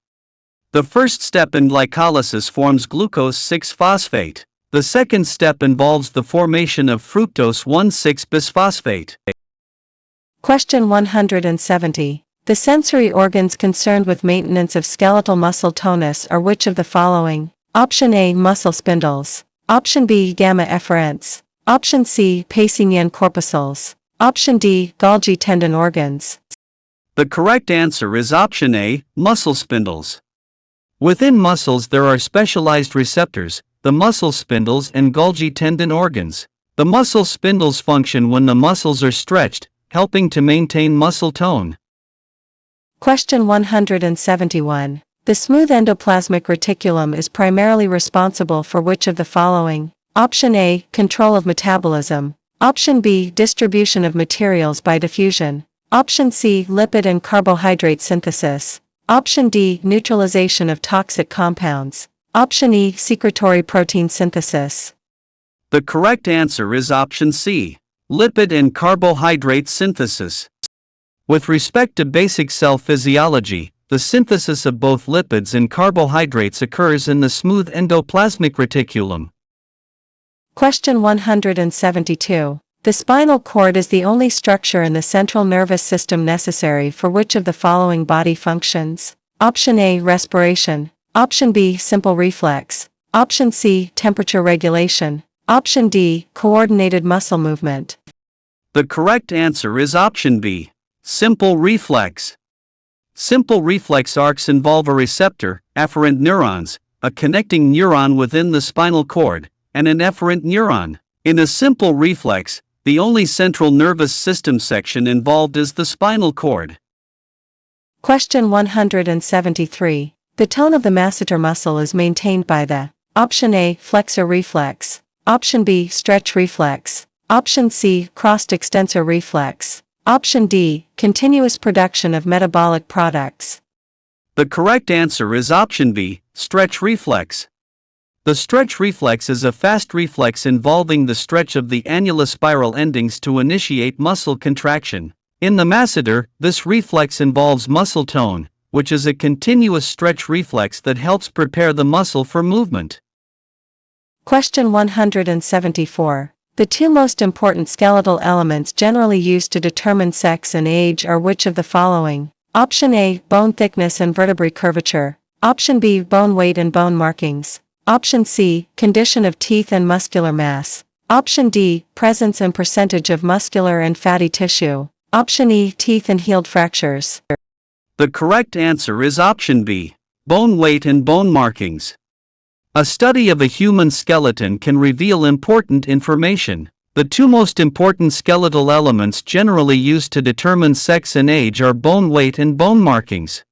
The first step in glycolysis forms glucose 6-phosphate. The second step involves the formation of fructose 1,6-bisphosphate. Question 170. The sensory organs concerned with maintenance of skeletal muscle tonus are which of the following? Option A. Muscle spindles. Option B. Gamma efferents. Option C. Pacinian corpuscles. Option D. Golgi tendon organs. The correct answer is option A. Muscle spindles. Within muscles there are specialized receptors, the muscle spindles and Golgi tendon organs. The muscle spindles function when the muscles are stretched, helping to maintain muscle tone. Question 171. The smooth endoplasmic reticulum is primarily responsible for which of the following? Option A. Control of metabolism. Option B. Distribution of materials by diffusion. Option C. Lipid and carbohydrate synthesis. Option D. Neutralization of toxic compounds. Option E. Secretory protein synthesis. The correct answer is option C. Lipid and carbohydrate synthesis. With respect to basic cell physiology, the synthesis of both lipids and carbohydrates occurs in the smooth endoplasmic reticulum. Question 172. The spinal cord is the only structure in the central nervous system necessary for which of the following body functions? Option A. Respiration. Option B. Simple reflex. Option C. Temperature regulation. Option D. Coordinated muscle movement. The correct answer is option B. Simple reflex. Simple reflex arcs involve a receptor, afferent neurons, a connecting neuron within the spinal cord, and an efferent neuron. In a simple reflex, the only central nervous system section involved is the spinal cord. Question 173. The tone of the masseter muscle is maintained by the Option A. Flexor reflex. Option B. Stretch reflex. Option C. Crossed extensor reflex. Option D. Continuous production of metabolic products. The correct answer is option B. Stretch reflex. The stretch reflex is a fast reflex involving the stretch of the annulus spiral endings to initiate muscle contraction. In the masseter, this reflex involves muscle tone, which is a continuous stretch reflex that helps prepare the muscle for movement. Question 174. The two most important skeletal elements generally used to determine sex and age are which of the following? Option A. Bone thickness and vertebrae curvature. Option B. Bone weight and bone markings. Option C. Condition of teeth and muscular mass. Option D. Presence and percentage of muscular and fatty tissue. Option E. Teeth and healed fractures. The correct answer is option B. Bone weight and bone markings. A study of a human skeleton can reveal important information. The two most important skeletal elements generally used to determine sex and age are bone weight and bone markings.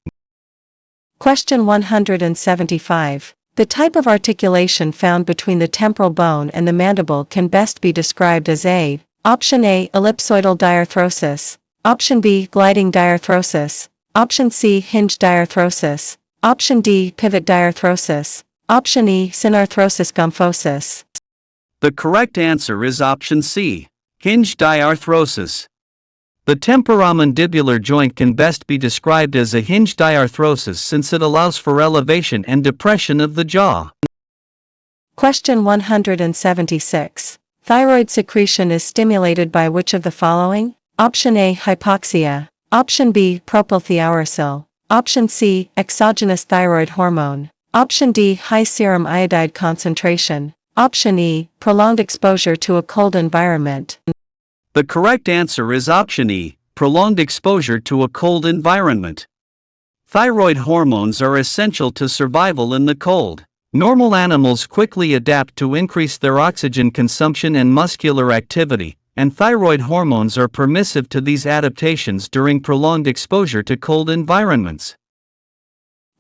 Question 175. The type of articulation found between the temporal bone and the mandible can best be described as a Option A. Ellipsoidal diarthrosis. Option B. Gliding diarthrosis. Option C. Hinge diarthrosis. Option D. Pivot diarthrosis. Option E. Synarthrosis gomphosis. The correct answer is option C. Hinge diarthrosis. The temporomandibular joint can best be described as a hinge diarthrosis since it allows for elevation and depression of the jaw. Question 176. Thyroid secretion is stimulated by which of the following? Option A. Hypoxia. Option B. Propylthiouracil. Option C. Exogenous thyroid hormone. Option D. High serum iodide concentration. Option E. Prolonged exposure to a cold environment. The correct answer is option E. Prolonged exposure to a cold environment. Thyroid hormones are essential to survival in the cold. Normal animals quickly adapt to increase their oxygen consumption and muscular activity, and thyroid hormones are permissive to these adaptations during prolonged exposure to cold environments.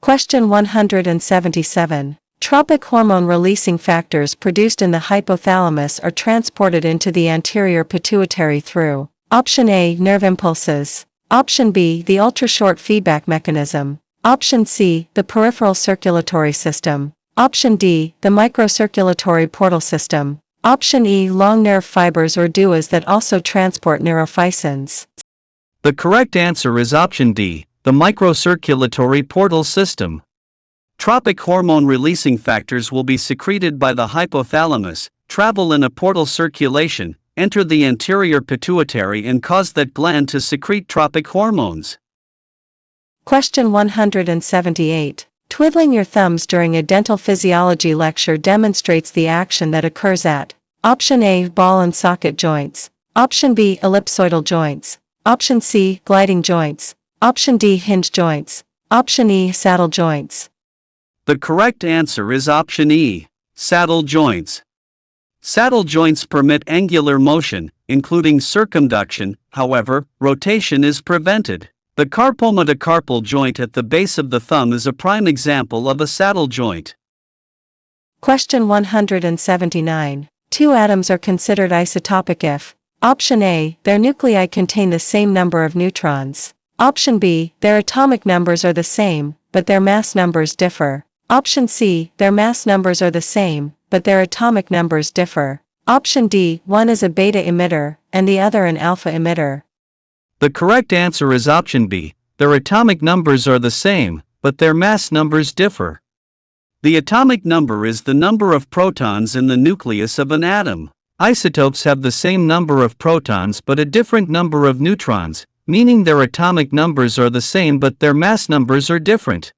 Question 177. Tropic hormone-releasing factors produced in the hypothalamus are transported into the anterior pituitary through Option A. Nerve impulses. Option B. The ultrashort feedback mechanism. Option C. The peripheral circulatory system. Option D. The microcirculatory portal system. Option E. Long nerve fibers or duas that also transport neurophycins. The correct answer is option D. The microcirculatory portal system. Tropic hormone releasing factors will be secreted by the hypothalamus, travel in a portal circulation, enter the anterior pituitary and cause that gland to secrete tropic hormones. Question 178. Twiddling your thumbs during a dental physiology lecture demonstrates the action that occurs at Option A, ball and socket joints. Option B, ellipsoidal joints. Option C, gliding joints. Option D, hinge joints. Option E, saddle joints. The correct answer is option E, saddle joints. Saddle joints permit angular motion, including circumduction, however, rotation is prevented. The carpometacarpal joint at the base of the thumb is a prime example of a saddle joint. Question 179. Two atoms are considered isotopic if Option A, their nuclei contain the same number of neutrons. Option B, their atomic numbers are the same, but their mass numbers differ. Option C, their mass numbers are the same, but their atomic numbers differ. Option D, one is a beta emitter, and the other an alpha emitter. The correct answer is option B, their atomic numbers are the same, but their mass numbers differ. The atomic number is the number of protons in the nucleus of an atom. Isotopes have the same number of protons but a different number of neutrons, meaning their atomic numbers are the same but their mass numbers are different.